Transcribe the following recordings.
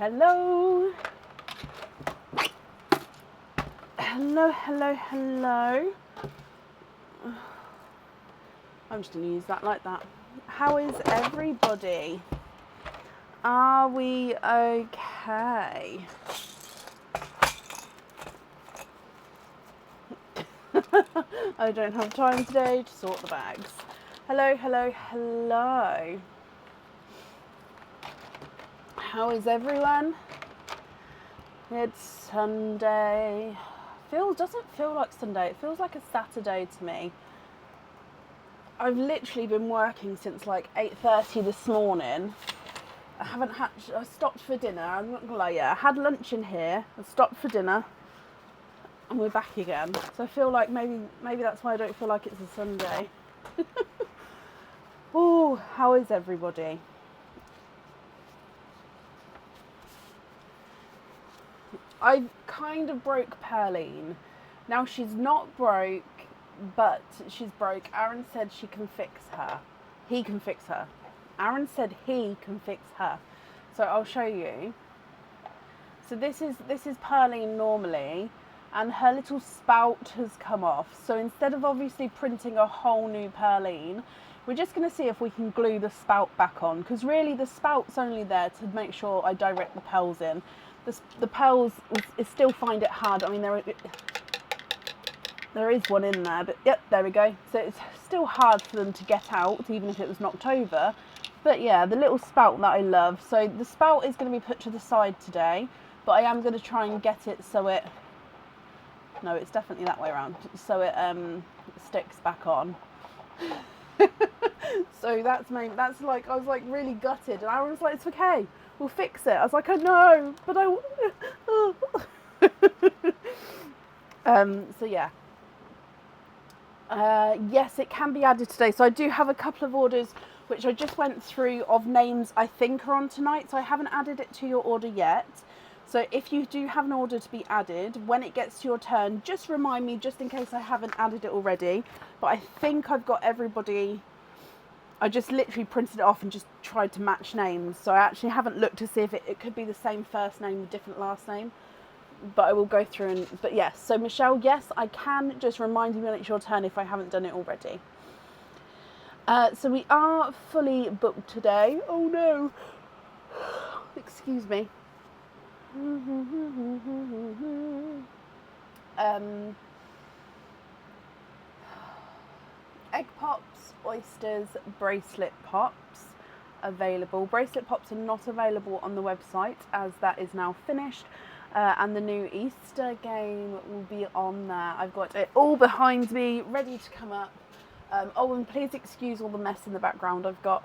Hello. Hello, hello, hello. I'm just going to use that like that. How is everybody? Are we okay? I don't have time today to sort the bags. Hello, hello, hello. How is everyone? It's Sunday. Doesn't feel like Sunday. It feels like a Saturday to me. I've literally been working since like 8:30 this morning. I stopped for dinner. I'm not gonna lie, I had lunch in here. I stopped for dinner, and we're back again. So I feel like maybe that's why I don't feel like it's a Sunday. Oh, how is everybody? I kind of broke Pearline. Now she's not broke, but she's broke. Aaron said she can fix her. He can fix her. Aaron said he can fix her. So I'll show you. So this is Pearline normally, and her little spout has come off. So instead of obviously printing a whole new Pearline, we're just going to see if we can glue the spout back on, because really the spout's only there to make sure I direct the pearls in. The pearls still find it hard. I mean, there is one in there, but yep, there we go. So it's still hard for them to get out, even if it was knocked over. But yeah, the little spout that I love. So the spout is going to be put to the side today, but I am going to try and get it so it... No, it's definitely that way around. So it sticks back on. So that's like, I was like really gutted, and I was like, it's okay, we'll fix it. I was like, I know, but so yeah. Yes, it can be added today. So I do have a couple of orders which I just went through of names I think are on tonight. So I haven't added it to your order yet. So if you do have an order to be added, when it gets to your turn, just remind me, just in case I haven't added it already. But I think I've got everybody. I just literally printed it off and just tried to match names. So I actually haven't looked to see if it could be the same first name with different last name. But I will go through and... But yes, so Michelle, yes, I can. Just remind me when it's your turn if I haven't done it already. So we are fully booked today. Oh no. Excuse me. Egg pops, oysters, bracelet pops available. Bracelet pops are not available on the website as that is now finished, and the new Easter game will be on there. I've got it all behind me ready to come up. Oh, and please excuse all the mess in the background. I've got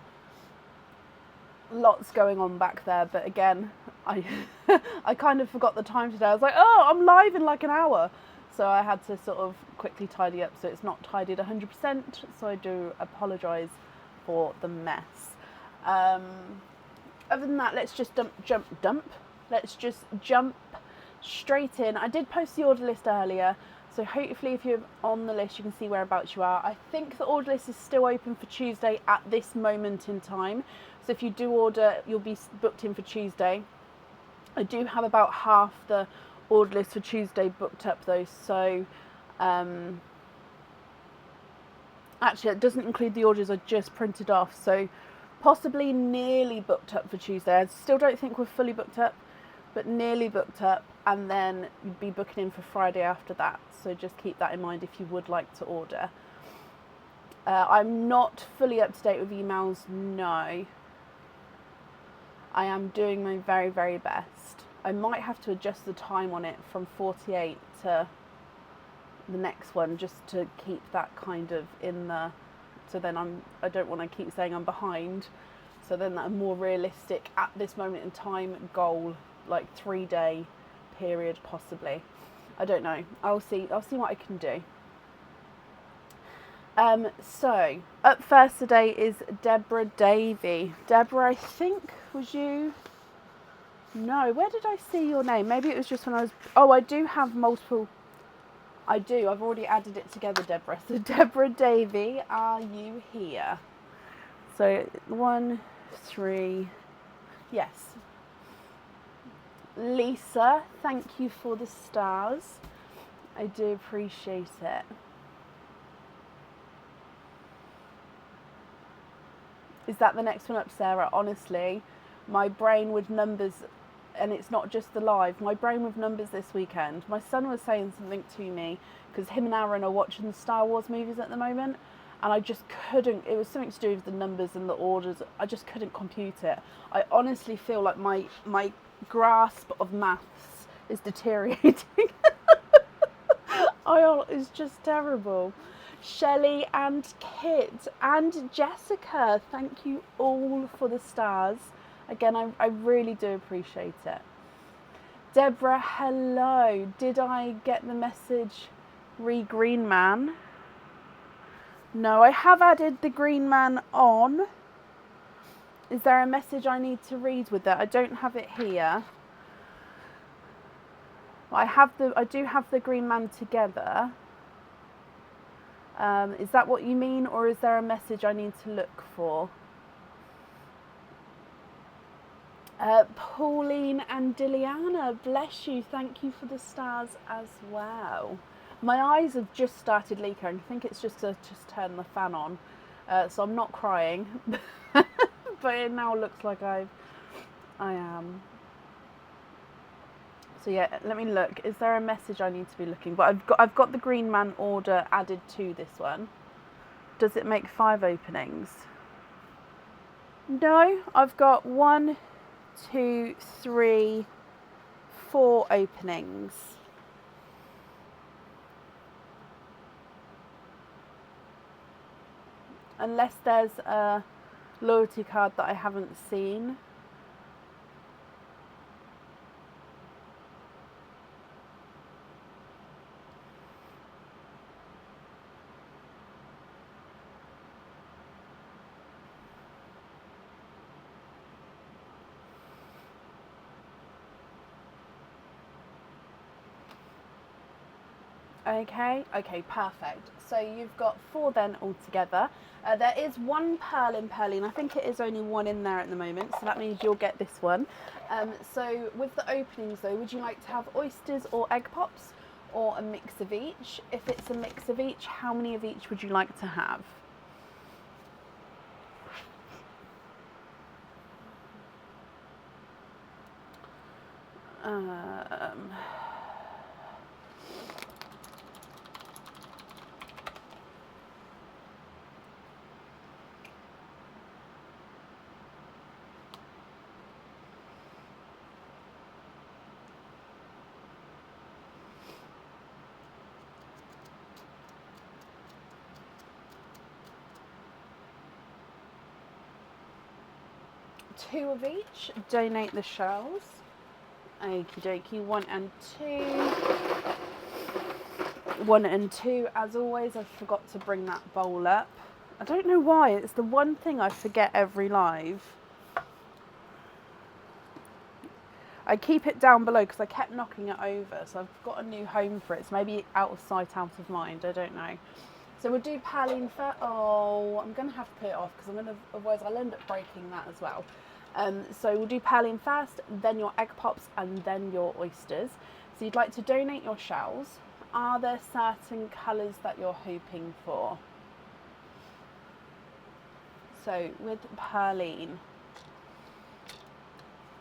lots going on back there, but again, I kind of forgot the time today. I was like, oh, I'm live in like an hour. So I had to sort of quickly tidy up, so it's not tidied 100%, so I do apologise for the mess. Other than that, let's just Let's just jump straight in. I did post the order list earlier, so hopefully if you're on the list, you can see whereabouts you are. I think the order list is still open for Tuesday at this moment in time. So if you do order, you'll be booked in for Tuesday. I do have about half the order list for Tuesday booked up though, so actually it doesn't include the orders I just printed off, so possibly nearly booked up for Tuesday. I still don't think we're fully booked up, but nearly booked up, and then you'd be booking in for Friday after that, so just keep that in mind if you would like to order. I'm not fully up to date with emails, no. I am doing my very, very best. I might have to adjust the time on it from 48 to the next one, just to keep that kind of in the... So then I don't want to keep saying I'm behind. So then that a more realistic, at this moment in time, goal, like 3-day period possibly. I don't know. I'll see what I can do. So up first today is Deborah Davey. Deborah, I think, was you? No, where did I see your name? Maybe it was just when I was... Oh, I do have multiple... I do. I've already added it together, Deborah. So Deborah Davey, are you here? So 1, 3... Yes. Lisa, thank you for the stars. I do appreciate it. Is that the next one up, Sarah? Honestly, my brain with numbers, and it's not just the live, my brain with numbers this weekend. My son was saying something to me because him and Aaron are watching the Star Wars movies at the moment, and I just couldn't, it was something to do with the numbers and the orders, I just couldn't compute it. I honestly feel like my grasp of maths is deteriorating. It's just terrible. Shelley and Kit and Jessica, thank you all for the stars. Again, I really do appreciate it. Deborah, hello. Did I get the message Green Man? No, I have added the Green Man on. Is there a message I need to read with it? I don't have it here. I do have the Green Man together. Is that what you mean, or is there a message I need to look for? Pauline and Diliana, bless you. Thank you for the stars as well. My eyes have just started leaking. I think it's just to turn the fan on. So I'm not crying. But it now looks like I am. So yeah, let me look. Is there a message I need to be looking? But I've got the Green Man order added to this one. Does it make 5 openings? No, I've got 1, 2, 3, 4 openings. Unless there's a loyalty card that I haven't seen. Okay, perfect. So you've got 4 then altogether. There is 1 pearl in Pearline. I think it is only 1 in there at the moment, so that means you'll get this one. So with the openings though, would you like to have oysters or egg pops, or a mix of each? If it's a mix of each, how many of each would you like to have? Two of each, donate the shells. Okie dokie, 1 and 2. 1 and 2, as always. I forgot to bring that bowl up. I don't know why, it's the one thing I forget every live. I keep it down below because I kept knocking it over, so I've got a new home for it. So maybe out of sight, out of mind, I don't know. So we'll do Pearline first. Oh, I'm going to have to put it off because otherwise I'll end up breaking that as well. So we'll do Pearline first, then your egg pops, and then your oysters. So you'd like to donate your shells. Are there certain colours that you're hoping for? So with Pearline,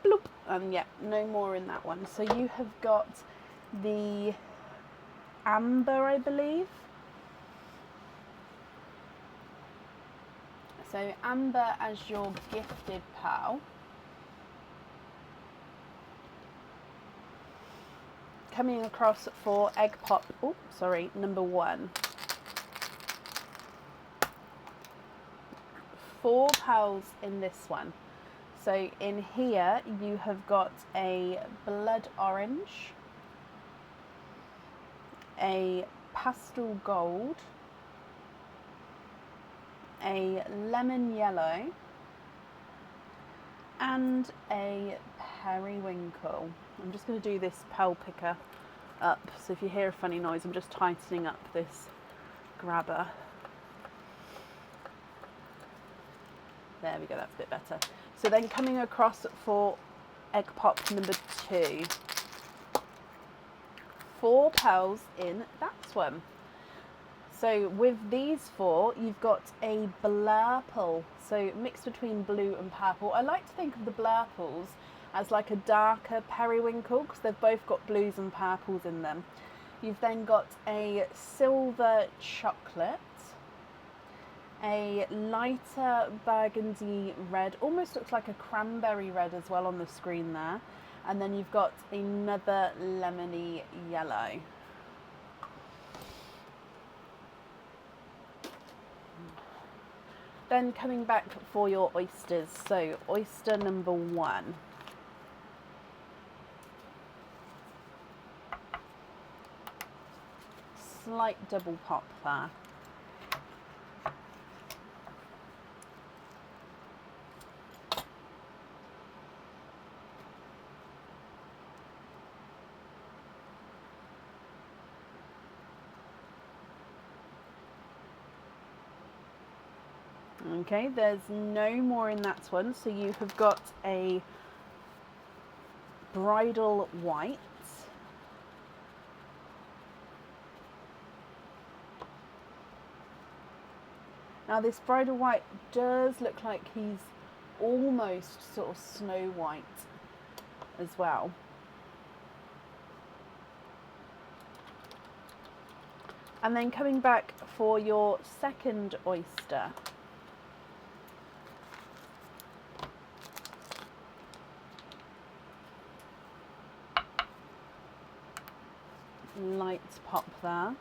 bloop, and yeah, no more in that one. So you have got the amber, I believe. So amber as your gifted pearl. Coming across for egg pop, number 1. 4 pearls in this one. So in here you have got a blood orange, a pastel gold, a lemon yellow, and a periwinkle. I'm just going to do this pearl picker up, so if you hear a funny noise, I'm just tightening up this grabber. There we go, that's a bit better. So then coming across for egg pop number 2. 4 pearls in that one. So with these 4, you've got a blurple, so mixed between blue and purple. I like to think of the blurples as like a darker periwinkle because they've both got blues and purples in them. You've then got a silver chocolate, a lighter burgundy red, almost looks like a cranberry red as well on the screen there, and then you've got another lemony yellow. Then coming back for your oysters, so oyster number 1. Slight double pop there. Okay, there's no more in that one, so you have got a bridal white. Now this bridal white does look like he's almost sort of Snow White as well. And then coming back for your second oyster. Light pop there.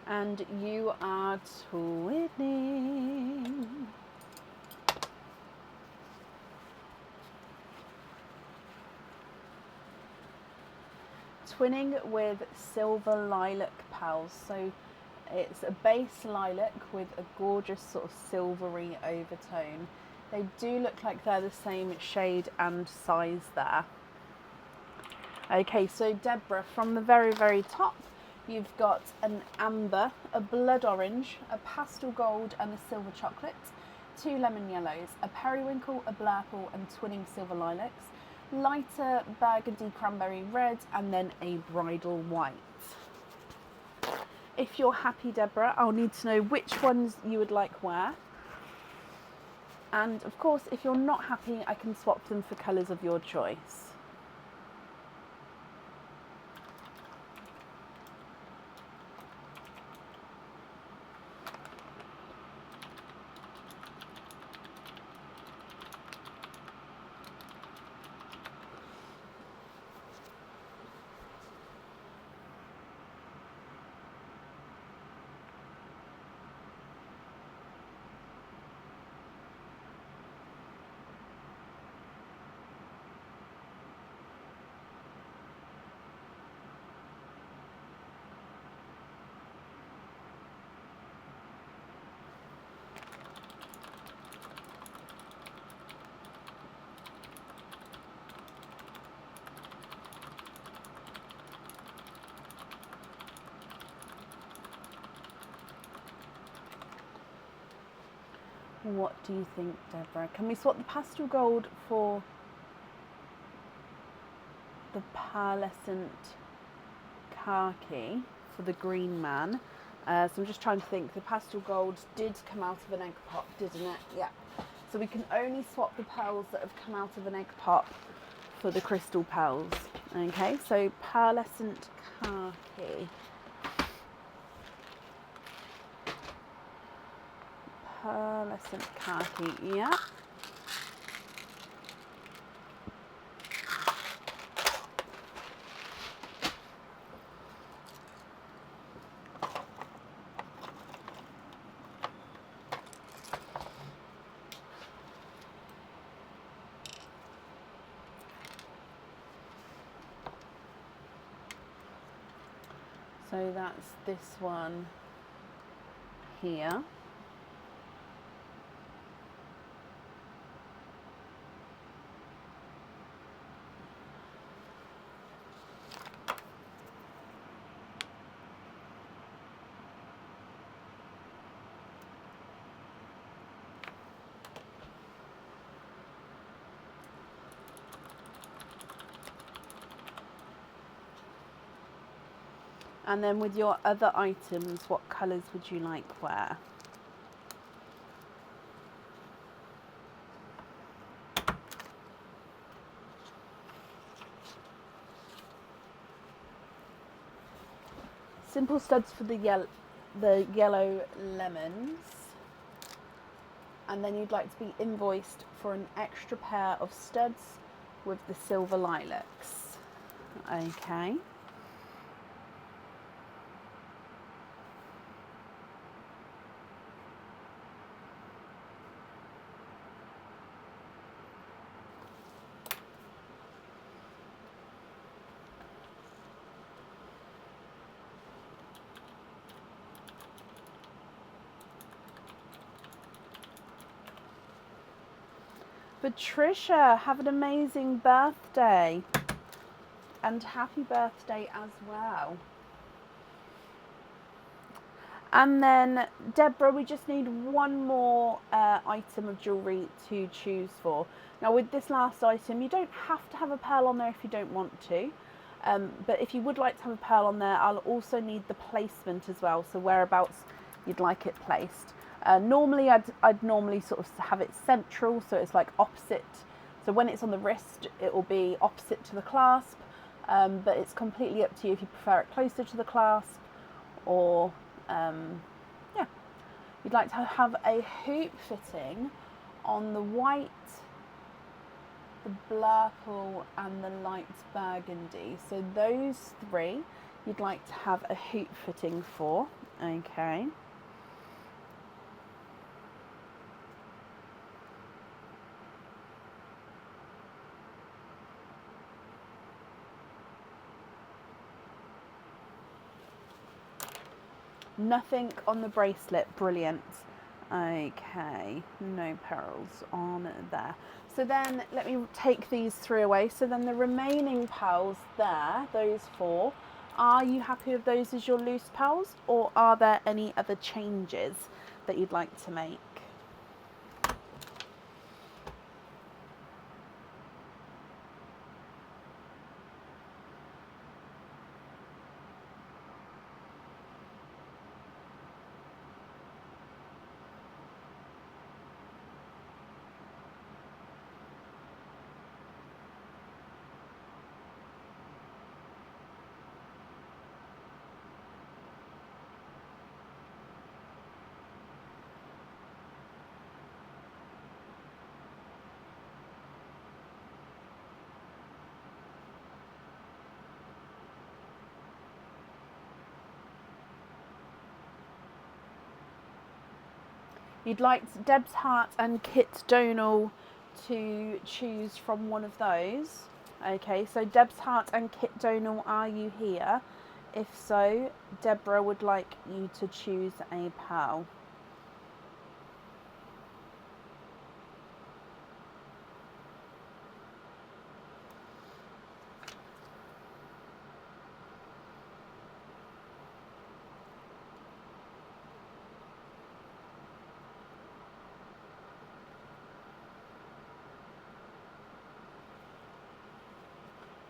And you are twinning. Twinning with silver lilac pearls. So it's a base lilac with a gorgeous sort of silvery overtone. They do look like they're the same shade and size there. Okay, so Deborah, from the very, very top, you've got an amber, a blood orange, a pastel gold and a silver chocolate, 2 lemon yellows, a periwinkle, a blurple and twinning silver lilacs, lighter burgundy cranberry red and then a bridal white. If you're happy, Deborah, I'll need to know which ones you would like where. And of course, if you're not happy, I can swap them for colours of your choice. What do you think, Deborah? Can we swap the pastel gold for the pearlescent khaki for the green man? So I'm just trying to think. The pastel gold did come out of an egg pop, didn't it? Yeah. So we can only swap the pearls that have come out of an egg pop for the crystal pearls. Okay, so pearlescent khaki. Pearlescent khaki, yeah. So that's this one here. And then with your other items, what colours would you like where? Simple studs for the yellow lemons. And then you'd like to be invoiced for an extra pair of studs with the silver lilacs. Okay. Patricia, have an amazing birthday. And happy birthday as well. And then, Deborah, we just need one more item of jewellery to choose for. Now, with this last item, you don't have to have a pearl on there if you don't want to. But if you would like to have a pearl on there, I'll also need the placement as well. So whereabouts you'd like it placed. Normally, I'd normally sort of have it central, so it's like opposite. So when it's on the wrist, it will be opposite to the clasp. But it's completely up to you if you prefer it closer to the clasp or... yeah, you'd like to have a hoop fitting on the white, the purple and the light burgundy. So those three you'd like to have a hoop fitting for. Okay. Nothing on the bracelet, brilliant. Okay, no pearls on there. So then let me take these three away. So then the remaining pearls there, those four, are you happy with those as your loose pearls, or are there any other changes that you'd like to make? You'd like Deb's Heart and Kit Donal to choose from one of those. Okay, so Deb's Heart and Kit Donal, are you here? If so, Deborah would like you to choose a pearl.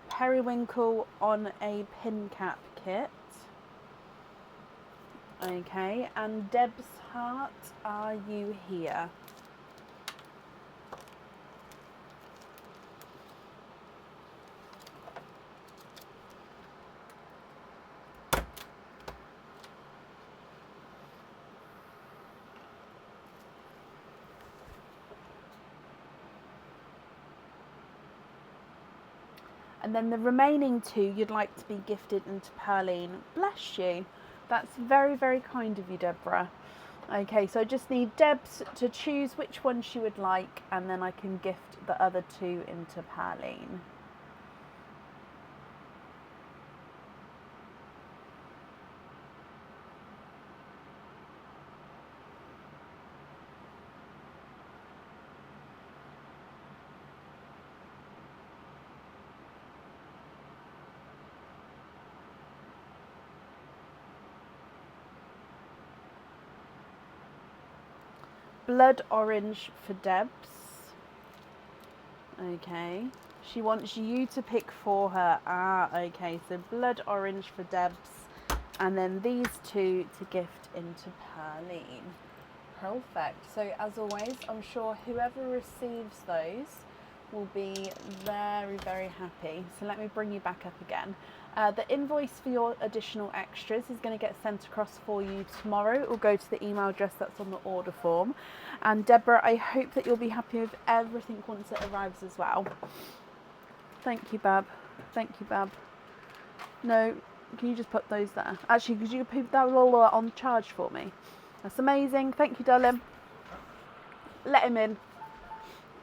Periwinkle on a pin cap kit. Okay, and Deb's Heart, are you here? And then the remaining two you'd like to be gifted into Pearline. Bless you. That's very, very kind of you, Deborah. Okay, so I just need Debs to choose which one she would like, and then I can gift the other two into Pearline. Blood orange for Debs. Okay. She wants you to pick for her. Ah, okay. So blood orange for Debs. And then these two to gift into Pearline. Perfect. So as always, I'm sure whoever receives those will be very, very happy. So let me bring you back up again. The invoice for your additional extras is going to get sent across for you tomorrow. It will go to the email address that's on the order form. And Deborah, I hope that you'll be happy with everything once it arrives as well. Thank you, Bab. Thank you, Bab. No, can you just put those there? Actually, could you put that all on charge for me? That's amazing. Thank you, darling. Let him in.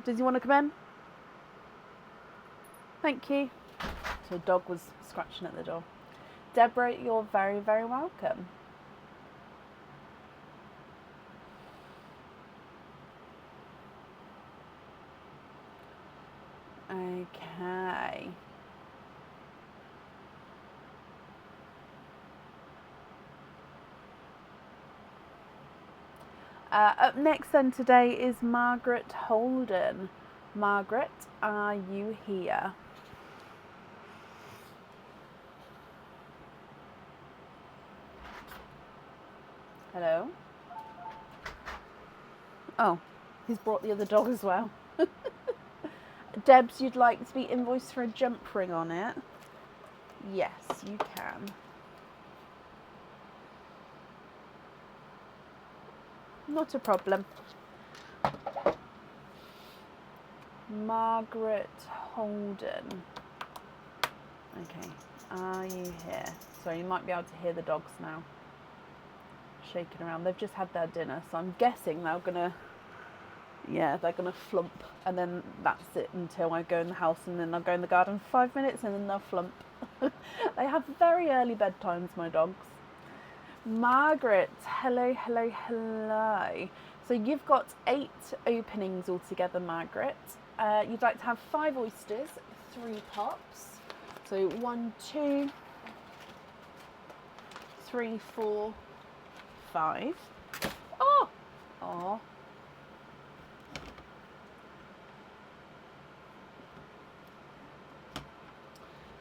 Does he want to come in? Thank you. So the dog was scratching at the door. Deborah, you're very, very welcome. Okay. Up next then today is Margaret Holden. Margaret, are you here? Hello? Oh, he's brought the other dog as well. Debs, you'd like to be invoiced for a jump ring on it? Yes, you can. Not a problem. Margaret Holden. Okay, are you here? Sorry, you might be able to hear the dogs now shaking around. They've just had their dinner, so I'm guessing they're gonna flump, and then that's it until I go in the house, and then I'll go in the garden for 5 minutes, and then they'll flump. They have very early bedtimes, my dogs. Margaret, hello, hello, hello. So you've got 8 openings altogether, Margaret. You'd like to have 5 oysters, 3 pops. So 1, 2, 3, 4, 5. Oh! Oh.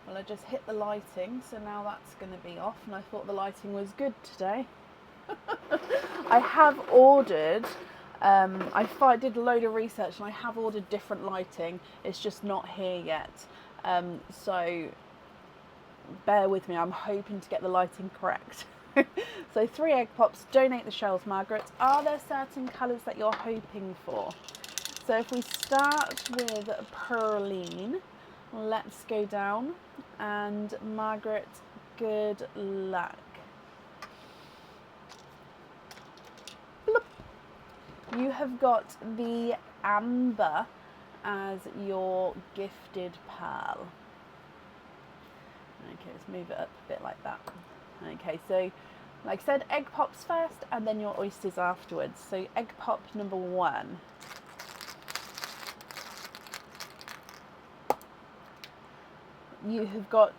Well, I just hit the lighting, so now that's going to be off, and I thought the lighting was good today. I have ordered, I did a load of research, and I have ordered different lighting. It's just not here yet. So bear with me, I'm hoping to get the lighting correct. So 3 egg pops, donate the shells, Margaret. Are there certain colours that you're hoping for? So if we start with Pearline, let's go down, and Margaret, good luck. Bloop. You have got the amber as your gifted pearl. Okay, let's move it up a bit like that. Okay, so like I said, egg pops first and then your oysters afterwards. So egg pop number 1. You have got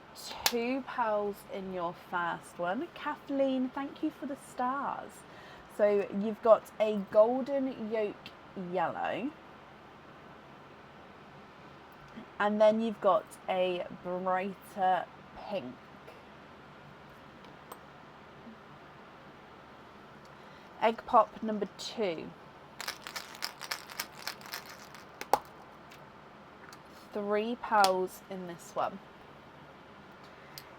2 pearls in your first one. Kathleen, thank you for the stars. So you've got a golden yolk yellow. And then you've got a brighter pink. Egg pop number 2. 3 pearls in this one.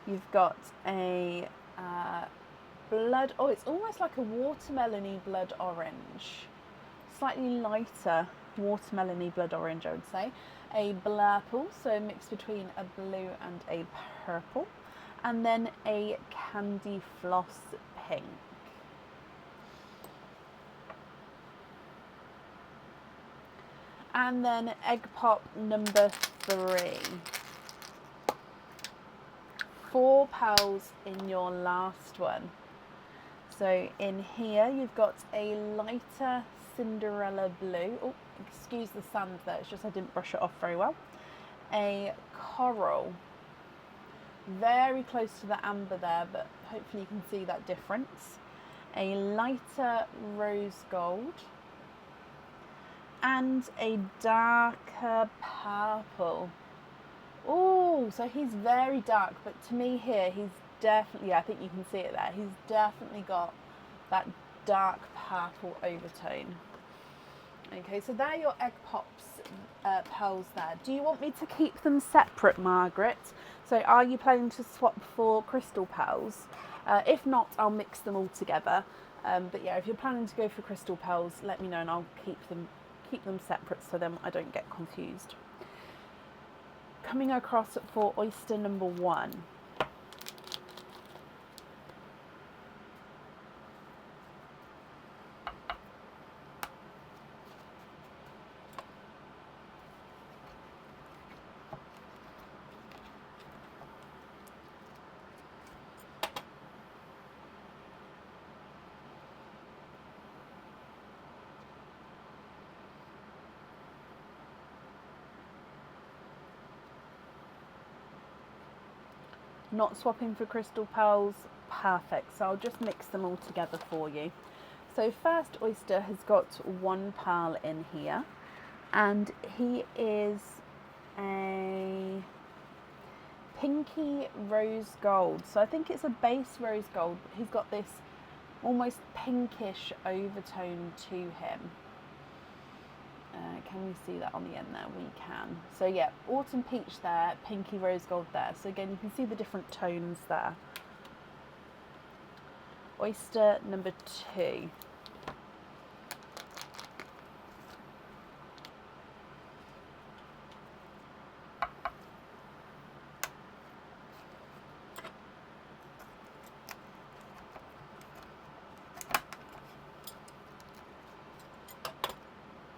You've got a blood, oh, it's almost like a watermelon-y blood orange. Slightly lighter watermelon-y blood orange, I would say. A blurple, so mixed between a blue and a purple. And then a candy floss pink. And then egg pop number 3. 4 pearls in your last one. So in here you've got a lighter Cinderella blue. Oh, excuse the sand there, it's just I didn't brush it off very well. A coral. Very close to the amber there, but hopefully you can see that difference. A lighter rose gold. And a darker purple. Oh, so he's very dark, but to me here he's definitely, yeah, I think you can see it there. He's definitely got that dark purple overtone. Okay, so they're your egg pops pearls there. Do you want me to keep them separate, Margaret? So are you planning to swap for crystal pearls? If not, I'll mix them all together. But yeah, if you're planning to go for crystal pearls, let me know and I'll keep them separate so then I don't get confused. Coming across for oyster number 1. Not swapping for crystal pearls, perfect. So I'll just mix them all together for you. So first oyster has got 1 pearl in here, and he is a pinky rose gold. So I think it's a base rose gold. He's got this almost pinkish overtone to him. Can we see that on the end there? We can. So yeah, autumn peach there, pinky rose gold there. So again, you can see the different tones there. Oyster number 2.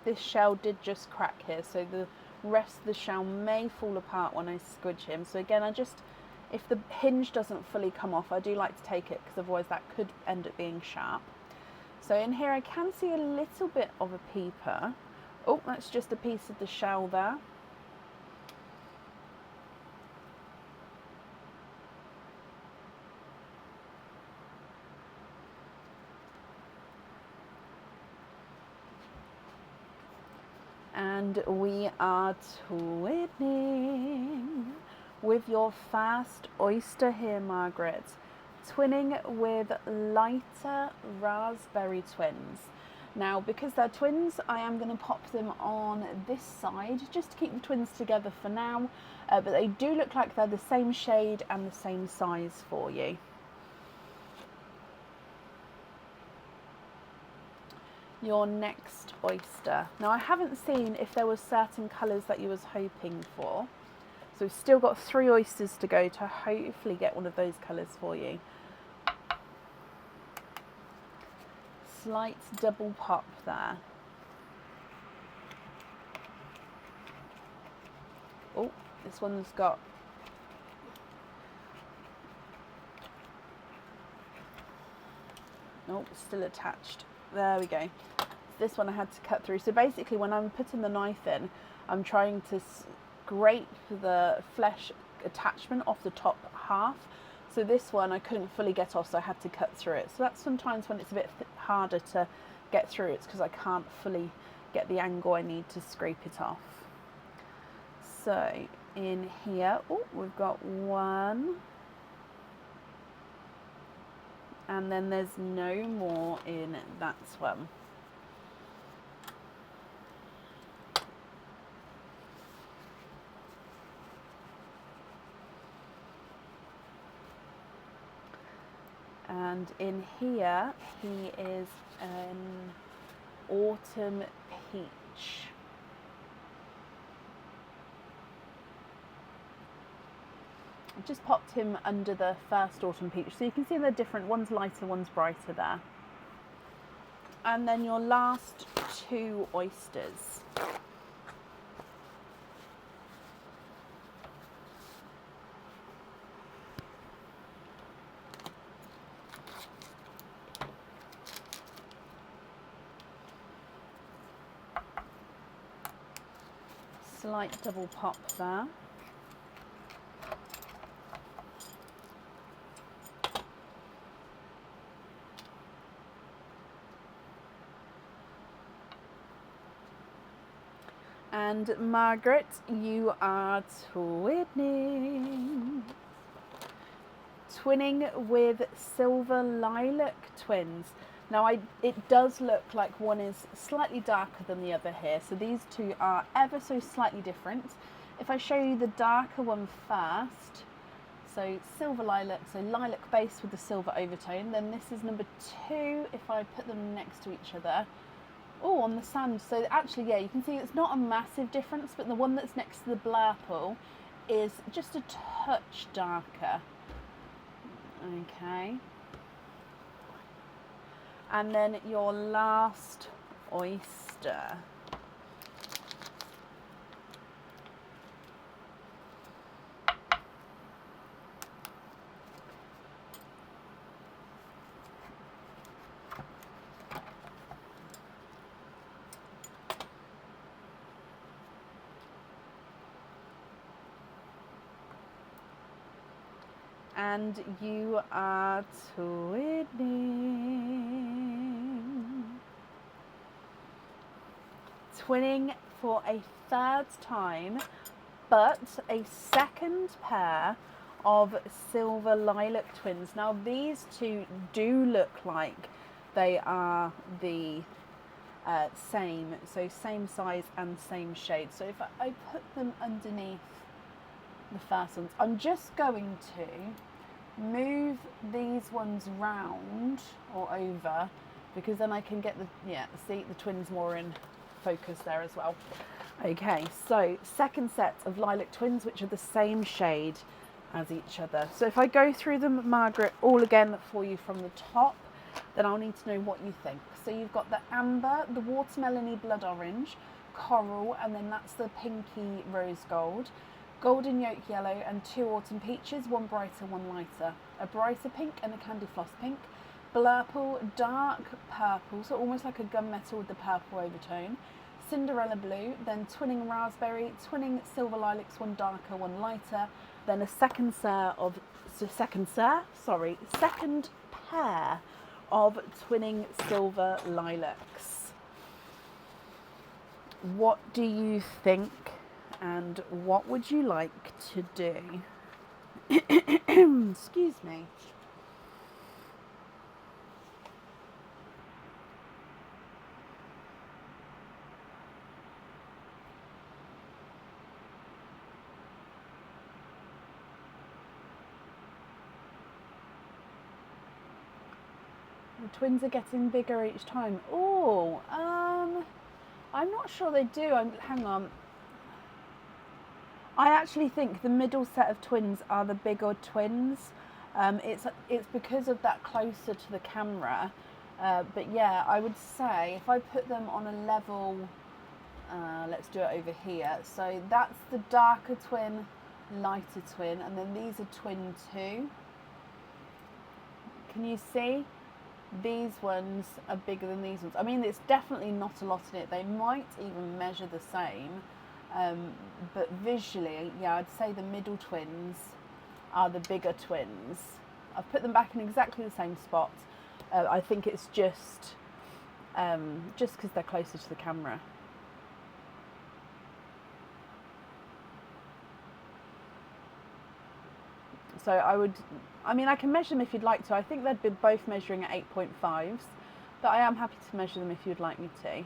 This shell did just crack here, so the rest of the shell may fall apart when I squidge him. So again, if the hinge doesn't fully come off, I do like to take it because otherwise that could end up being sharp. So in here I can see a little bit of a peeper. Oh, that's just a piece of the shell there. And we are twinning with your fast oyster here, Margaret. Twinning with lighter raspberry twins. Now, because they're twins, I am going to pop them on this side just to keep the twins together for now. But they do look like they're the same shade and the same size for you. Your next oyster. Now I haven't seen if there were certain colours that you was hoping for. So we've still got 3 oysters to go to hopefully get one of those colours for you. Slight double pop there. Oh, this one's got oh, still attached. There we go. This one I had to cut through. So basically when I'm putting the knife in, I'm trying to scrape the flesh attachment off the top half. So this one I couldn't fully get off, so I had to cut through it. So that's sometimes when it's a bit harder to get through, it's because I can't fully get the angle I need to scrape it off. So in here, oh, we've got 1. And then there's no more in that one. And in here, he is an autumn peach. I've just popped him under the first autumn peach, so you can see they're different. One's lighter, one's brighter there. And then your last 2 oysters. Slight double pop there. And Margaret, you are twinning. twinning with Silver Lilac Twins. Now it does look like one is slightly darker than the other here, so these two are ever so slightly different. If I show you the darker one first, so Silver Lilac, so lilac base with the silver overtone, then this is number 2 if I put them next to each other. Oh, on the sand, so actually, yeah, you can see it's not a massive difference, but the one that's next to the Blurple is just a touch darker. Okay. And then your last oyster. And you are twinning. Twinning for a 3rd time, but a 2nd pair of Silver Lilac Twins. Now these two do look like they are the same, so same size and same shade. So if I put them underneath the first ones, I'm just going to move these ones round or over, because then I can get the twins more in focus there as well. Okay, so 2nd set of Lilac Twins, which are the same shade as each other. So if I go through them, Margaret, all again for you from the top, then I'll need to know what you think. So you've got the amber, the watermelony blood orange, coral, and then that's the pinky rose gold, golden yolk yellow, and 2 autumn peaches, one brighter, one lighter, a brighter pink and a candy floss pink, blurple, dark purple, so almost like a gunmetal with the purple overtone, Cinderella blue, then twinning raspberry, twinning silver lilacs, one darker, one lighter, then a second pair of twinning silver lilacs. What do you think? And what would you like to do? Excuse me. The twins are getting bigger each time. Oh, I'm not sure they do. Hang on. I actually think the middle set of twins are the bigger twins. It's because of that closer to the camera. But yeah, I would say if I put them on a level, let's do it over here. So that's the darker twin, lighter twin, and then these are twin 2. Can you see? These ones are bigger than these ones. I mean, it's definitely not a lot in it. They might even measure the same. But visually, yeah, I'd say the middle twins are the bigger twins. I've put them back in exactly the same spot. I think it's just because they're closer to the camera. So I can measure them if you'd like to. I think they'd be both measuring at 8.5s, but I am happy to measure them if you'd like me to.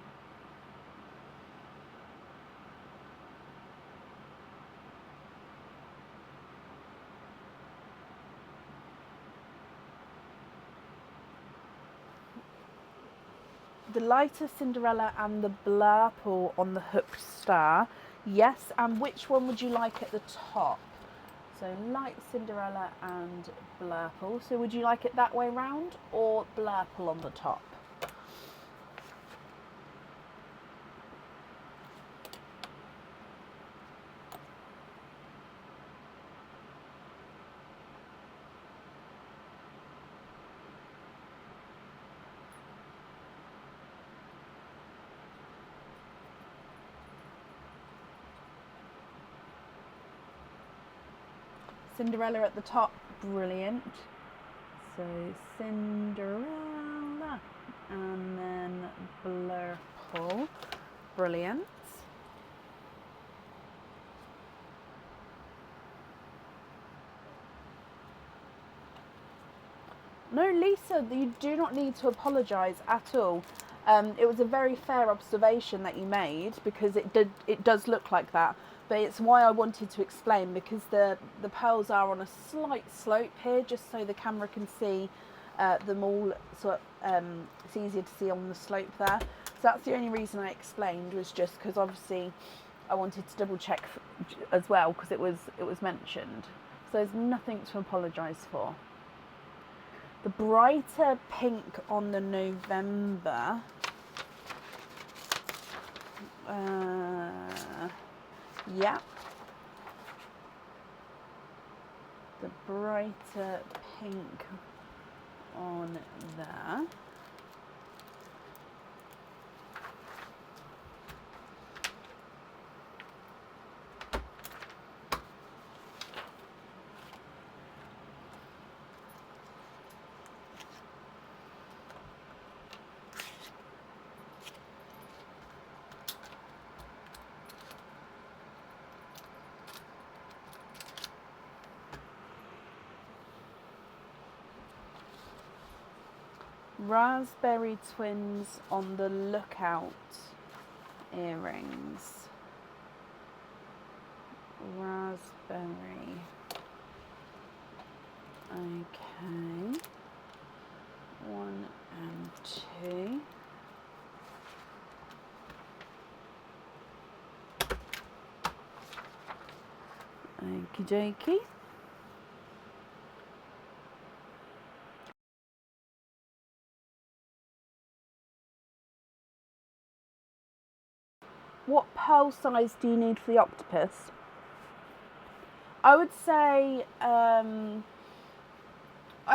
The lighter Cinderella and the blurple on the hooked star. Yes, and which one would you like at the top? So light Cinderella and blurple. So would you like it that way round or blurple on the top? Cinderella at the top, brilliant. So Cinderella and then blurple, brilliant. No, Lisa, you do not need to apologise at all. It was a very fair observation that you made, because it does look like that. But it's why I wanted to explain, because the pearls are on a slight slope here, just so the camera can see them all. So it's easier to see on the slope there. So that's the only reason I explained, was just because obviously I wanted to double check as well, because it was mentioned. So there's nothing to apologise for. The brighter pink on the November, yeah, the brighter pink on there. Raspberry Twins on the Lookout earrings. Raspberry. Okay. 1 and 2. Okie dokie. What pearl size do you need for the octopus? I would say I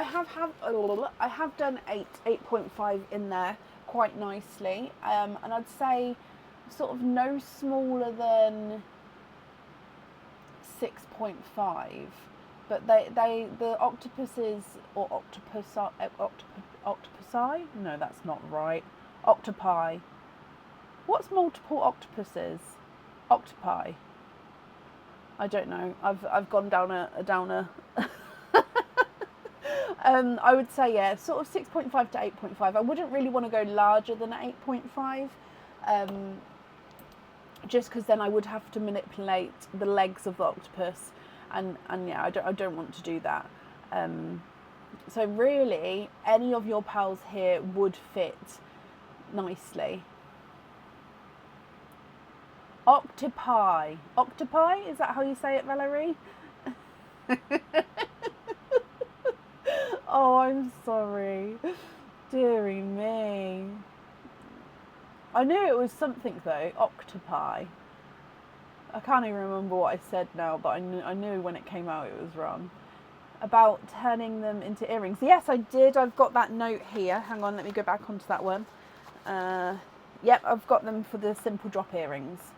have done 8.5 in there quite nicely, and I'd say sort of no smaller than 6.5. But the octopuses, or octopusi? No, that's not right. Octopi. What's multiple octopuses? Octopi. I don't know. I've gone down a I would say, yeah, sort of 6.5 to 8.5. I wouldn't really want to go larger than 8.5, just because then I would have to manipulate the legs of the octopus, and yeah, I don't want to do that. So really, any of your pearls here would fit nicely. Octopi. Octopi? Is that how you say it, Valerie? Oh, I'm sorry. Dearie me. I knew it was something though. Octopi. I can't even remember what I said now, but I knew when it came out it was wrong. About turning them into earrings. Yes, I did. I've got that note here. Hang on, let me go back onto that one. Yep, I've got them for the simple drop earrings.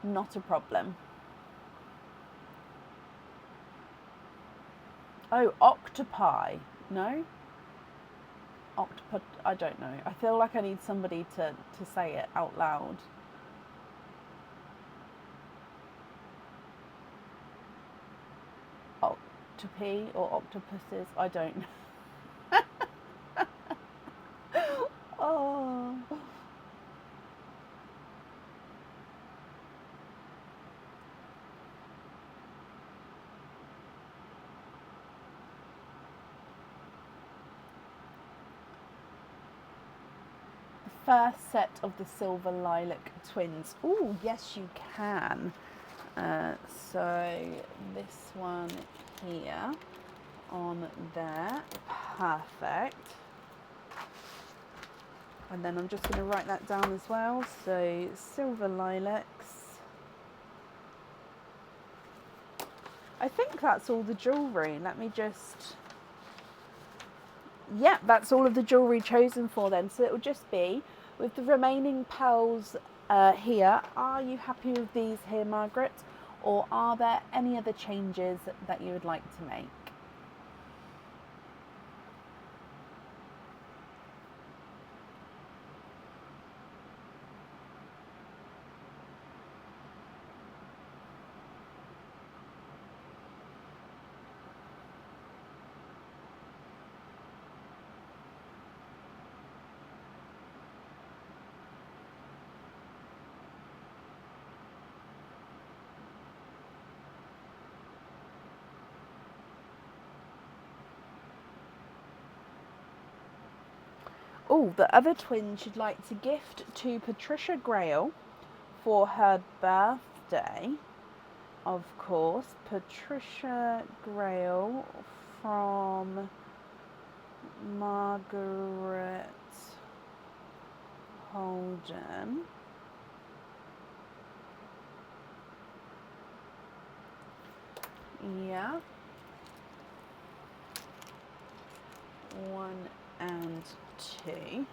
Not a problem. Oh, octopi. No? Octopus. I don't know. I feel like I need somebody to say it out loud. Octopi or octopuses. I don't know. Oh. First set of the Silver Lilac Twins. Oh, yes, you can. So this one here on there. Perfect. And then I'm just going to write that down as well. So Silver Lilacs. I think that's all the jewellery. Let me just... Yeah, that's all of the jewellery chosen for then. So it will just be with the remaining pearls here. Are you happy with these here, Margaret? Or are there any other changes that you would like to make? Oh, the other twin she'd like to gift to Patricia Grail for her birthday. Of course, Patricia Grail from Margaret Holden. Yeah. 1 and 2.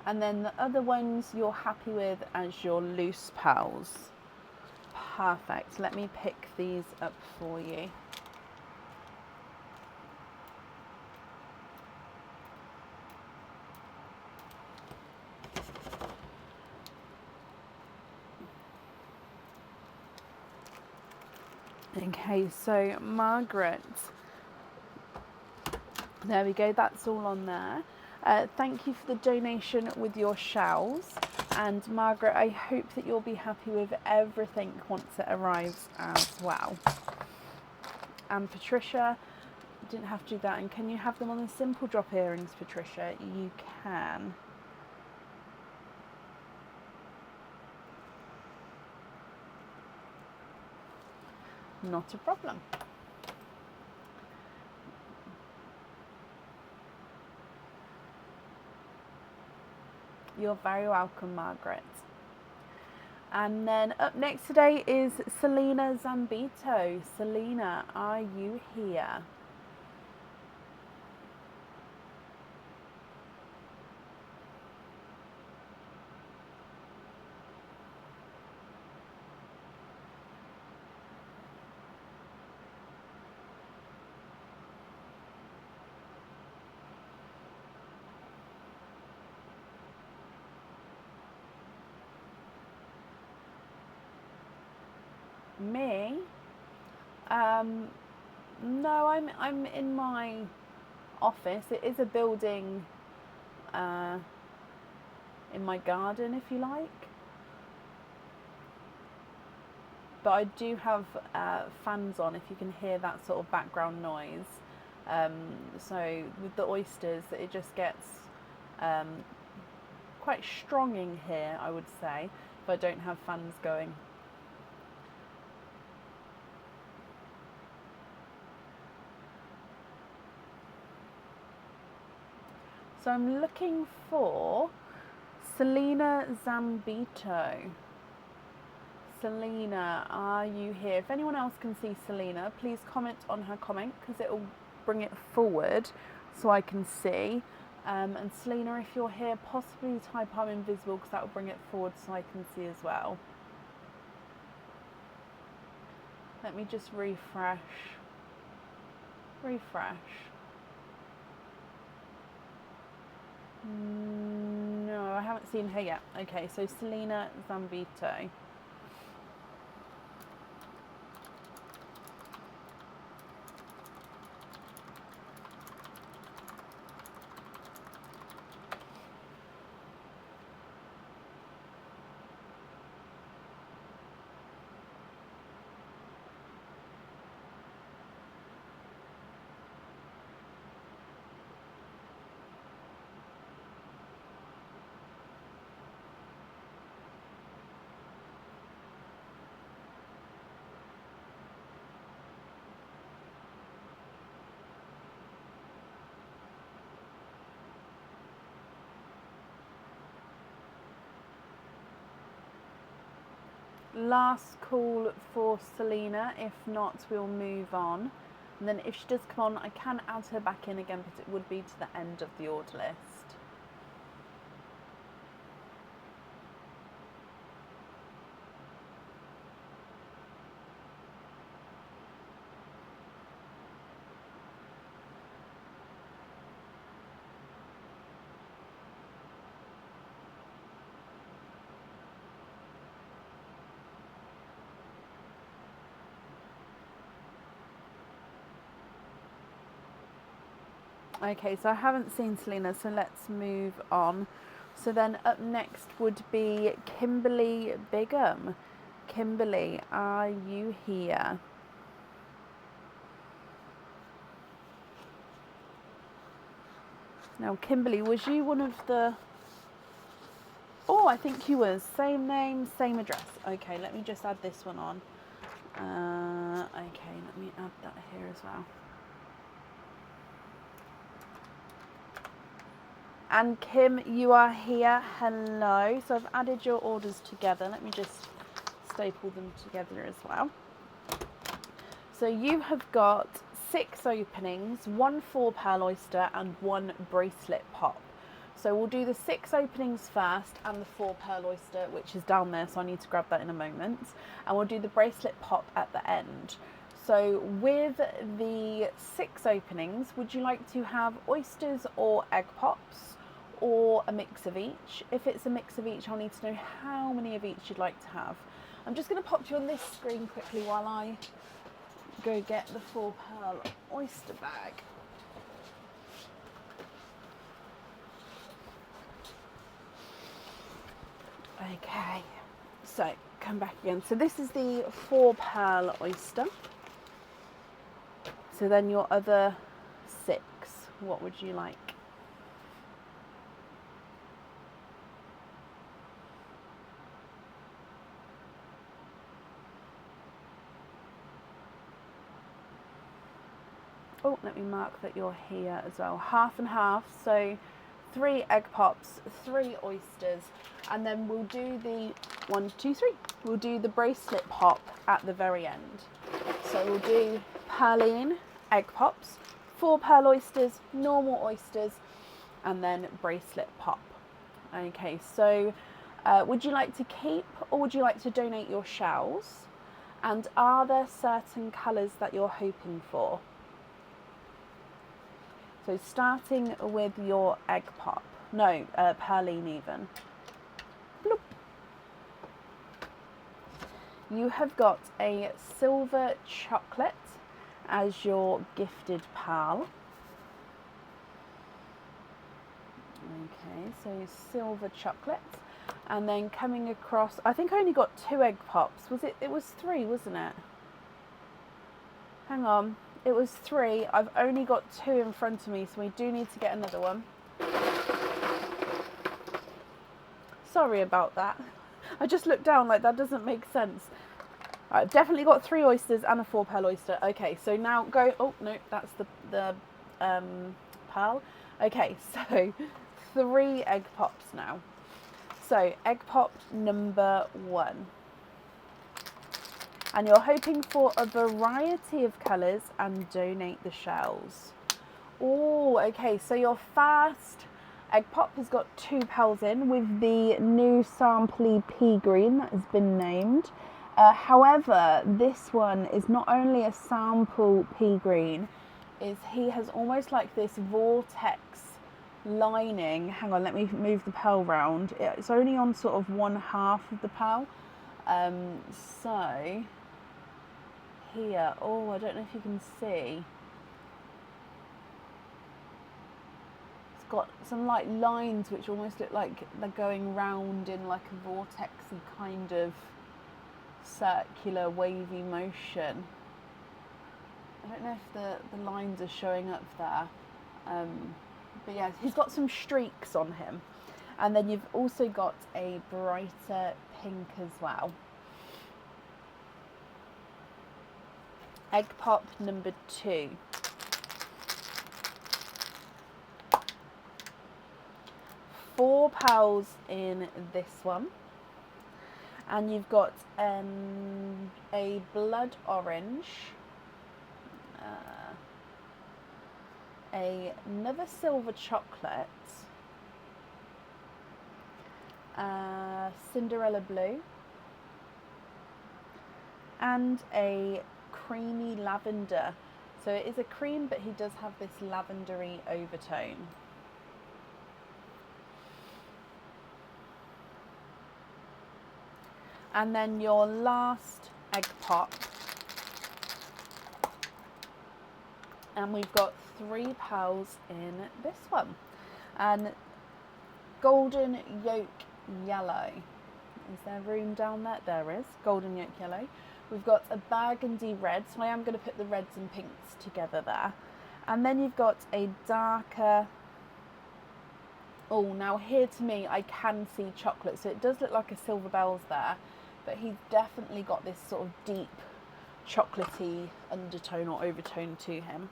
And then the other ones you're happy with as your loose pals. Perfect. Let me pick these up for you. Okay, so Margaret, there we go, that's all on there. Thank you for the donation with your shells. And Margaret, I hope that you'll be happy with everything once it arrives as well. And Patricia, didn't have to do that. And can you have them on the simple drop earrings, Patricia? You can. Not a problem. You're very welcome, Margaret. And then up next today is Selena Zambito. Selena, are you here? Me? No, I'm in my office. It is a building in my garden, if you like. But I do have fans on if you can hear that sort of background noise. So with the oysters, it just gets quite strong in here, I would say, if I don't have fans going. So I'm looking for Selena Zambito. Selena, are you here? If anyone else can see Selena, please comment on her comment because it will bring it forward so I can see. And Selena, if you're here, possibly type I'm invisible because that will bring it forward so I can see as well. Let me just refresh. No, I haven't seen her yet. Okay, so Selena Zambito. Last call for Selena. If not, we'll move on. And then if she does come on, I can add her back in again, but it would be to the end of the order list. Okay, so I haven't seen Selena, so let's move on. So then up next would be Kimberly Bigham. Kimberly, are you here? Now, Kimberly, was you one of the... Oh, I think you was. Same name, same address. Okay, let me just add this one on. Okay, let me add that here as well. And Kim, you are here. Hello. So I've added your orders together. Let me just staple them together as well. So you have got 6 openings, 1 4-pearl oyster and 1 bracelet pop. So we'll do the 6 openings first and the 4-pearl oyster, which is down there, so I need to grab that in a moment. And we'll do the bracelet pop at the end. So with the 6 openings, would you like to have oysters or egg pops, or a mix of each? If it's a mix of each, I'll need to know how many of each you'd like to have. I'm just going to pop you on this screen quickly while I go get the 4-pearl oyster bag. Okay, so come back again. So this is the 4-pearl oyster. So then your other 6, what would you like? Oh, let me mark that you're here as well. Half and half, so 3 egg pops, 3 oysters, and then we'll do the 1, 2, 3. We'll do the bracelet pop at the very end. So we'll do pearline, egg pops, 4-pearl oysters, normal oysters, and then bracelet pop. Okay, so would you like to keep or would you like to donate your shells? And are there certain colours that you're hoping for? So starting with your egg pop, no, pearline even. Bloop. You have got a silver chocolate as your gifted pearl. Okay, so silver chocolate. And then coming across, I think I only got 2 egg pops. It was 3, wasn't it? Hang on. It was 3. I've only got 2 in front of me, so we do need to get another one. Sorry about that. I just looked down like that doesn't make sense. I've definitely got 3 oysters and a 4-pearl oyster. Okay, so now go... Oh, no, that's the pearl. Okay, so 3 egg pops now. So egg pop number 1. And you're hoping for a variety of colours and donate the shells. Oh, okay, so your first egg pop has got 2 pearls in with the new sampley pea green that has been named. However, this one is not only a sample pea green, he has almost like this vortex lining. Hang on, let me move the pearl round. It's only on sort of 1/2 of the pearl. So here, oh, I don't know if you can see. It's got some like lines which almost look like they're going round in like a vortexy kind of circular wavy motion. I don't know if the lines are showing up there. But yeah, he's got some streaks on him. And then you've also got a brighter pink as well. Egg pop number 2. Four pearls in this one. And you've got a blood orange, another silver chocolate, Cinderella blue, and a creamy lavender. So it is a cream, but he does have this lavendery overtone. And then your last egg pop. And we've got 3 pearls in this one. And golden yolk yellow. Is there room down there? There is. Golden yolk yellow. We've got a burgundy red, so I am going to put the reds and pinks together there. And then you've got a darker... Oh, now here to me, I can see chocolate. So it does look like a silver bells there, but he's definitely got this sort of deep chocolatey undertone or overtone to him.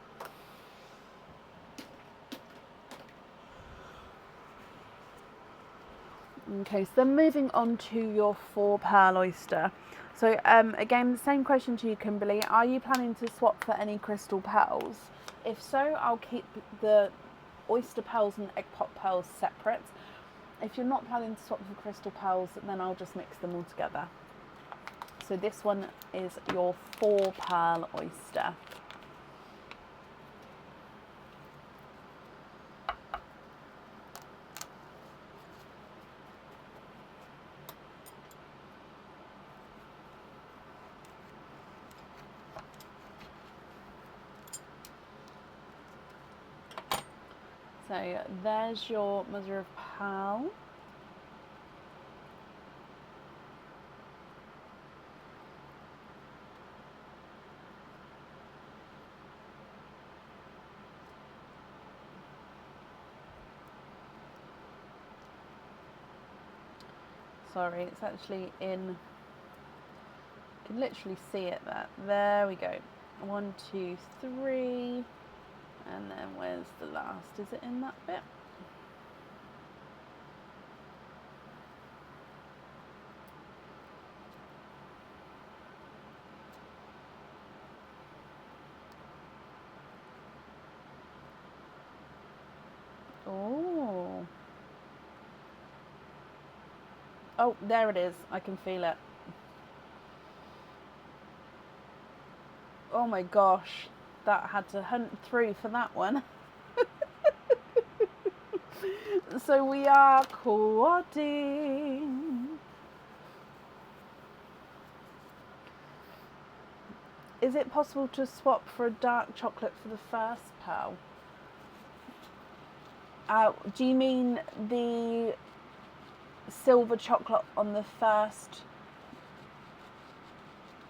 Okay, so then moving on to your 4 pearl oyster. So again, the same question to you, Kimberly. Are you planning to swap for any crystal pearls? If so, I'll keep the oyster pearls and egg pop pearls separate. If you're not planning to swap for crystal pearls, then I'll just mix them all together. So this one is your 4 pearl oyster. So there's your mother of pearl. Sorry, it's actually in, you can literally see it there. There we go. 1, 2, 3. And then where's the last? Is it in that bit? Oh. Oh, there it is. I can feel it. Oh my gosh. That had to hunt through for that one. So we are quadding. Is it possible to swap for a dark chocolate for the first pearl? Do you mean the silver chocolate on the first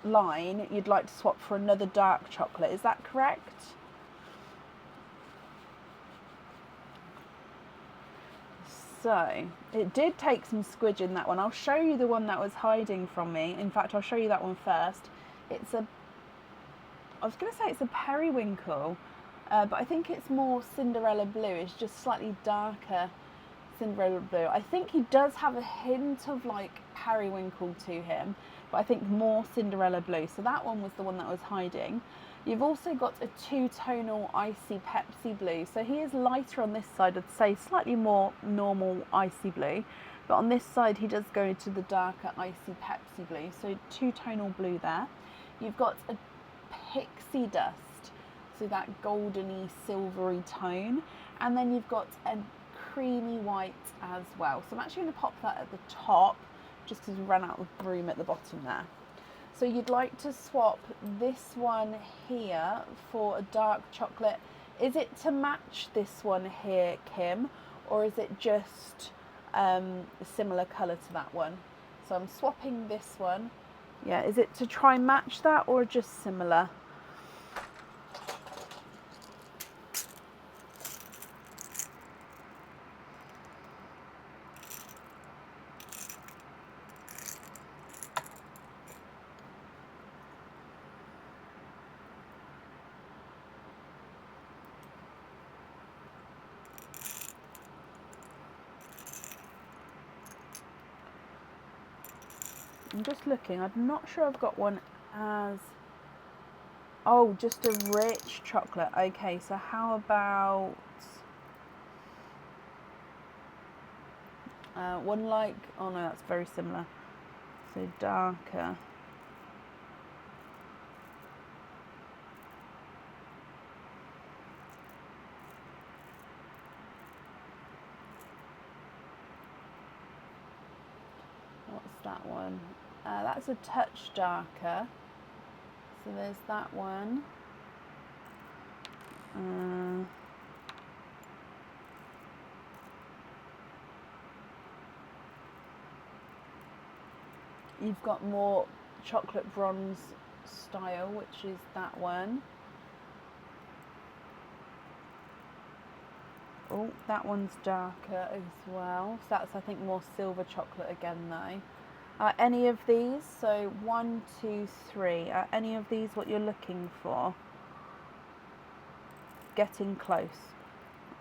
line? You'd like to swap for another dark chocolate, is that correct? So it did take some squidge in that one. I'll show you the one that was hiding from me. In fact, I'll show you that one first. It's a, I was going to say it's a periwinkle, but I think it's more Cinderella blue. It's just slightly darker Cinderella blue. I think he does have a hint of like periwinkle to him, but I think more Cinderella blue. So that one was the one that was hiding. You've also got a 2-tonal icy Pepsi blue. So he is lighter on this side, I'd say slightly more normal icy blue. But on this side, he does go to the darker icy Pepsi blue. So 2-tonal blue there. You've got a pixie dust, so that goldeny silvery tone. And then you've got a creamy white as well. So I'm actually going to pop that at the top, just because we ran out of room at the bottom there. So you'd like to swap this one here for a dark chocolate. Is it to match this one here, Kim, or is it just a similar colour to that one? So I'm swapping this one. Yeah, is it to try and match that or just similar? I'm just looking, I'm not sure I've got one as, oh, just a rich chocolate. Okay, so how about one like, oh no, that's very similar. So darker. What's that one? That's a touch darker. So there's that one. You've got more chocolate bronze style, which is that one. Oh, that one's darker as well. So that's, I think, more silver chocolate again though. Are any of these, so 1, 2, 3, are any of these what you're looking for? Getting close.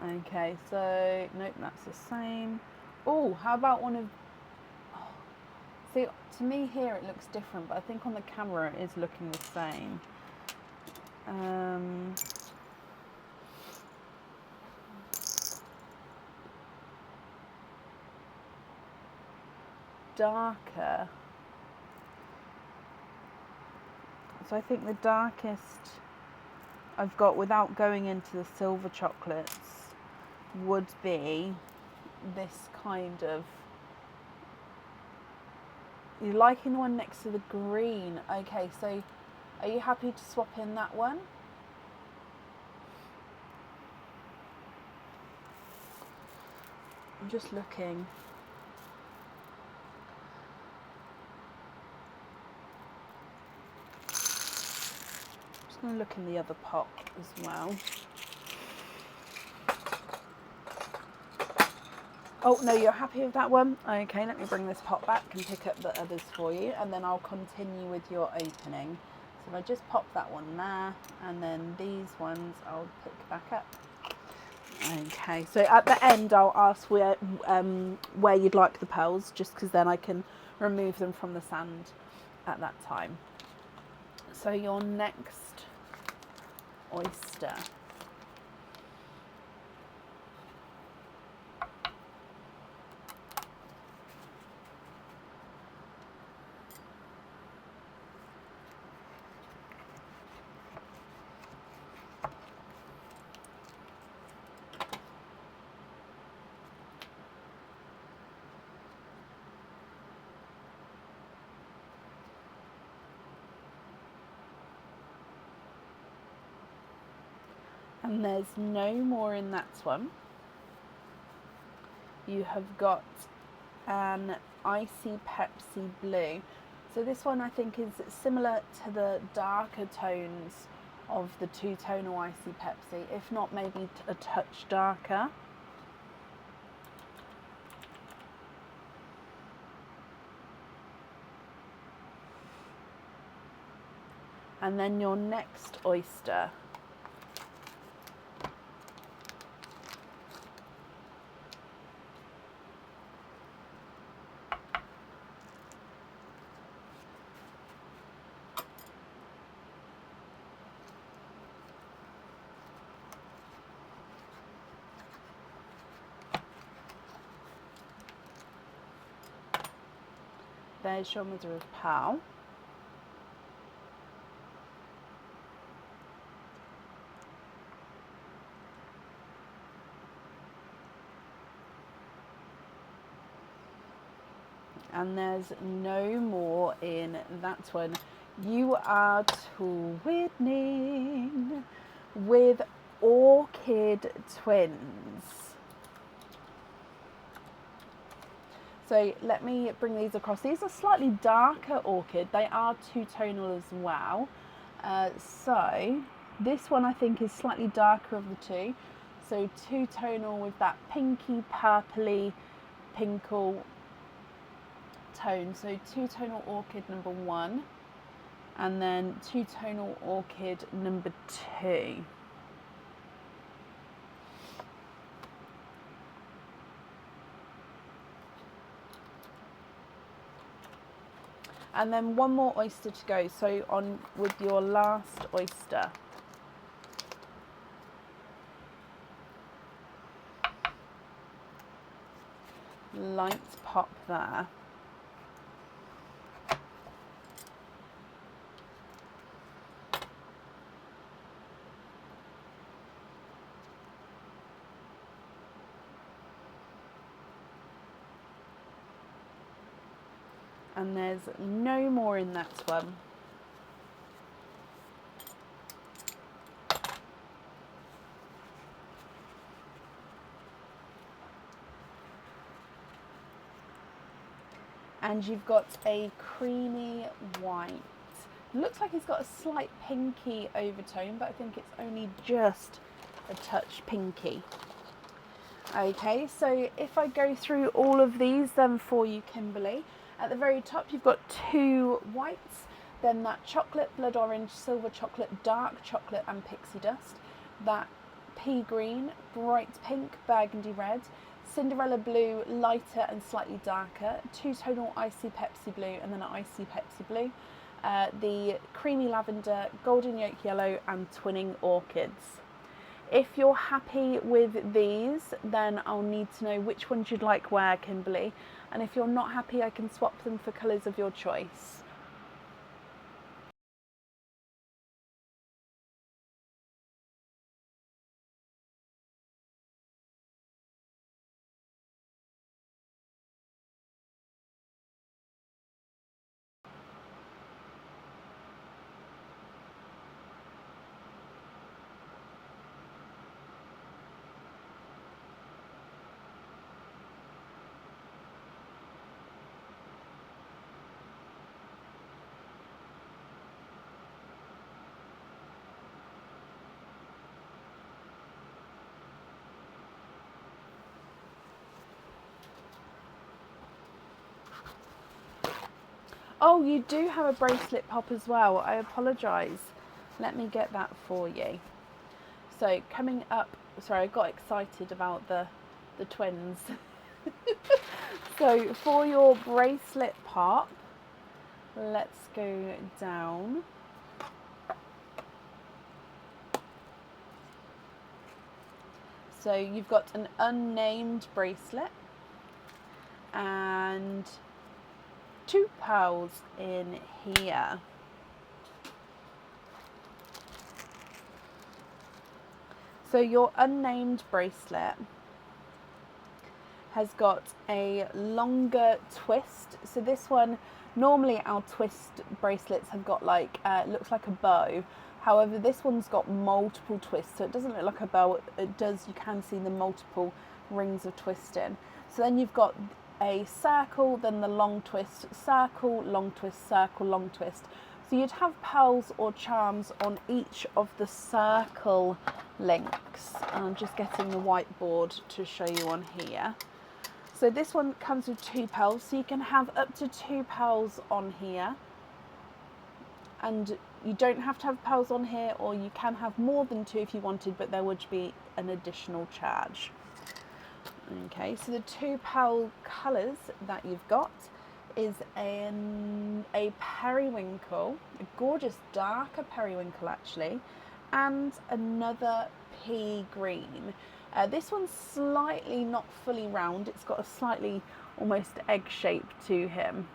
Okay, so nope, that's the same. Oh, how about one of, see, to me here it looks different, but I think on the camera it is looking the same. Darker. So I think the darkest I've got without going into the silver chocolates would be this kind of, you're liking the one next to the green. Okay, so are you happy to swap in that one? I'm just looking. Just going to look in the other pot as well. Oh, no, you're happy with that one? Okay, let me bring this pot back and pick up the others for you, and then I'll continue with your opening. So if I just pop that one there, and then these ones I'll pick back up. Okay, so at the end I'll ask where you'd like the pearls, just because then I can remove them from the sand at that time. So your next oyster. And there's no more in that one. You have got an icy Pepsi blue. So this one I think is similar to the darker tones of the two-tonal icy Pepsi, if not maybe a touch darker. And then your next oyster. There's your mother of pearl. And there's no more in that one. You are twinning with orchid twins. So let me bring these across. These are slightly darker orchid. They are two-tonal as well. So this one I think is slightly darker of the two. So two-tonal with that pinky, purpley, pinkle tone. So two-tonal orchid number 1, and then two-tonal orchid number 2. And then one more oyster to go. So on with your last oyster. Light pop there. And there's no more in that one. And you've got a creamy white. Looks like it's got a slight pinky overtone, but I think it's only just a touch pinky. Okay, so if I go through all of these then for you, Kimberly, at the very top you've got 2 whites, then that chocolate, blood orange, silver chocolate, dark chocolate and pixie dust, that pea green, bright pink, burgundy red, Cinderella blue, lighter and slightly darker, 2-tonal icy Pepsi blue and then an icy Pepsi blue, the creamy lavender, golden yolk yellow and twinning orchids. If you're happy with these, then I'll need to know which ones you'd like where, Kimberly. And if you're not happy, I can swap them for colours of your choice. Oh, you do have a bracelet pop as well. I apologise. Let me get that for you. So coming up, sorry, I got excited about the twins. So for your bracelet pop, let's go down. So you've got an unnamed bracelet and 2 pearls in here. So your unnamed bracelet has got a longer twist. So this one, normally our twist bracelets have got like, looks like a bow. However, this one's got multiple twists, so it doesn't look like a bow. It does, you can see the multiple rings of twisting. So then you've got a circle, then the long twist, circle, long twist, circle, long twist. So you'd have pearls or charms on each of the circle links. And I'm just getting the whiteboard to show you on here. So this one comes with 2 pearls, so you can have up to 2 pearls on here. And you don't have to have pearls on here, or you can have more than 2 if you wanted, but there would be an additional charge. Okay, so the 2 pearl colours that you've got is a periwinkle, a gorgeous darker periwinkle actually, and another pea green. This one's slightly not fully round, it's got a slightly almost egg shape to him.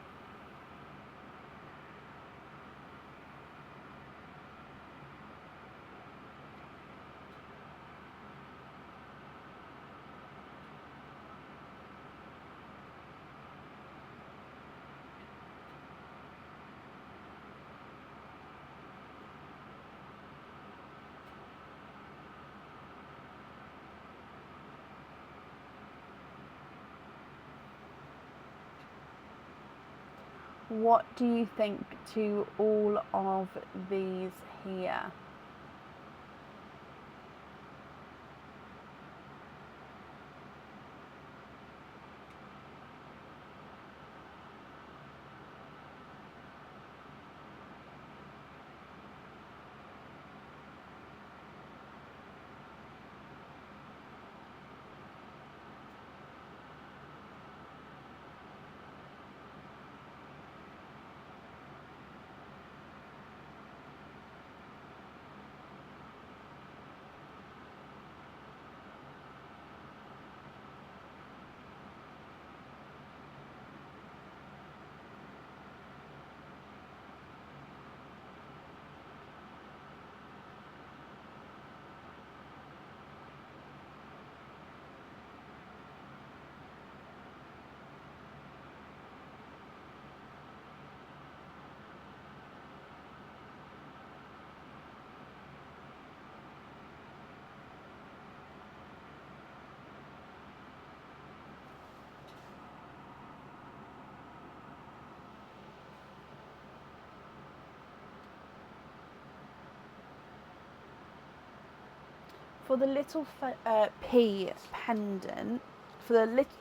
What do you think to all of these here? For the little pea pendant, for the little,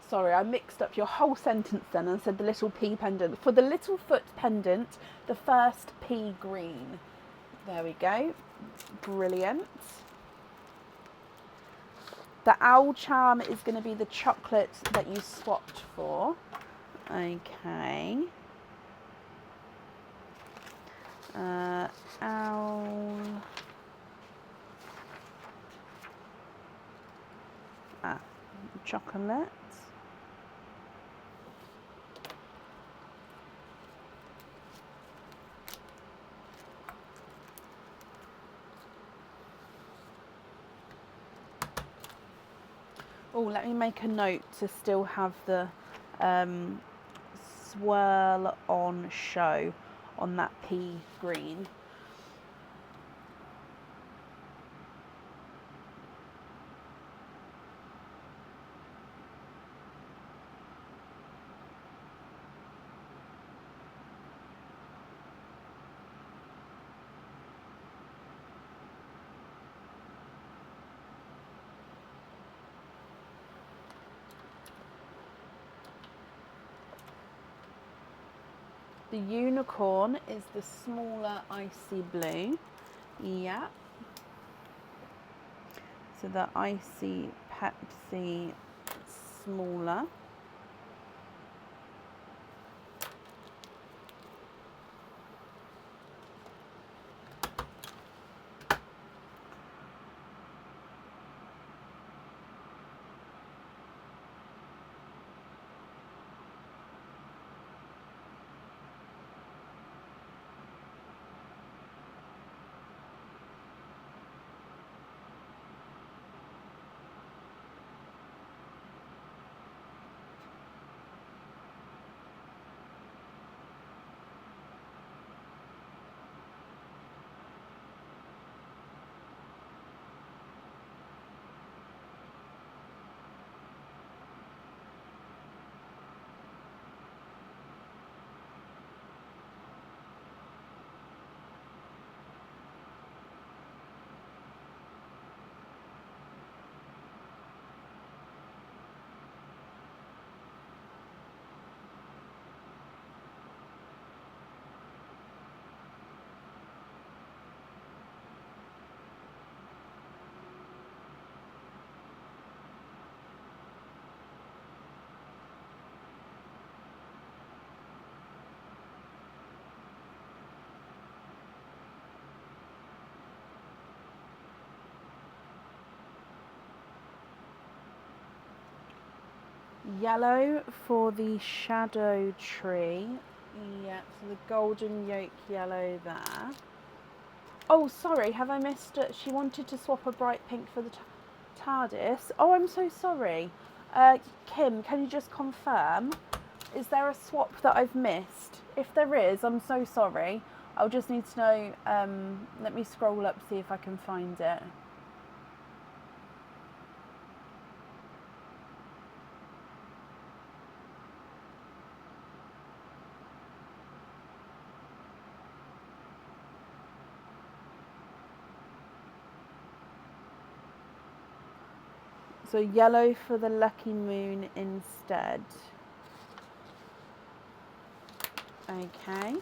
sorry, I mixed up your whole sentence then and said the little pea pendant. For the little foot pendant, the first pea green. There we go. Brilliant. The owl charm is going to be the chocolate that you swapped for. Okay. Owl. Chocolate. Oh, let me make a note to still have the swirl on show on that pea green. The unicorn is the smaller icy blue. Yeah. So the icy Pepsi smaller. Yellow for the shadow tree. Yeah, so the golden yolk yellow there. Oh, sorry, have I missed it? She wanted to swap a bright pink for the TARDIS. Oh, I'm so sorry. Kim, can you just confirm? Is there a swap that I've missed? If there is, I'm so sorry. I'll just need to know. Let me scroll up, see if I can find it. So yellow for the lucky moon instead. Okay.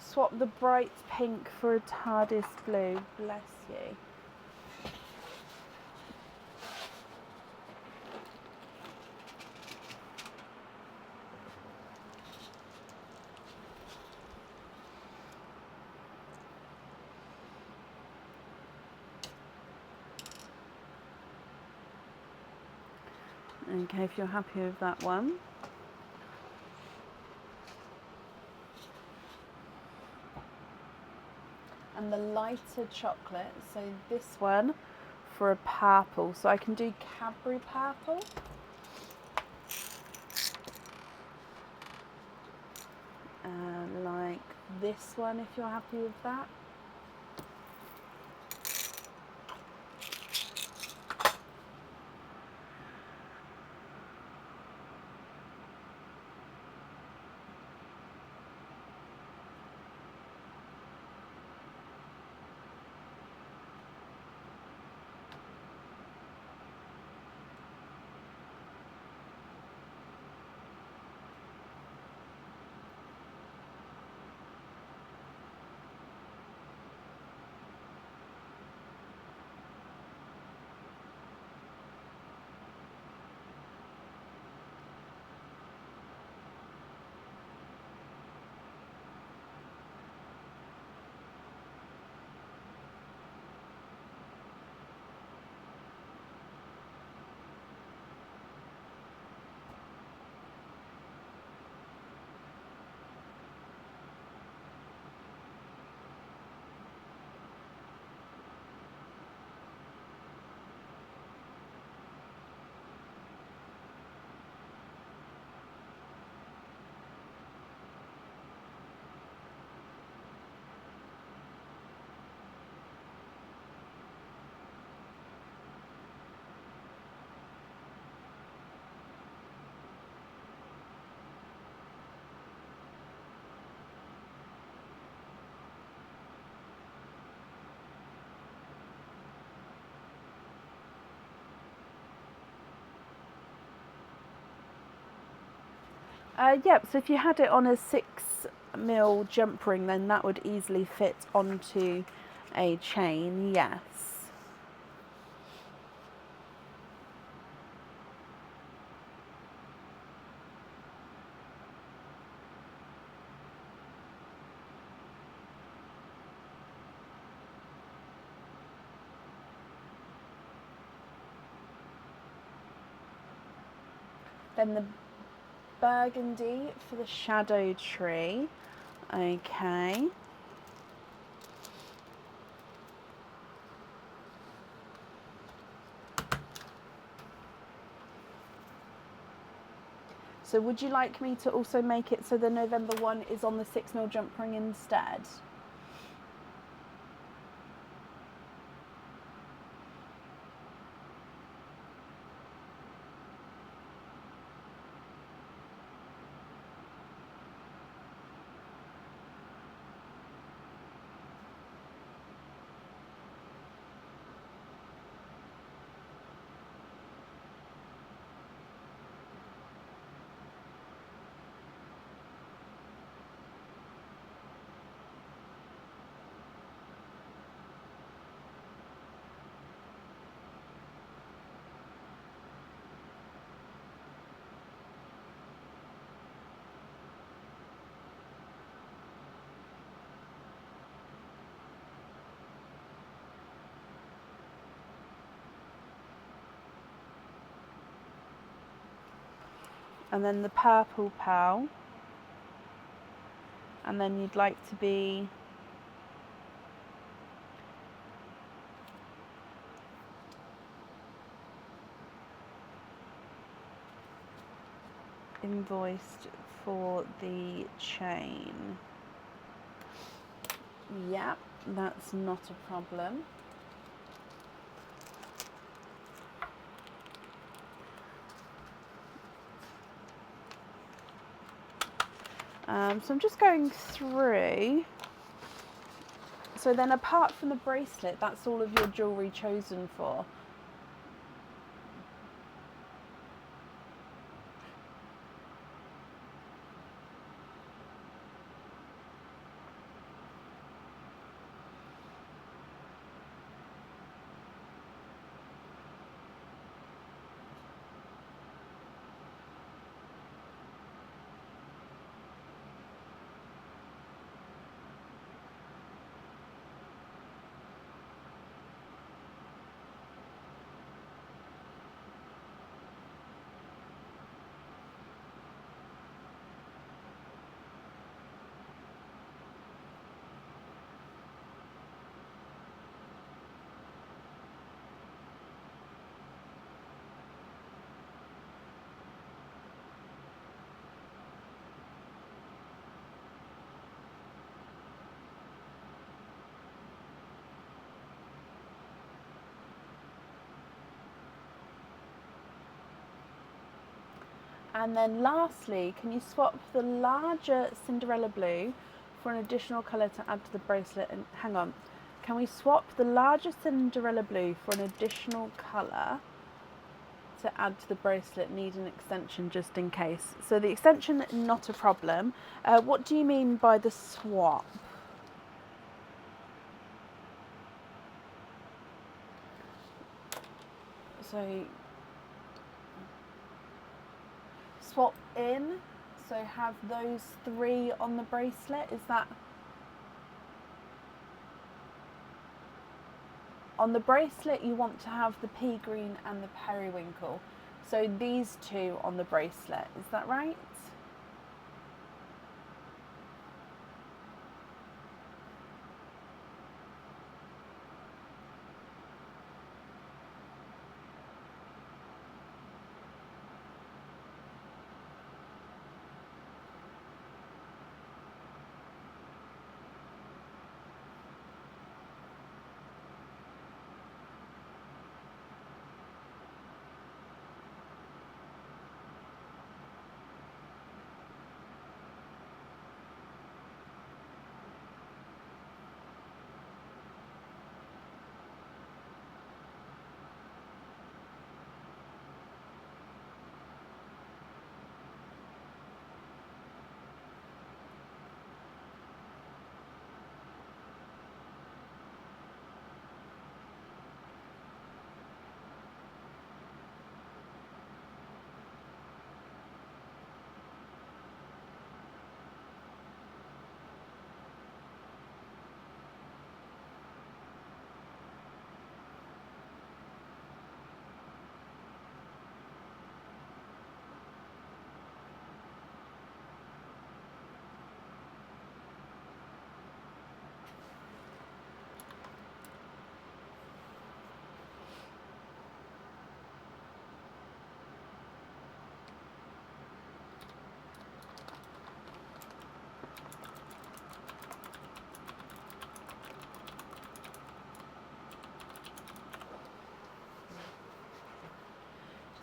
Swap the bright pink for a TARDIS blue. Bless you. Okay, if you're happy with that one. then the lighter chocolate, so this one for a purple. So I can do Cadbury purple. Like this one, if you're happy with that. Yep, so if you had it on a 6mm jump ring, then that would easily fit onto a chain, yes. Then the burgundy for the shadow tree. Okay. So would you like me to also make it so the November one is on the 6mm jump ring instead? And then the purple pearl. And then you'd like to be invoiced for the chain. Yeah, that's not a problem. So I'm just going through. So then apart from the bracelet, that's all of your jewellery chosen for. And then lastly, can you swap the larger Cinderella blue for an additional colour to add to the bracelet? And hang on, can we swap the larger Cinderella blue for an additional colour to add to the bracelet? Need an extension just in case. So the extension, not a problem. What do you mean by the swap? So swap in, so have those 3 on the bracelet. Is that on the bracelet? You want to have the pea green and the periwinkle, so these 2 on the bracelet, is that right?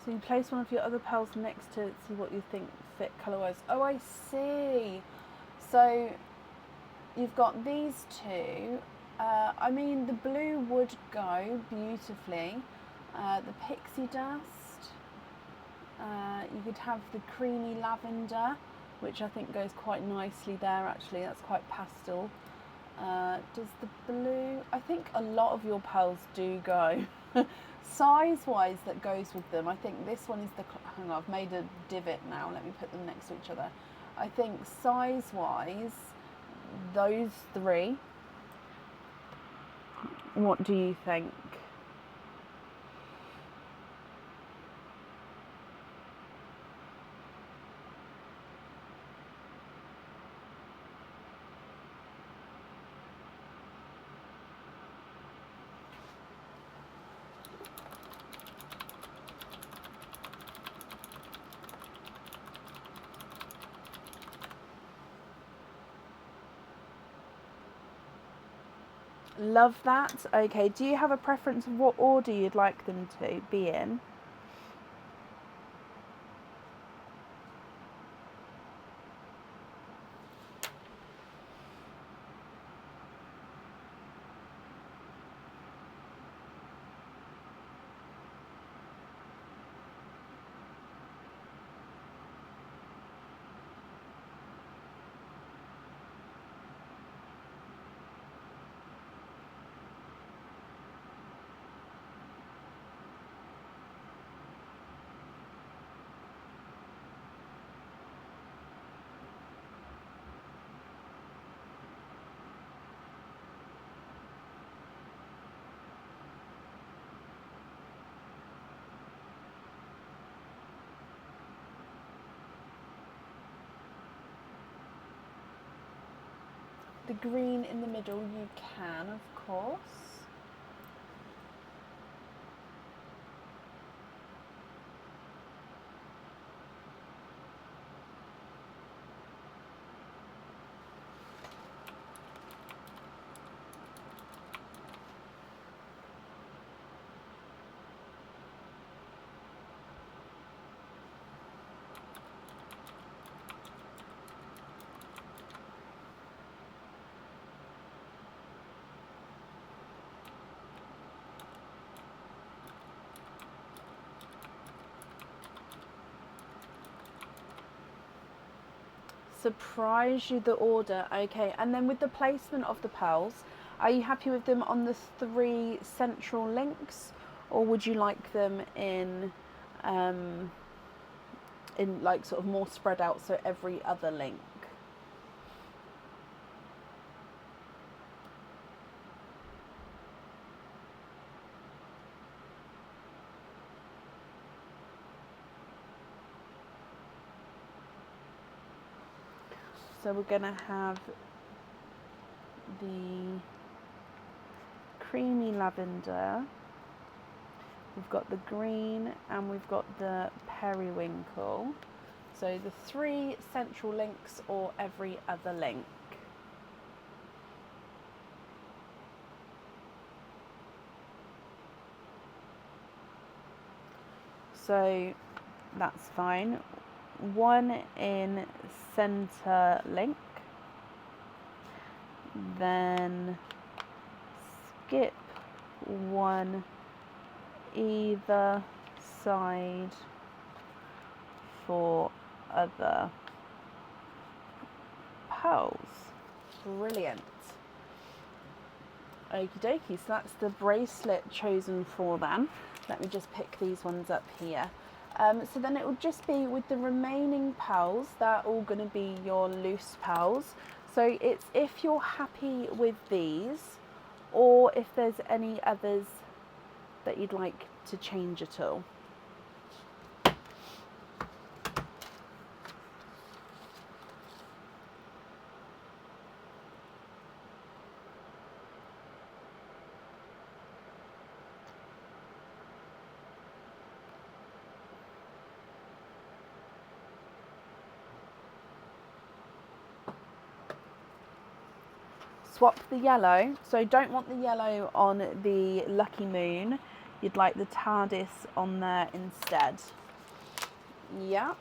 So you place one of your other pearls next to it, see what you think fit colour-wise. Oh, I see. So you've got these 2. I mean, the blue would go beautifully. The pixie dust. You could have the creamy lavender, which I think goes quite nicely there, actually. That's quite pastel. Does the blue... I think a lot of your pearls do go. Size-wise, that goes with them. I think this one is the... Hang on, I've made a divot now. Let me put them next to each other. I think size-wise, those 3. What do you think? Love that. Okay, do you have a preference of what order you'd like them to be in? The green in the middle, you can, of course. Surprise you the order. Okay, and then with the placement of the pearls, are you happy with them on the 3 central links, or would you like them in like sort of more spread out, so every other link? So we're going to have the creamy lavender, we've got the green, and we've got the periwinkle. So the 3 central links or every other link. So that's fine. 1 in center link, then skip 1 either side for other pearls. Brilliant. Okie dokie, so that's the bracelet chosen for them. Let me just pick these ones up here. So then it will just be with the remaining pearls, they're all going to be your loose pearls. So it's if you're happy with these, or if there's any others that you'd like to change at all. Swap the yellow, so don't want the yellow on the Lucky Moon, you'd like the TARDIS on there instead. Yeah.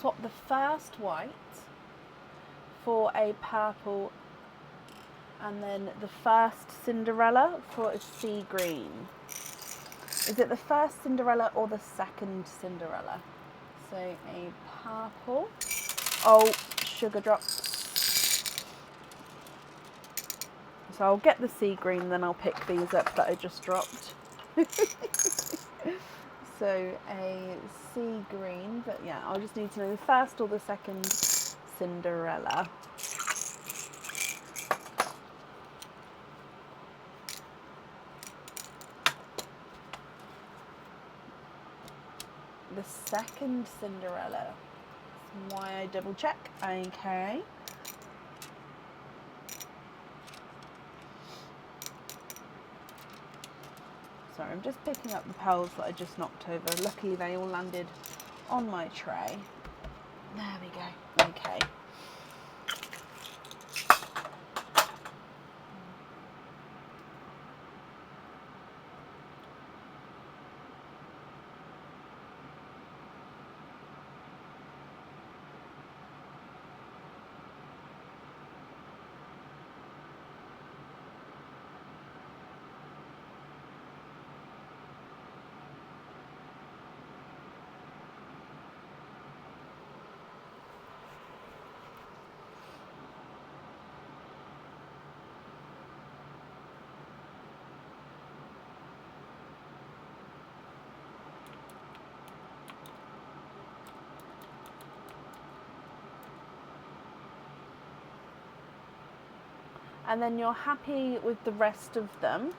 Swap the first white for a purple, and then the first Cinderella for a sea green. Is it the first Cinderella or the second Cinderella? So a purple. Oh, sugar drops. So I'll get the sea green, then I'll pick these up that I just dropped. So a sea green, but yeah, I'll just need to know the first or the second Cinderella. The second Cinderella. That's why I double check. Okay. Sorry, I'm just picking up the pearls that I just knocked over. Luckily, they all landed on my tray. There we go. Okay. and then you're happy with the rest of them,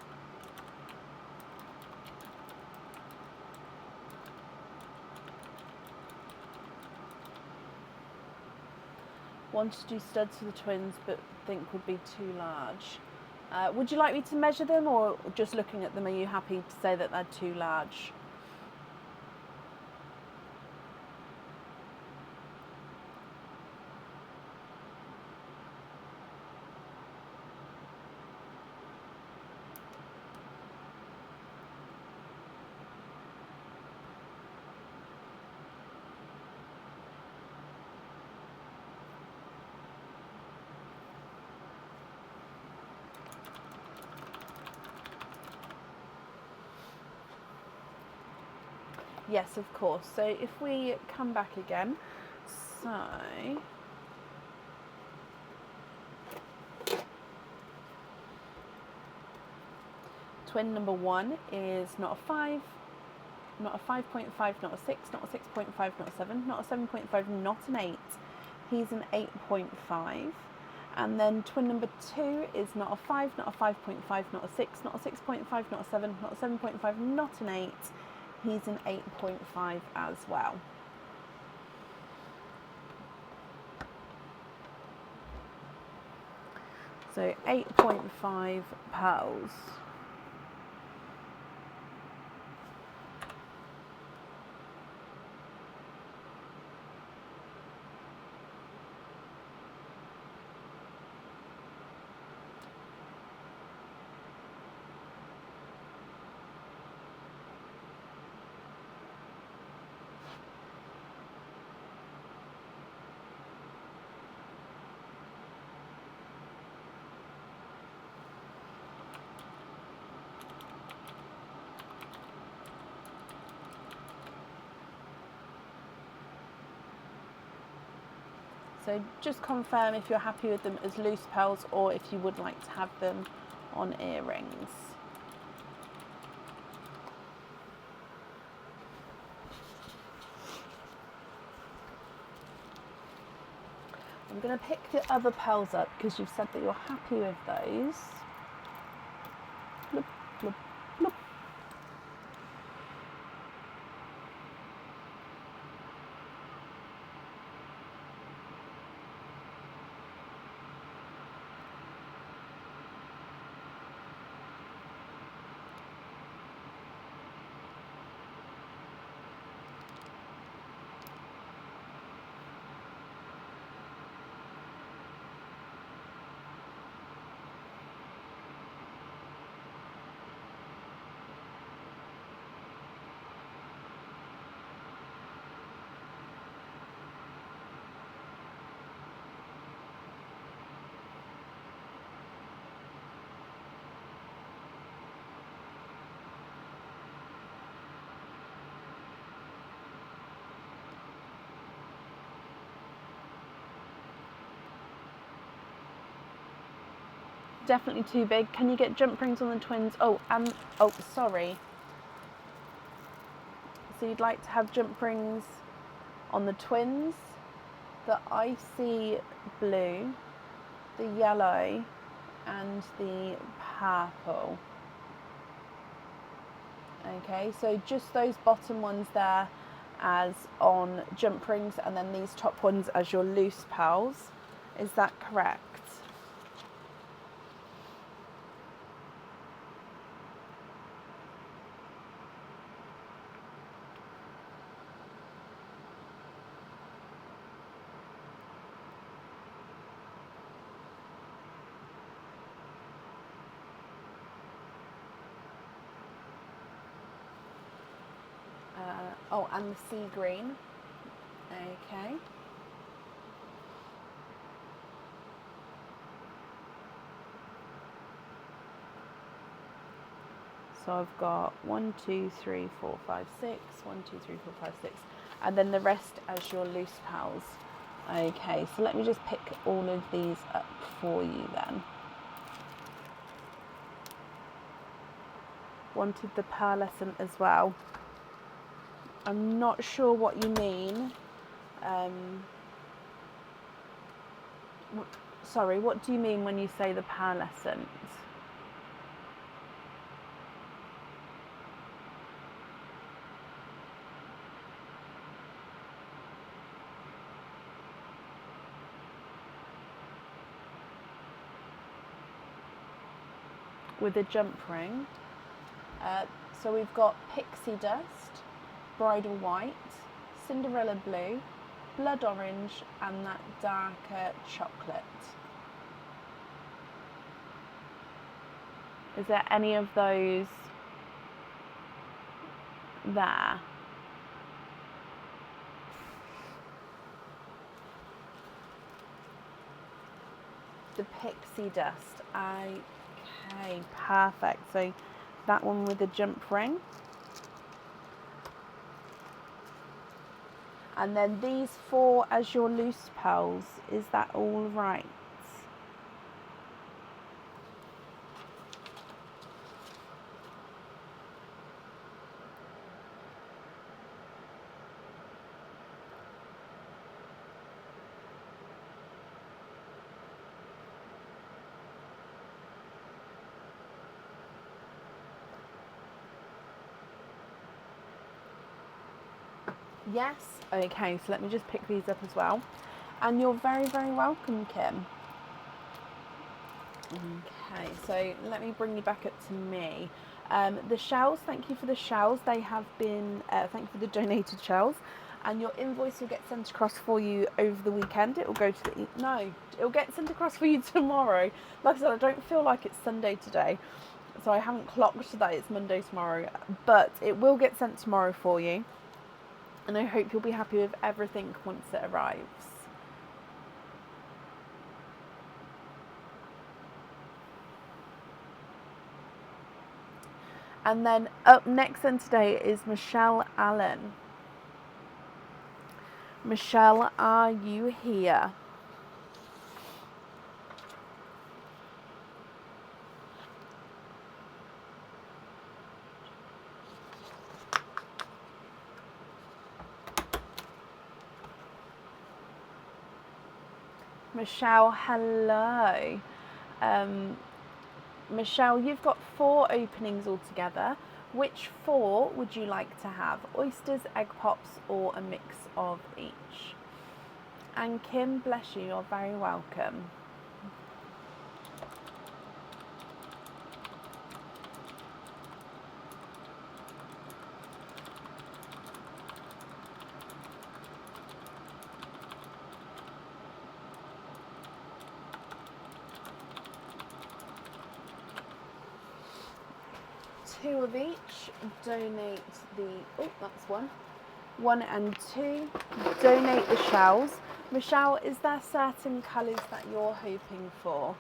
wanted to do studs for the twins but think would be too large. Would you like me to measure them, or just looking at them, are you happy to say that they're too large? Yes, of course. So if we come back again, so twin number 1 is not a 5, not a 5.5, not a 6, not a 6.5, not a 7, not a 7.5, not an 8. He's an 8.5. And then twin number 2 is not a 5, not a 5.5, not a 6, not a 6.5, not a 7, not a 7.5, not an 8. He's an 8.5 as well. So 8.5 pearls. So just confirm if you're happy with them as loose pearls or if you would like to have them on earrings. I'm going to pick the other pearls up because you've said that you're happy with those. Bloop, bloop, bloop. Definitely too big. Can you get jump rings on the twins? Oh, sorry. So you'd like to have jump rings on the twins, the icy blue, the yellow, and the purple. Okay, so just those bottom ones there as on jump rings, and then these top ones as your loose pearls. Is that correct? Oh, and the sea green. Okay. So I've got 1, 2, 3, 4, 5, 6. 1, 2, 3, 4, 5, 6. And then the rest as your loose pearls. Okay, so let me just pick all of these up for you then. Wanted the pearlescent as well. I'm not sure what you mean. Sorry, what do you mean when you say the pearlescent? With a jump ring. So we've got pixie dust, bridal white, Cinderella blue, blood orange, and that darker chocolate. Is there any of those there? The pixie dust. Okay, perfect. So that one with the jump ring. And then these 4 as your loose pearls. Is that all right? Yes. Okay, so let me just pick these up as well. And you're very, very welcome, Kim. Okay, so let me bring you back up to me. The shells, thank you for the shells. They have been, thank you for the donated shells. And your invoice will get sent across for you over the weekend. It will go to the, no, it'll get sent across for you tomorrow. Like I said, I don't feel like it's Sunday today, so I haven't clocked that it's Monday tomorrow, but it will get sent tomorrow for you. And I hope you'll be happy with everything once it arrives. And then up next then today is Michelle Allen. Michelle, are you here? Michelle, hello. Michelle, you've got 4 openings altogether. Which 4 would you like to have? Oysters, egg pops, or a mix of each? And Kim, bless you, you're very welcome. Two of each. Donate the, oh, that's 1. 1 and 2. Donate the shells. Michelle, is there certain colours that you're hoping for?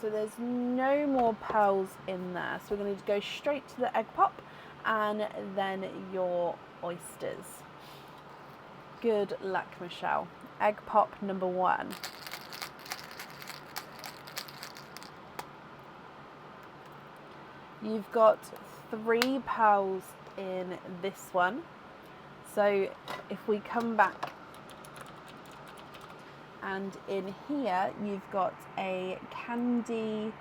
So there's no more pearls in there. So we're going to go straight to the egg pop and then your oysters. Good luck, Michelle. Egg pop number 1. You've got 3 pearls in this one. So if we come back, and in here you've got a candy,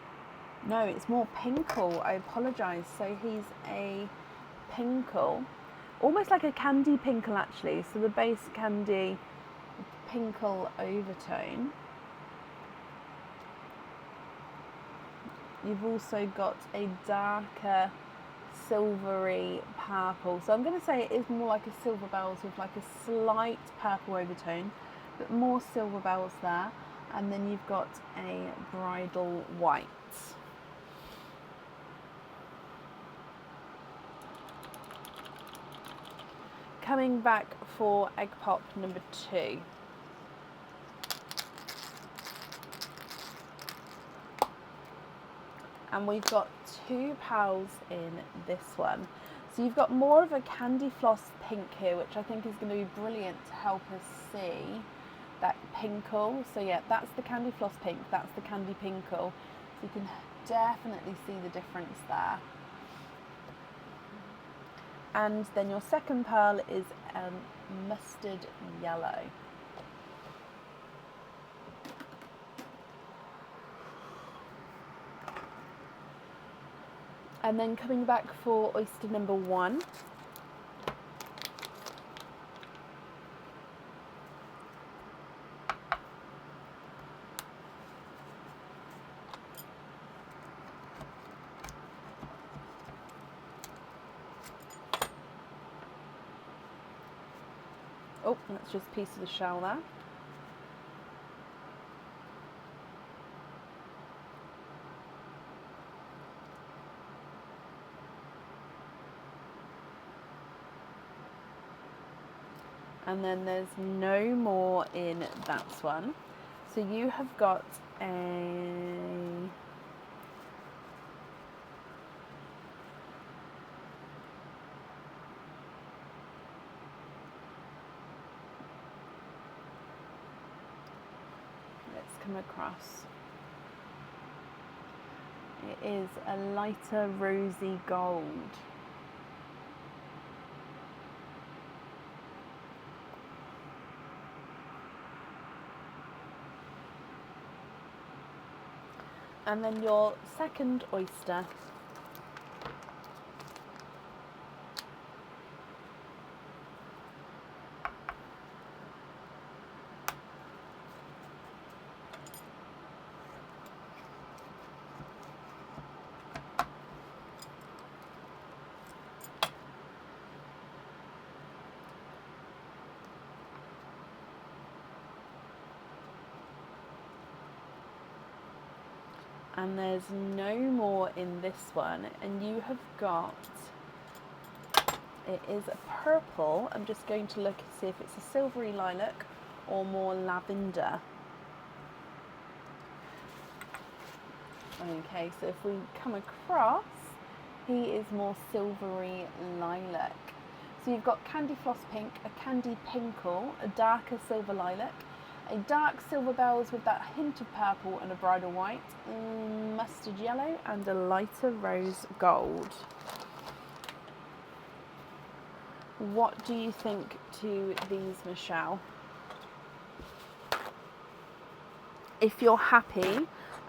no, it's more pinkle, I apologise. So he's a pinkle, almost like a candy pinkle actually. So the base candy, pinkle overtone. You've also got a darker silvery purple. So I'm going to say it is more like a silver bells with like a slight purple overtone, but more silver bells there. And then you've got a bridal white. Coming back for egg pop number 2. And we've got 2 pearls in this one. So you've got more of a candy floss pink here, which I think is going to be brilliant to help us see that pinkle. So yeah, that's the candy floss pink, that's the candy pinkle. So you can definitely see the difference there. And then your second pearl is mustard yellow. And then coming back for oyster number 1. Oh, that's just a piece of the shell there. And then there's no more in that one. So you have got a... Let's come across. It is a lighter rosy gold. And then your second oyster. And there's no more in this one, and you have got, it is a purple. I'm just going to look and see if it's a silvery lilac or more lavender. Okay, so if we come across, he is more silvery lilac. So you've got candy floss pink, a candy pinkle, a darker silver lilac, a dark silver bells with that hint of purple and a bridal white, mustard yellow, and a lighter rose gold. What do you think to these, Michelle? If you're happy,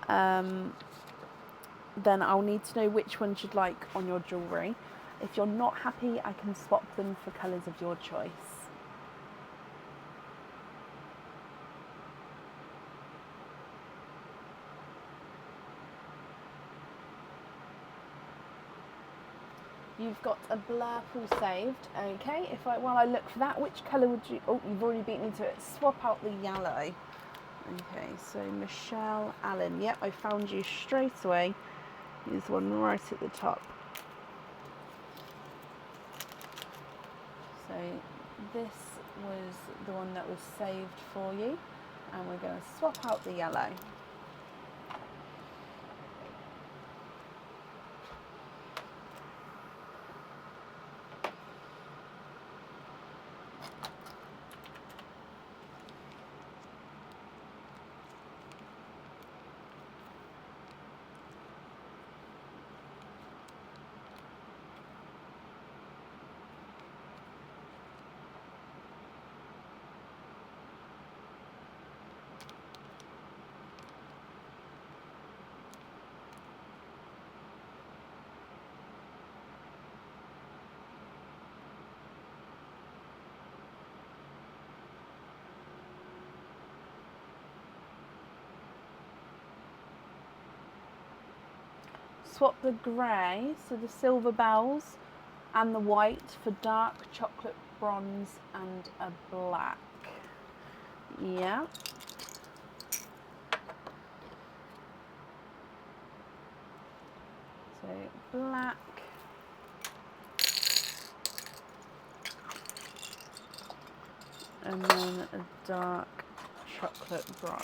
then I'll need to know which ones you'd like on your jewellery. If you're not happy, I can swap them for colours of your choice. You've got a blur pool saved. Okay, while I look for that, which colour would you... Oh, you've already beat me to it. Swap out the yellow. Okay, so Michelle Allen. Yep, I found you straight away. Here's one right at the top. So this was the one that was saved for you. And we're going to swap out the yellow. Swap the grey, so the silver bells, and the white for dark chocolate bronze and a black. Yeah. So black. And then a dark chocolate bronze.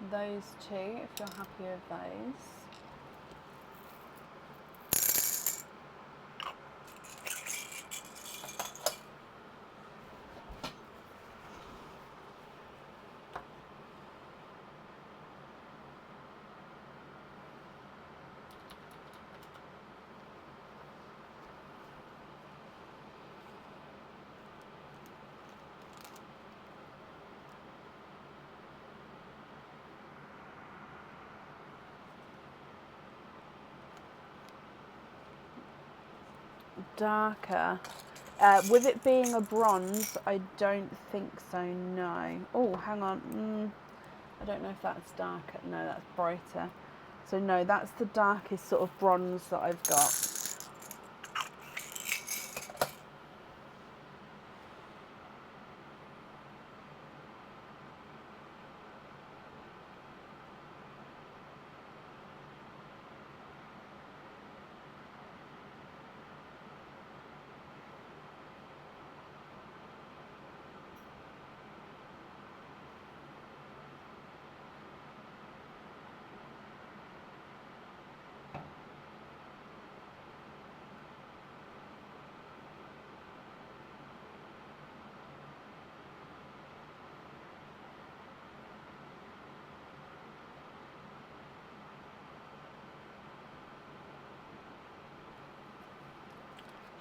Those two, if you're happy with those. darker. With it being a bronze, I don't think so, no. Oh, hang on. I don't know if that's darker. No, that's brighter. So no, that's the darkest sort of bronze that I've got.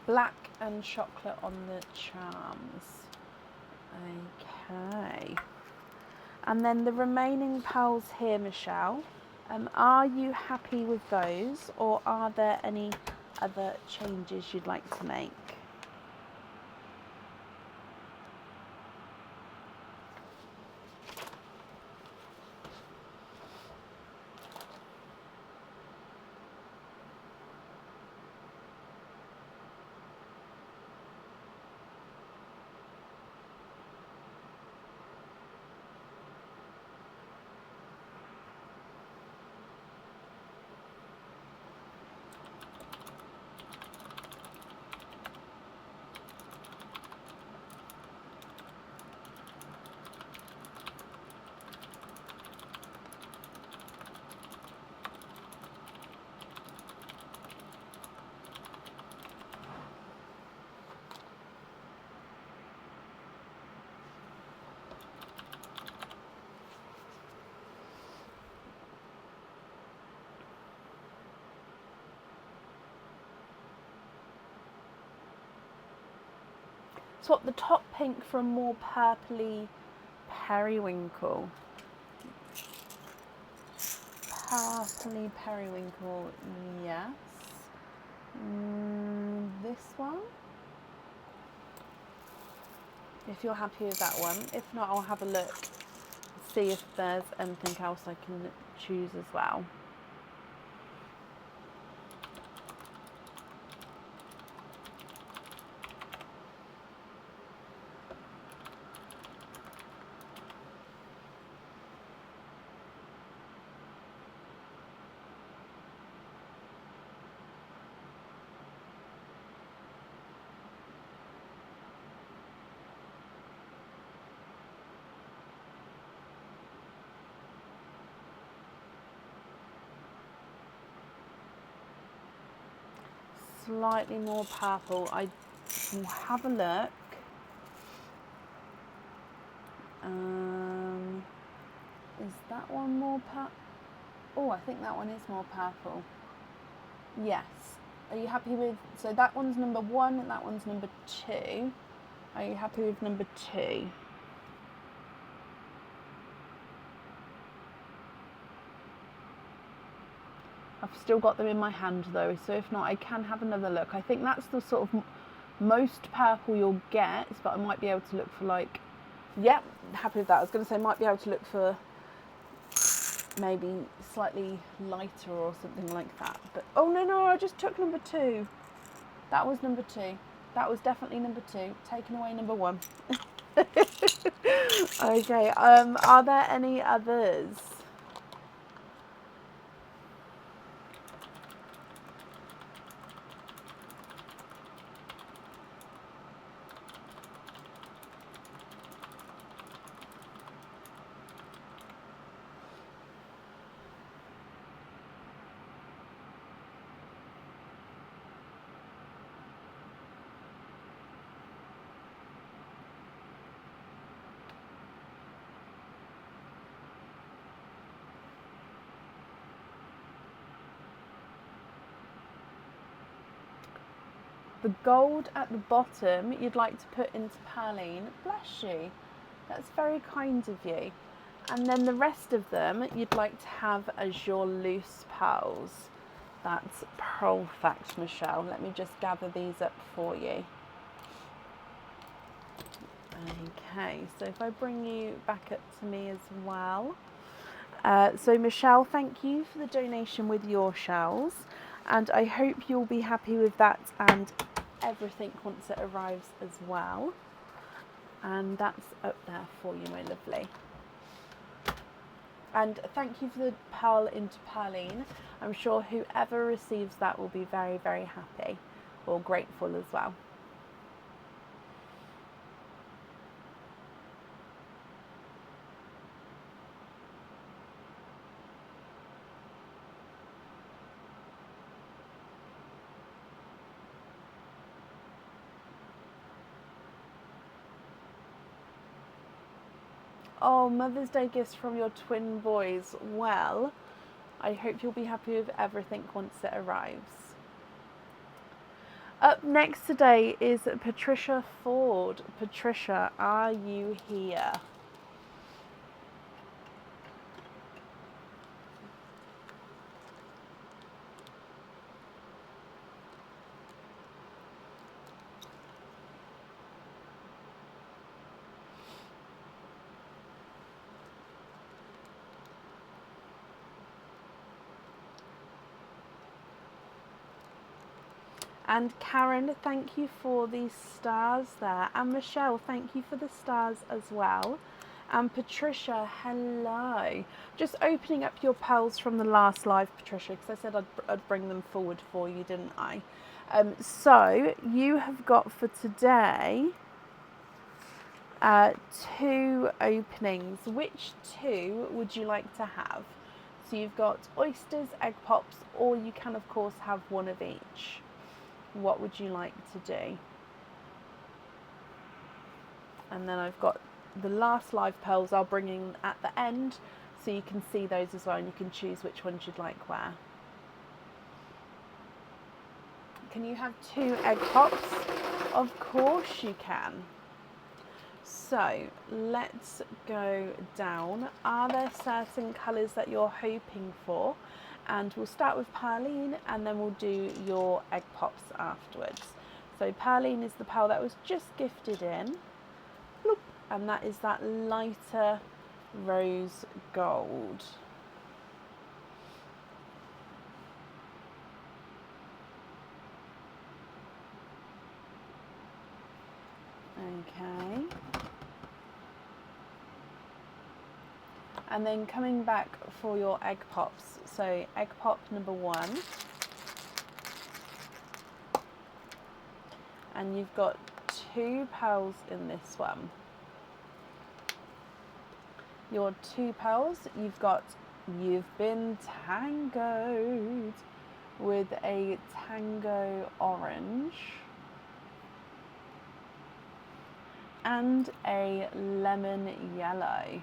Black and chocolate on the charms. Okay. And then the remaining pearls here, Michelle, are you happy with those, or are there any other changes you'd like to make? Swap the top pink for a more purpley periwinkle. Purpley periwinkle, yes. This one. If you're happy with that one. If not, I'll have a look, see if there's anything else I can choose as well. Slightly more purple. I will have a look. Is that one more purple? Oh, I think that one is more purple. Yes. Are you happy with, so that one's number 1 and that one's number 2. Are you happy with number 2? I've still got them in my hand though, so if not, I can have another look. I think that's the sort of most purple you'll get, but I might be able to look for like, yep, happy with that. I was going to say, might be able to look for maybe slightly lighter or something like that. But oh no, I just took number 2. That was number 2. That was definitely number 2. Taking away number 1. Okay. Are there any others? The gold at the bottom you'd like to put into Perline. Bless you. That's very kind of you. And then the rest of them you'd like to have as your loose pearls. That's perfect, Michelle. Let me just gather these up for you. Okay, so if I bring you back up to me as well. So Michelle, thank you for the donation with your shells, and I hope you'll be happy with that and everything once it arrives as well. And that's up there for you, my lovely. And thank you for the pearl into Perline. I'm sure whoever receives that will be very, very happy or grateful as well. Oh, Mother's Day gifts from your twin boys. Well, I hope you'll be happy with everything once it arrives. Up next today is Patricia Ford. Patricia, are you here? And Karen, thank you for the stars there. And Michelle, thank you for the stars as well. And Patricia, hello. Just opening up your pearls from the last live, Patricia, because I said I'd bring them forward for you, didn't I? So you have got for today 2 openings. Which 2 would you like to have? So you've got oysters, egg pops, or you can of course have one of each. What would you like to do? And then I've got the last live pearls I'll bring in at the end, so you can see those as well and you can choose which ones you'd like where. Can you have 2 egg pops? Of course you can. So let's go down. Are there certain colours that you're hoping for? And we'll start with Perline and then we'll do your egg pops afterwards. So Perline is the pearl that was just gifted in. Bloop, and that is that lighter rose gold. Okay. And then coming back for your egg pops. So egg pop number 1. And you've got 2 pearls in this one. Your 2 pearls, you've got You've Been Tangoed with a tango orange and a lemon yellow.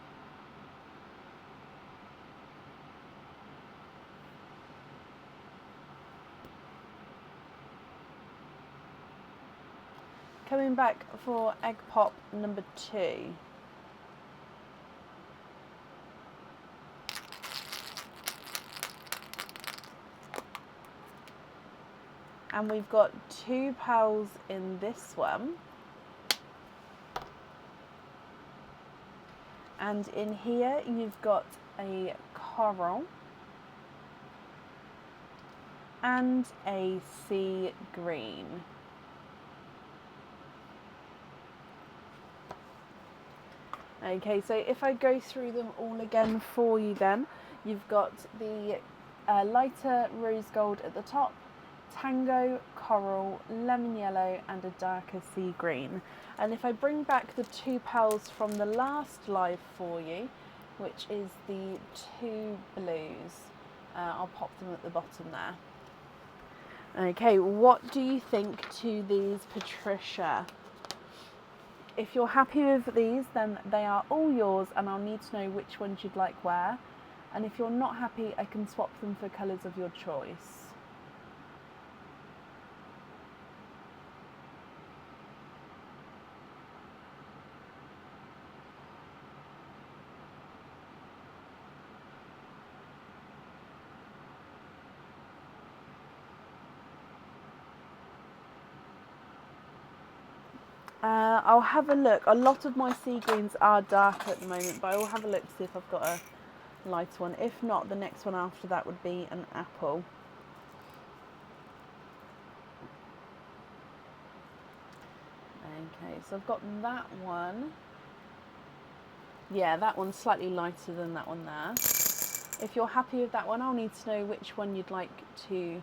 Coming back for egg pop number 2. And we've got 2 pearls in this one. And in here you've got a coral and a sea green. Okay, so if I go through them all again for you then, you've got the lighter rose gold at the top, tango, coral, lemon yellow and a darker sea green. And if I bring back the 2 pearls from the last live for you, which is the 2 blues, I'll pop them at the bottom there. Okay, what do you think to these, Patricia? If you're happy with these, then they are all yours and I'll need to know which ones you'd like where. And if you're not happy, I can swap them for colours of your choice. I'll have a look. A lot of my sea greens are dark at the moment, but I will have a look to see if I've got a light one. If not, the next one after that would be an apple. Okay, so I've got that one. Yeah, that one's slightly lighter than that one there. If you're happy with that one, I'll need to know which one you'd like to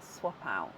swap out.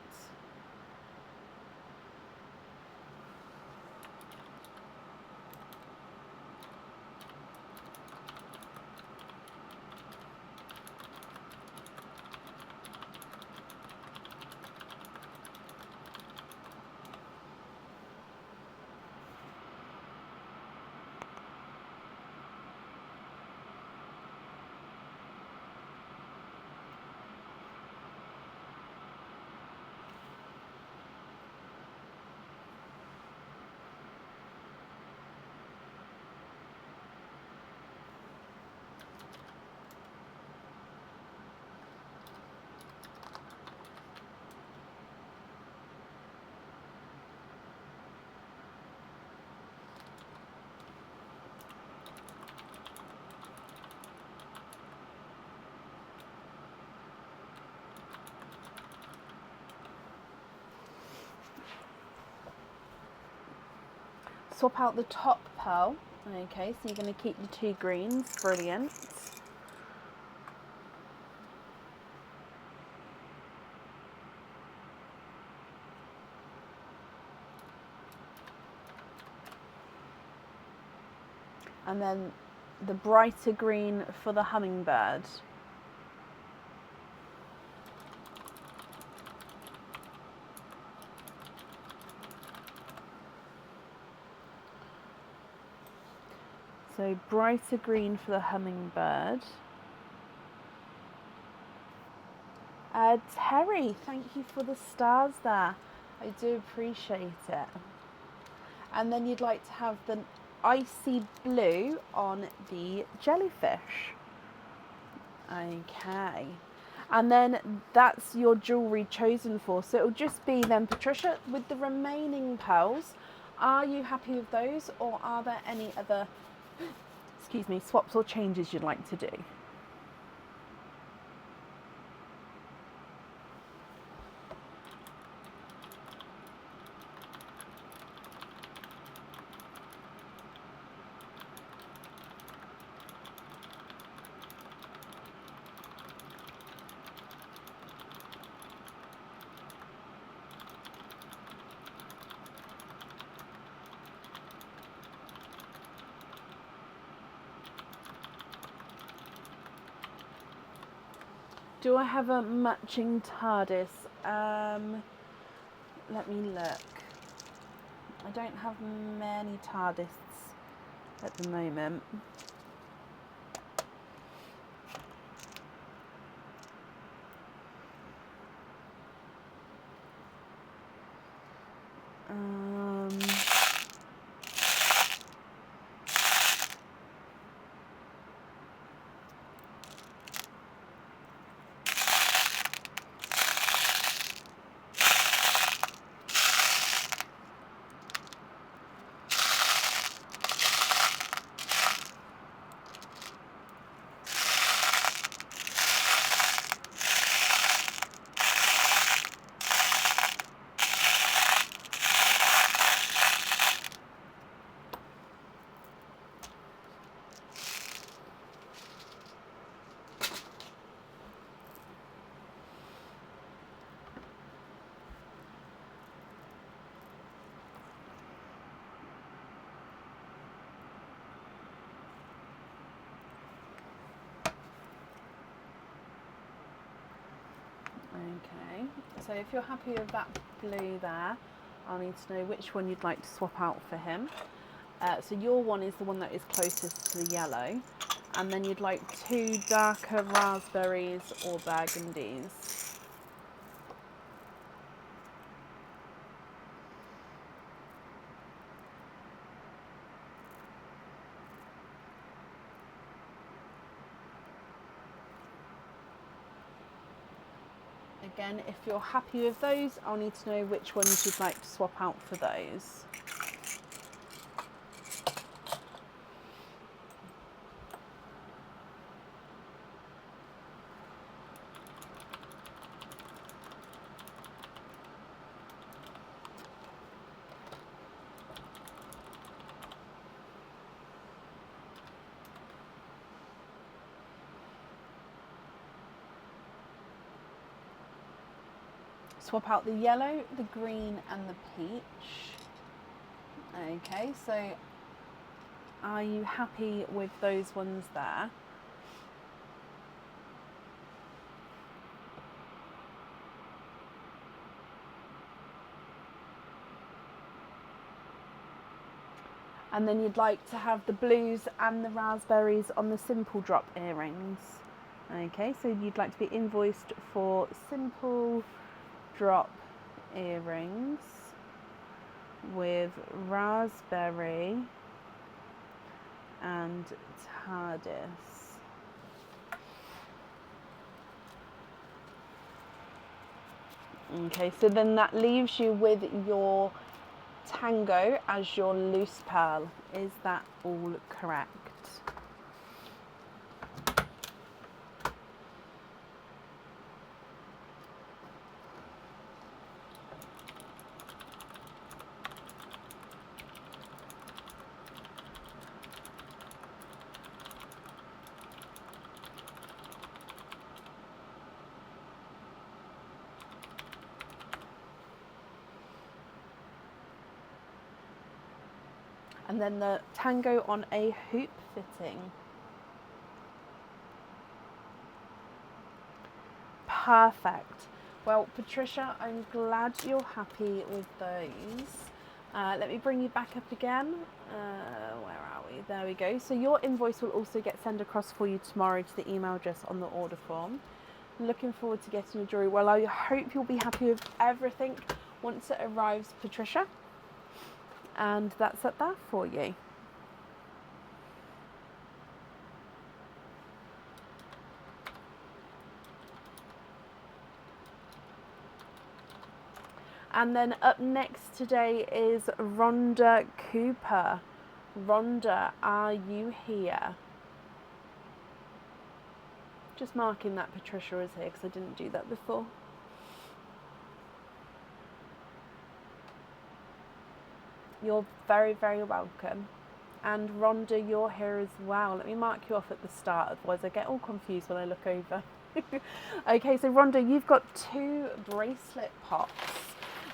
Swap out the top pearl. Okay, so you're going to keep the 2 greens. Brilliant. And then the brighter green for the hummingbird. So brighter green for the hummingbird. Terry, thank you for the stars there. I do appreciate it. And then you'd like to have the icy blue on the jellyfish. Okay. And then that's your jewellery chosen for. So it'll just be then, Patricia, with the remaining pearls, are you happy with those, or are there any other, excuse me, swaps or changes you'd like to do? Do I have a matching TARDIS? Let me look. I don't have many TARDIS at the moment. Okay, so if you're happy with that blue there, I'll need to know which one you'd like to swap out for him. So your one is the one that is closest to the yellow, and then you'd like 2 darker raspberries or burgundies. Again, if you're happy with those, I'll need to know which ones you'd like to swap out for those. Swap out the yellow, the green and the peach. Okay, so are you happy with those ones there? And then you'd like to have the blues and the raspberries on the simple drop earrings. Okay, so you'd like to be invoiced for simple drop earrings with raspberry and TARDIS. Okay, so then that leaves you with your Tango as your loose pearl. Is that all correct? And then the Tango on a hoop fitting. Perfect. Well, Patricia, I'm glad you're happy with those. Let me bring you back up again. Where are we? There we go. So your invoice will also get sent across for you tomorrow to the email address on the order form. Looking forward to getting your jewellery. Well, I hope you'll be happy with everything once it arrives, Patricia. And that's at that for you. And then up next today is Rhonda Cooper. Rhonda, are you here? Just marking that Patricia is here because I didn't do that before. You're very, very welcome. And Rhonda, you're here as well. Let me mark you off at the start, otherwise I get all confused when I look over. Okay, so Rhonda, you've got 2 bracelet pops.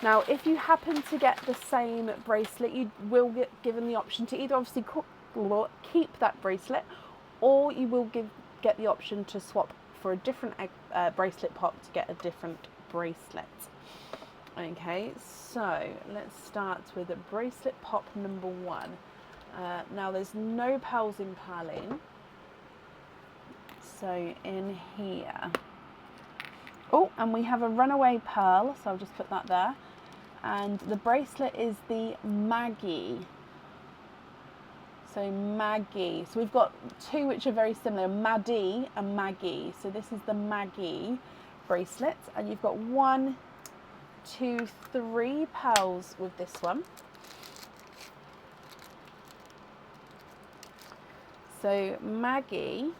Now, if you happen to get the same bracelet, you will get given the option to either obviously keep that bracelet, or you will get the option to swap for a different bracelet pop to get a different bracelet. Okay, so let's start with bracelet pop number 1. Now there's no pearls in Pearline. So in here. Oh, and we have a runaway pearl, so I'll just put that there. And the bracelet is the Maggie. So Maggie. So we've got 2 which are very similar, Maddie and Maggie. So this is the Maggie bracelet. And you've got 1, 2, 3 pearls with this one. So Maggie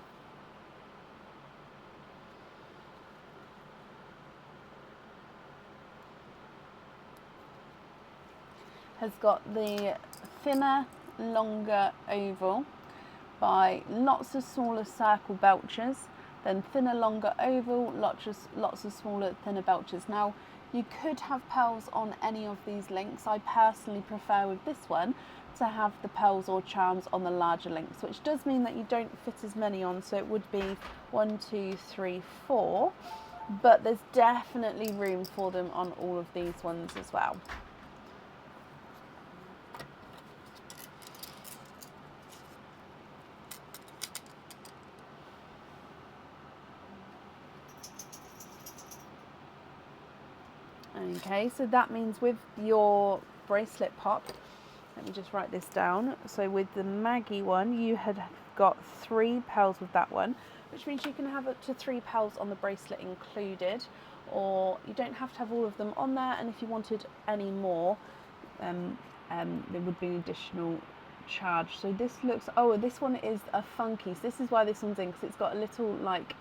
has got the thinner, longer oval by lots of smaller circle belches, then thinner, longer oval, lots of smaller, thinner belches. Now, you could have pearls on any of these links. I personally prefer with this one to have the pearls or charms on the larger links, which does mean that you don't fit as many on. So it would be 1, 2, 3, 4, but there's definitely room for them on all of these ones as well. Okay, so that means with your bracelet pop, let me just write this down. So with the Maggie one, you had got 3 pearls with that one. which means you can have up to 3 pearls on the bracelet included, or you don't have to have all of them on there, and if you wanted any more, there would be an additional charge. So this looks, oh, this one is a funky, so this is why this one's in, because it's got a little like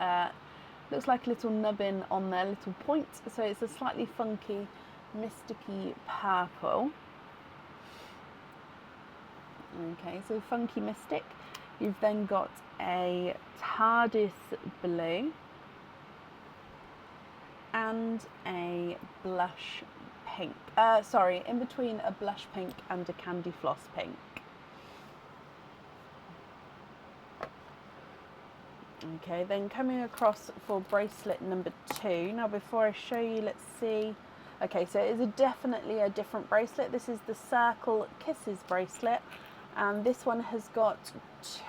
looks like a little nubbin on there, little point, so it's a slightly funky mysticky purple. Okay, so funky mystic. You've then got a TARDIS blue and a blush pink. Sorry, in between a blush pink and a candy floss pink. Okay, then coming across for bracelet number 2. Now before I show you, let's see. Okay, so it is definitely a different bracelet. This is the Circle Kisses bracelet, and this one has got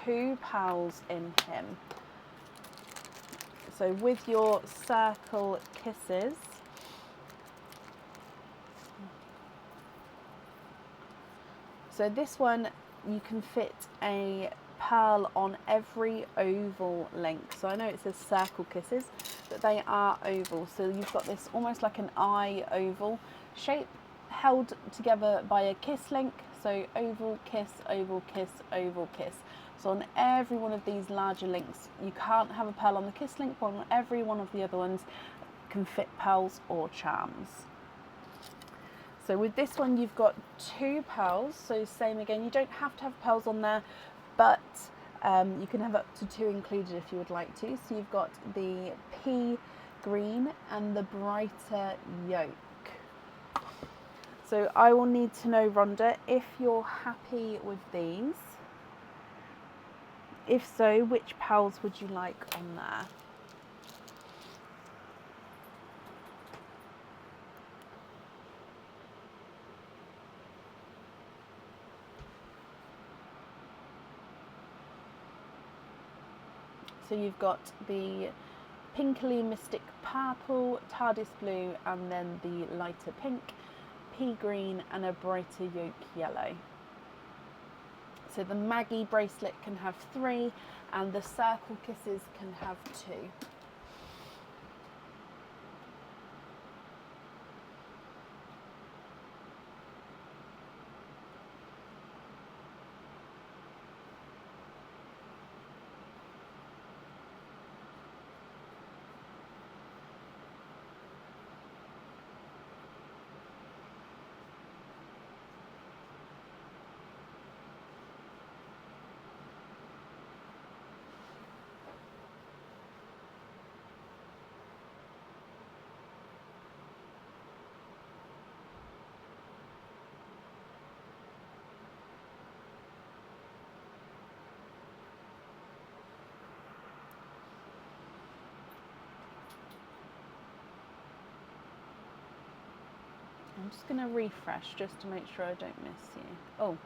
2 pearls in him. So with your Circle Kisses, so this one you can fit a pearl on every oval length. So I know it says Circle Kisses, but they are oval. So you've got this almost like an eye oval shape held together by a kiss link. So oval, kiss, oval, kiss, oval, kiss. So on every one of these larger links, you can't have a pearl on the kiss link, but on every one of the other ones can fit pearls or charms. So with this one, you've got 2 pearls. So same again, you don't have to have pearls on there, but you can have up to 2 included if you would like to. So you've got the pea green and the brighter yolk. So I will need to know, Rhonda, if you're happy with these. If so, which pearls would you like on there? So you've got the Pinkly Mystic Purple, TARDIS Blue, and then the lighter pink, pea green, and a brighter yolk yellow. So the Maggie bracelet can have 3, and the Circle Kisses can have 2. I'm just going to refresh just to make sure I don't miss you. Oh,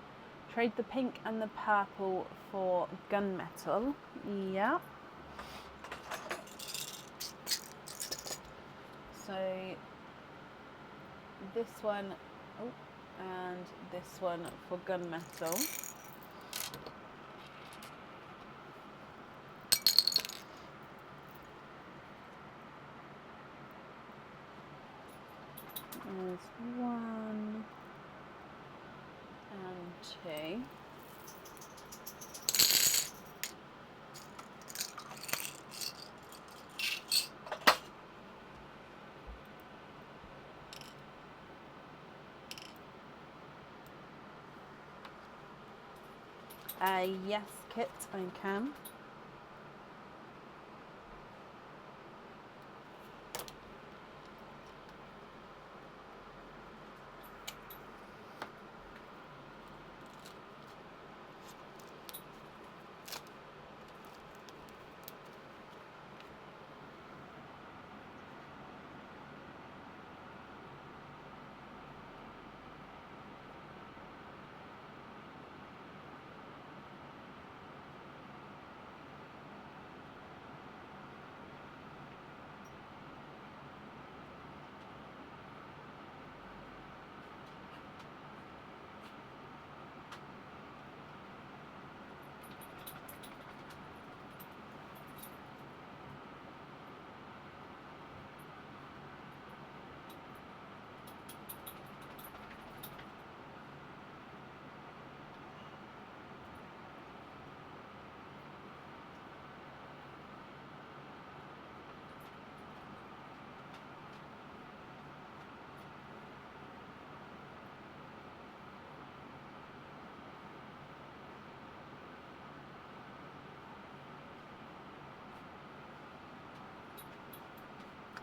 trade the pink and the purple for gunmetal. Yeah. So this one, oh, and this one for gunmetal. There's 1 and 2. Yes, Kit, I can.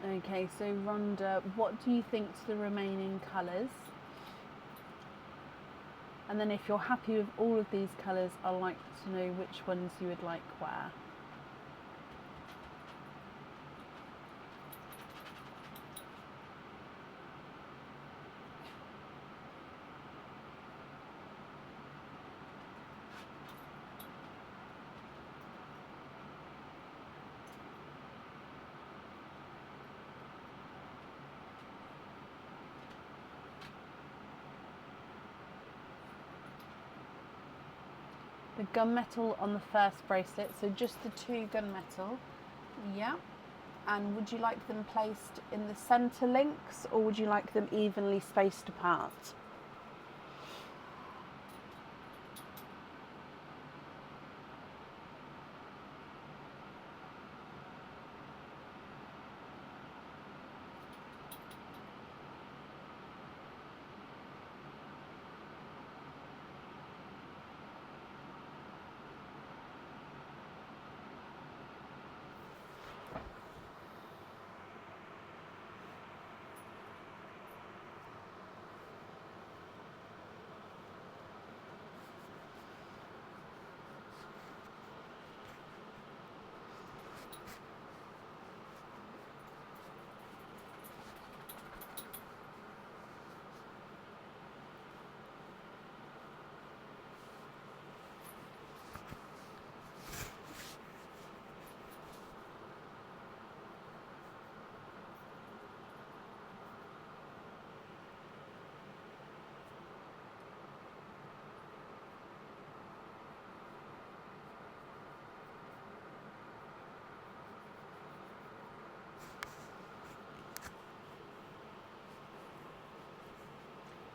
Okay, so Rhonda, what do you think to the remaining colours? And then if you're happy with all of these colours, I'd like to know which ones you would like where. The gunmetal on the first bracelet, so just the 2 gunmetal. Yeah. And would you like them placed in the centre links, or would you like them evenly spaced apart?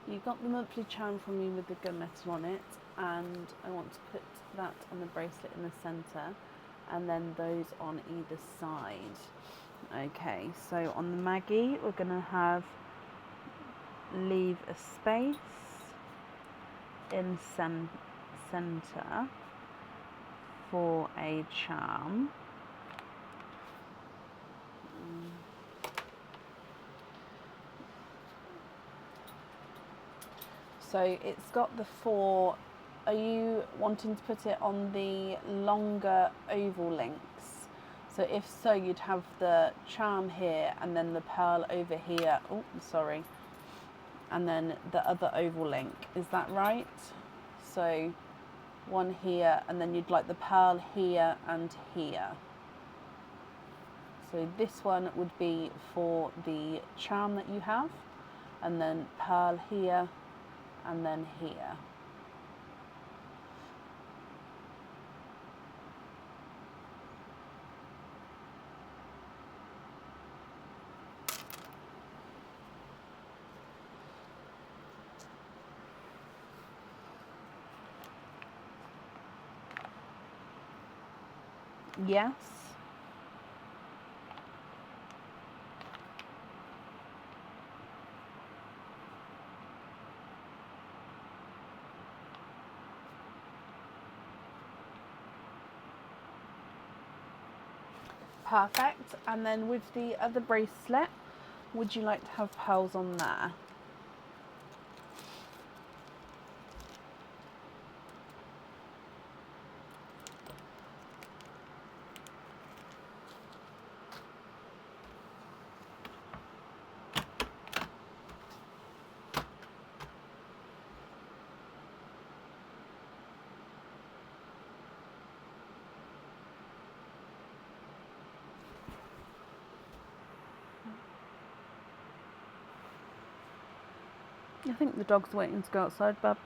You got the monthly charm from me with the gunmetal on it, and I want to put that on the bracelet in the centre, and then those on either side. Okay, so on the Maggie, we're going to leave a space in centre for a charm. So it's got the 4. Are you wanting to put it on the longer oval links? So if so, you'd have the charm here and then the pearl over here. Oh, sorry. And then the other oval link. Is that right? So one here, and then you'd like the pearl here and here. So this one would be for the charm that you have, and then pearl here and then here. Yes. Perfect. And then with the other bracelet, would you like to have pearls on there? I think the dog's waiting to go outside, Bub.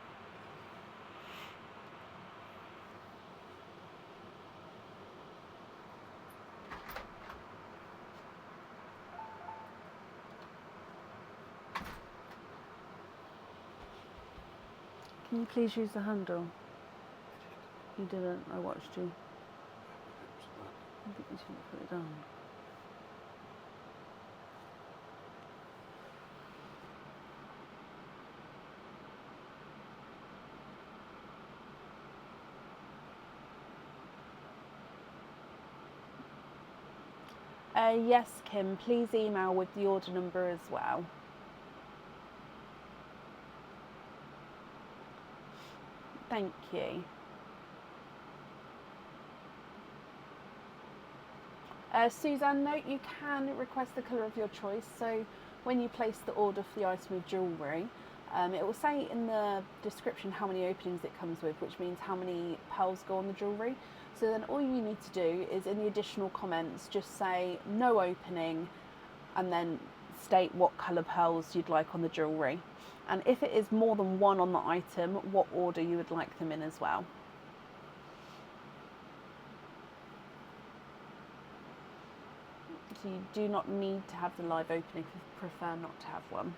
Can you please use the handle? You didn't, I watched you. I think you shouldn't put it down. Yes, Kim, please email with the order number as well. Thank you. Suzanne, note you can request the colour of your choice. So when you place the order for the item of jewellery, it will say in the description how many openings it comes with, which means how many pearls go on the jewellery. So then all you need to do is in the additional comments just say no opening and then state what colour pearls you'd like on the jewellery. And if it is more than one on the item, what order you would like them in as well. So you do not need to have the live opening if you prefer not to have one.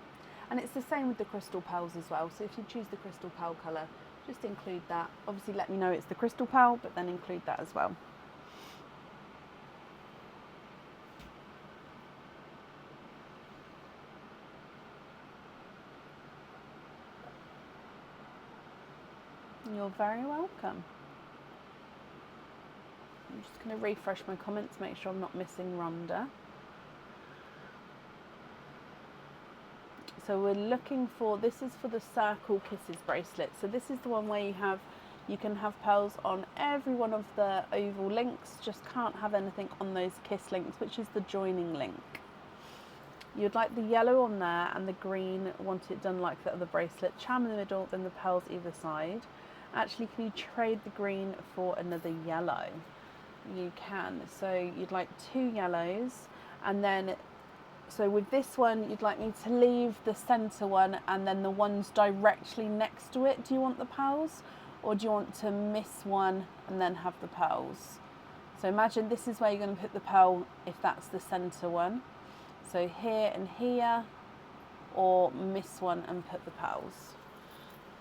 And it's the same with the crystal pearls as well. So if you choose the crystal pearl colour, just include that. Obviously let me know it's the crystal pearl, but then include that as well. You're very welcome. I'm just going to refresh my comments, make sure I'm not missing Rhonda. So we're looking for, this is for the Circle Kisses bracelet. So this is the one where you can have pearls on every one of the oval links, just can't have anything on those kiss links, which is the joining link. You'd like the yellow on there and the green, want it done like the other bracelet, charm in the middle, then the pearls either side. Actually, can you trade the green for another yellow? You can. So you'd like 2 yellows, and then so with this one you'd like me to leave the center one and then the ones directly next to it. Do you want the pearls, or do you want to miss one and then have the pearls? So imagine this is where you're going to put the pearl if that's the center one. So here and here, or miss one and put the pearls.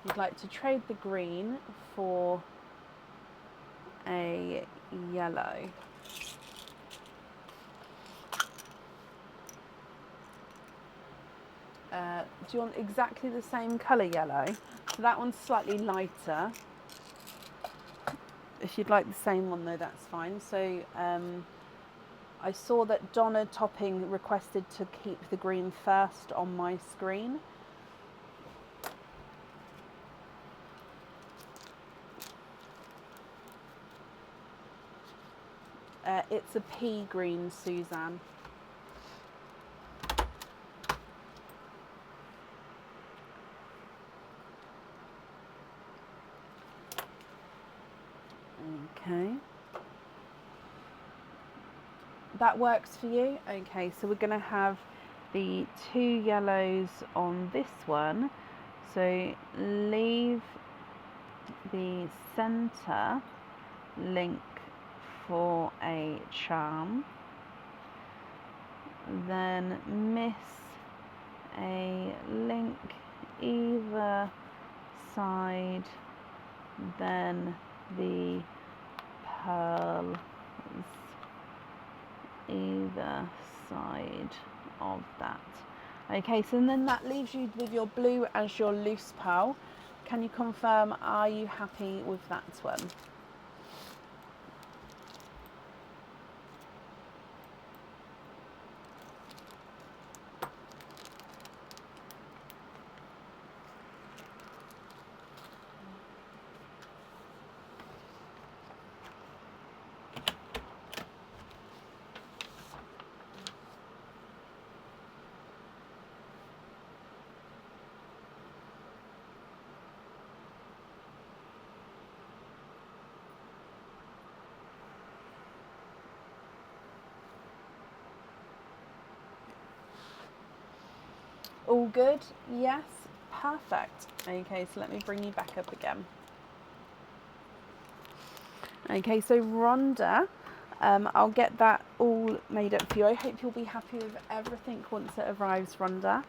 You'd like to trade the green for a yellow. Do you want exactly the same colour yellow? So that one's slightly lighter. If you'd like the same one though, that's fine. So I saw that Donna Topping requested to keep the green first on my screen. It's a pea green, Suzanne. Okay. That works for you? Okay, so we're going to have the 2 yellows on this one. So leave the center link for a charm, then miss a link either side, then the pearls either side of that. Okay, so then that leaves you with your blue as your loose pearl. Can you confirm, are you happy with that one? All good? Yes? Perfect. Okay, so let me bring you back up again. Okay, so Rhonda, I'll get that all made up for you. I hope you'll be happy with everything once it arrives, Rhonda.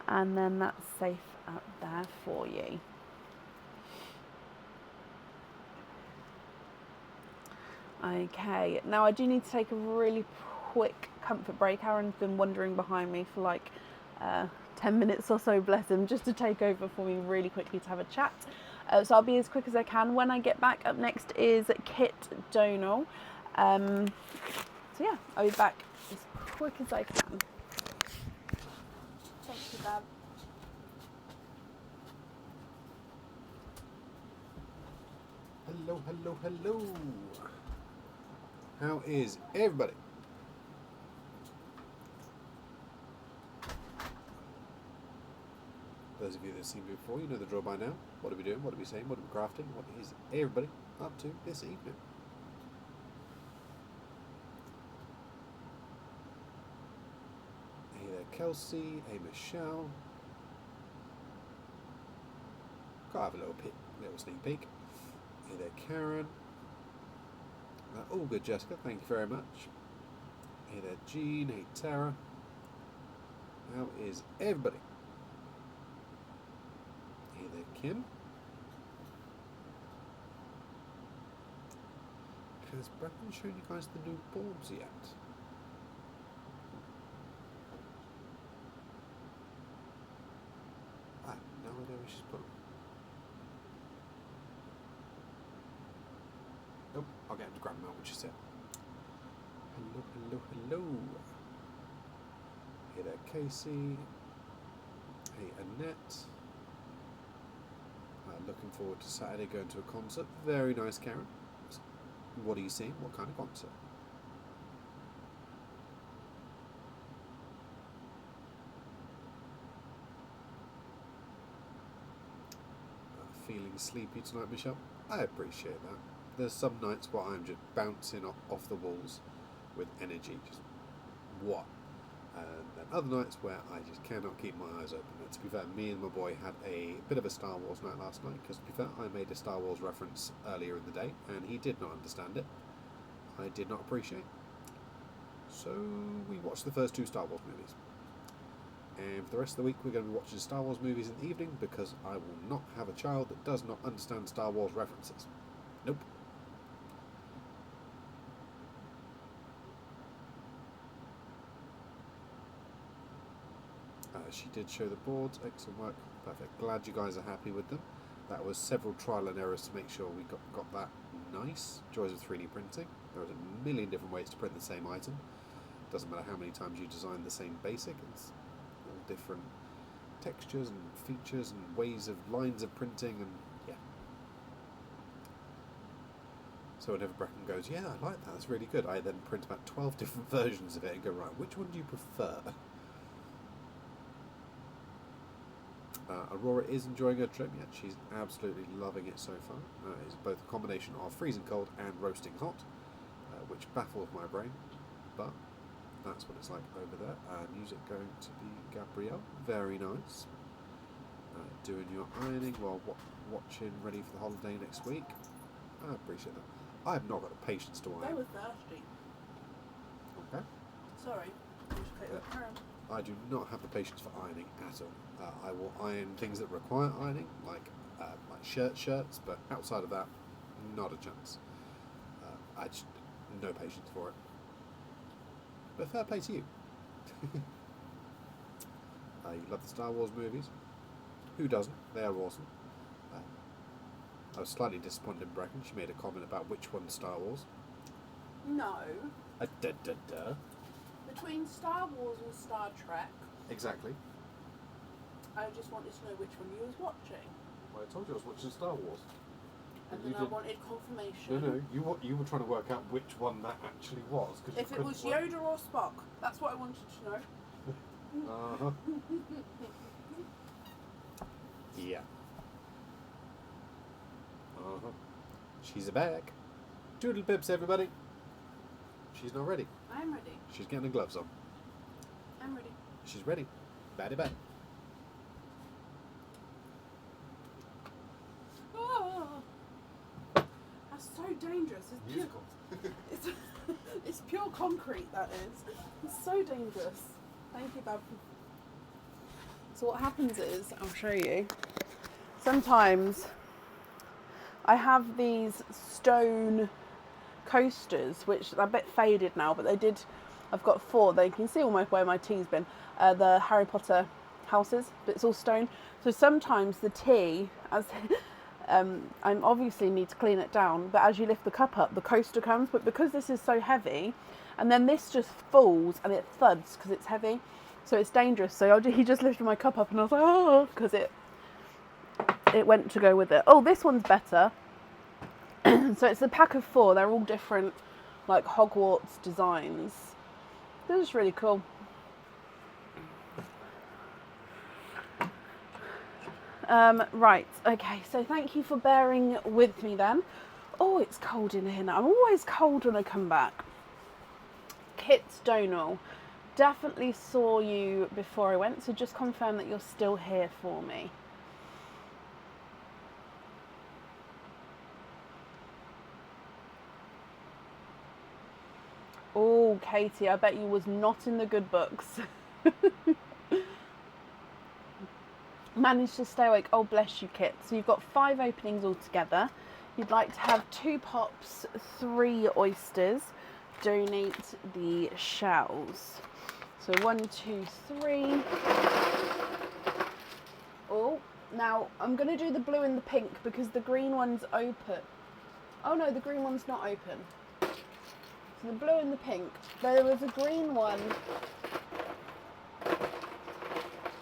And then that's safe up there for you. Okay, now I do need to take a really quick comfort break. Aaron's been wandering behind me for like 10 minutes or so, bless him, just to take over for me really quickly to have a chat. So I'll be as quick as I can. When I get back, up next is Kit Donal. So yeah, I'll be back as quick as I can. Thank you, Bab. Hello, hello, hello. How is everybody? Those of you that have seen me before, you know the drill by now. What are we doing? What are we saying? What are we crafting? What is everybody up to this evening? Hey there, Kelsey. Hey, Michelle. Gotta have a little sneak peek. Hey there, Karen. All good, Jessica. Thank you very much. Hey there, Jean. Hey, Tara. How is everybody? Hey there, Kim. Has Brecon shown you guys the new balls yet? I have no idea where she's put them. Nope, I'll get him to grab them out when she's here. Hello, hello, hello. Hey there, Casey. Hey, Annette. Looking forward to Saturday going to a concert. Very nice, Karen. What are you seeing? What kind of concert? Feeling sleepy tonight, Michelle? I appreciate that. There's some nights where I'm just bouncing off the walls with energy, just what? And then other nights where I just cannot keep my eyes open. And to be fair, me and my boy had a bit of a Star Wars night last night, because to be fair, I made a Star Wars reference earlier in the day, and he did not understand it. I did not appreciate. So we watched the first 2 Star Wars movies. And for the rest of the week, we're going to be watching Star Wars movies in the evening, because I will not have a child that does not understand Star Wars references. Nope. She did show the boards. Excellent work. Perfect. Glad you guys are happy with them. That was several trial and errors to make sure we got that nice. Joys of 3D printing. There's a million different ways to print the same item. Doesn't matter how many times you design the same basic. It's all different textures and features and ways of lines of printing, and yeah. So whenever Brecon goes, yeah, I like that, that's really good, I then print about 12 different versions of it and go, right, which one do you prefer? Aurora is enjoying her trip. Yeah, she's absolutely loving it so far. It's both a combination of freezing cold and roasting hot, which baffles my brain, but that's what it's like over there. Music going to be Gabrielle. Very nice. Doing your ironing while watching, ready for the holiday next week. I appreciate that. I have not got the patience to iron. They were thirsty. Okay. Sorry. I do not have the patience for ironing at all. I will iron things that require ironing, like shirts, but outside of that, not a chance. I just no patience for it. But fair play to you. You love the Star Wars movies. Who doesn't? They are awesome. I was slightly disappointed in Brecon. She made a comment about which one's Star Wars. No. Between Star Wars and Star Trek. Exactly. I just wanted to know which one you was watching. Well, I told you I was watching Star Wars. And then I wanted confirmation. No, you were trying to work out which one that actually was. If it was Yoda or Spock, that's what I wanted to know. Uh-huh. Yeah. Uh-huh. She's back. Doodle pips, everybody. She's not ready. I'm ready. She's getting the gloves on. I'm ready. She's ready. Batty bat. Oh, that's so dangerous. It's Musical. it's pure concrete, that is. It's so dangerous. Thank you, Bab. So what happens is, I'll show you. Sometimes I have these stone coasters, which are a bit faded now, but I've got 4. They can see almost where my tea's been. The Harry Potter houses, but it's all stone. So sometimes the tea, as I obviously need to clean it down, but as you lift the cup up, the coaster comes. But because this is so heavy, and then this just falls and it thuds because it's heavy, so it's dangerous. So he just lifted my cup up and I was like, oh, because it went to go with it. Oh, this one's better. So it's a pack of 4. They're all different, like Hogwarts designs. This is really cool. Right, okay, so thank you for bearing with me then. Oh, it's cold in here now. I'm always cold when I come back. Kit Donal, definitely saw you before I went, so just confirm that you're still here for me. Oh, Katie, I bet you was not in the good books. Managed to stay awake. Oh, bless you, Kit. So you've got 5 openings altogether. You'd like to have 2 pops, 3 oysters. Donate the shells. So 1, 2, 3. Oh, now I'm going to do the blue and the pink because the green one's open. Oh no, the green one's not open. So the blue and the pink. There was a green one.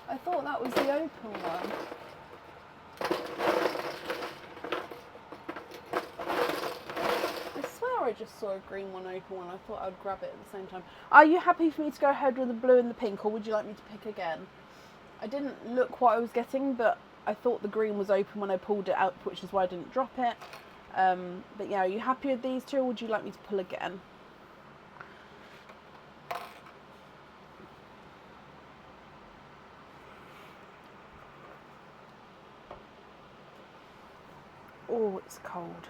I thought that was the open one. I swear I just saw a green one open one. I thought I'd grab it at the same time. Are you happy for me to go ahead with the blue and the pink, or would you like me to pick again? I didn't look what I was getting, but I thought the green was open when I pulled it out, which is why I didn't drop it. But yeah, are you happy with these 2, or would you like me to pull again? Oh, it's cold.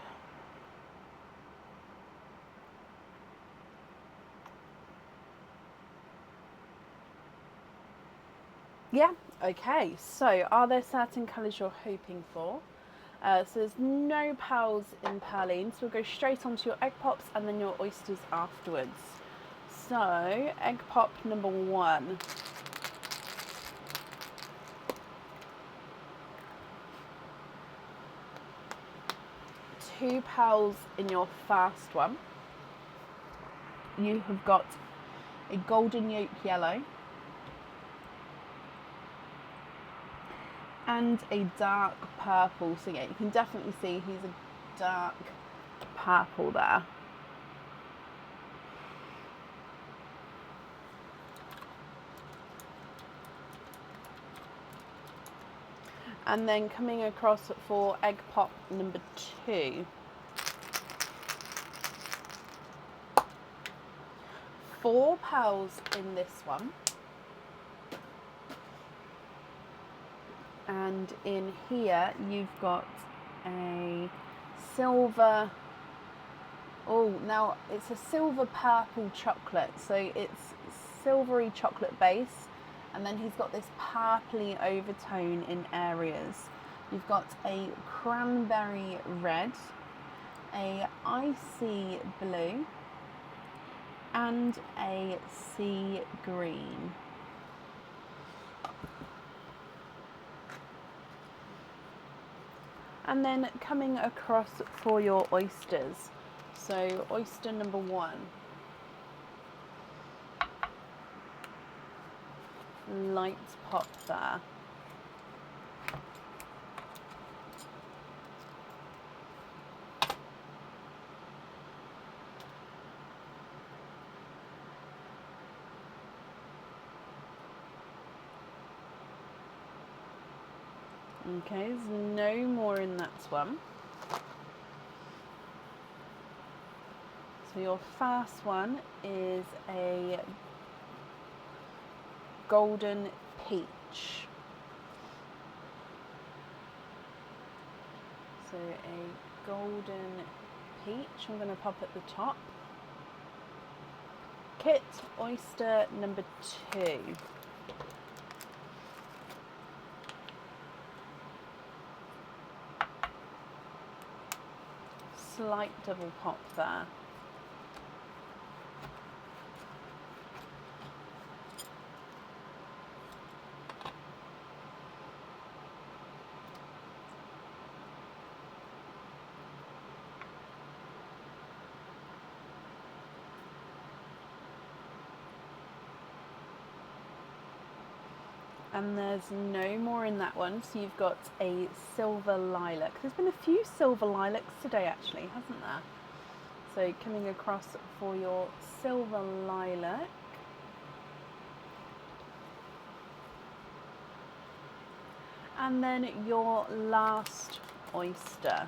Yeah, okay. So, are there certain colours you're hoping for? So there's no pearls in Perline, so we'll go straight onto your egg pops and then your oysters afterwards. So, egg pop number 1. Two pearls in your first one. You have got a golden yolk yellow and a dark purple. So yeah, you can definitely see he's a dark purple there. And then coming across for egg pop number 2. 4 pearls in this one. And in here you've got a silver, oh, now it's a silver purple chocolate, so it's silvery chocolate base, and then he's got this purpley overtone in areas. You've got a cranberry red, a icy blue, and a sea green. And then coming across for your oysters. So oyster number 1. Light pop there. Okay, there's no more in that one. So your first one is a golden peach. So a golden peach, I'm going to pop at the top. Kit oyster number 2. Slight double pop there. And there's no more in that one. So you've got a silver lilac. There's been a few silver lilacs today actually, hasn't there? So coming across for your silver lilac. And then your last oyster.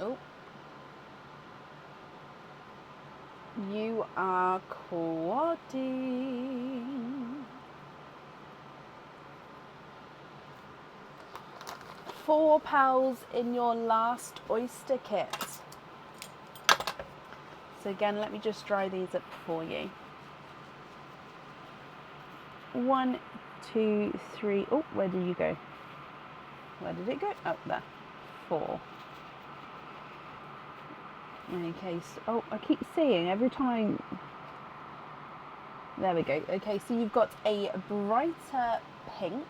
Oh. You are quadding. 4 pals in your last oyster kit. So again, let me just dry these up for you. 1, 2, 3. Oh, where did you go? Where did it go? Up there. 4. Okay, so, oh, I keep seeing every time. There we go. Okay, so you've got a brighter pink,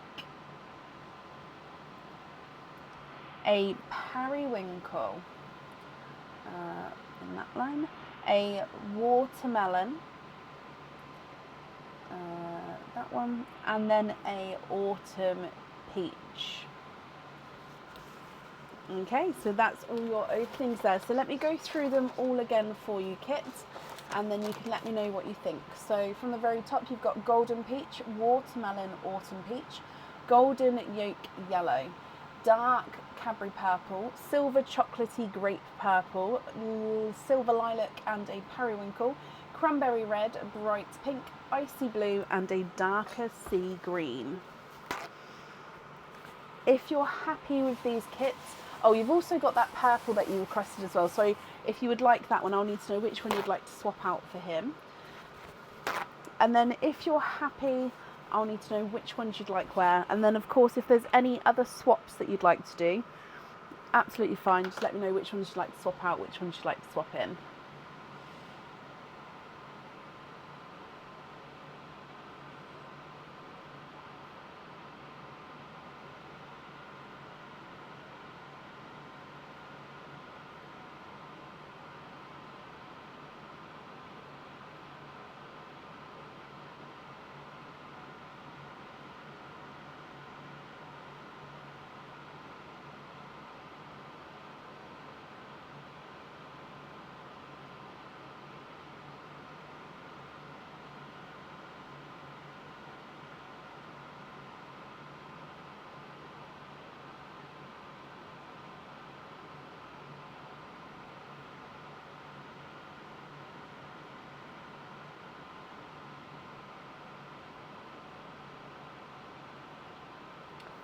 a periwinkle in that line, a watermelon, that one, and then a autumn peach. Okay, so that's all your openings there. So let me go through them all again for you, Kit, and then you can let me know what you think. So from the very top, you've got golden peach, watermelon, autumn peach, golden yolk yellow, dark Cadbury purple, silver chocolatey grape purple, silver lilac and a periwinkle, cranberry red, bright pink, icy blue, and a darker sea green. If you're happy with these kits, oh, you've also got that purple that you requested as well. So if you would like that one, I'll need to know which one you'd like to swap out for him. And then if you're happy, I'll need to know which ones you'd like where. And then of course, if there's any other swaps that you'd like to do, absolutely fine. Just let me know which ones you'd like to swap out, which ones you'd like to swap in.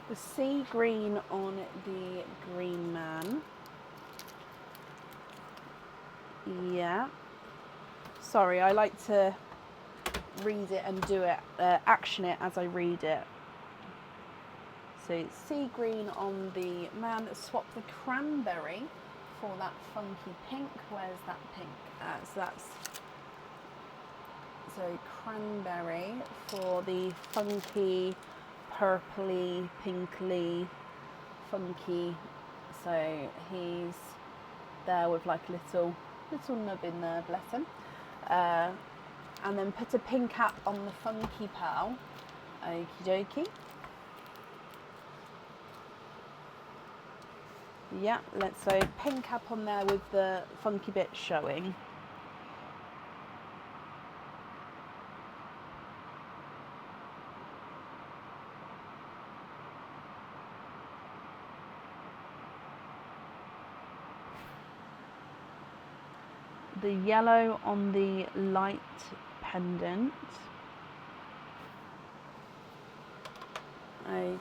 The sea green on the green man. Yeah. Sorry, I like to read it and do it, action it as I read it. So sea green on the man. Swap the cranberry for that funky pink. Where's that pink? So cranberry for the funky purpley, pinkly, funky. So he's there with like a little nub in there, bless him. And then put a pin cap on the funky pearl. Okie dokie. Yeah, let's so pin cap on there with the funky bit showing. The yellow on the light pendant. Okay.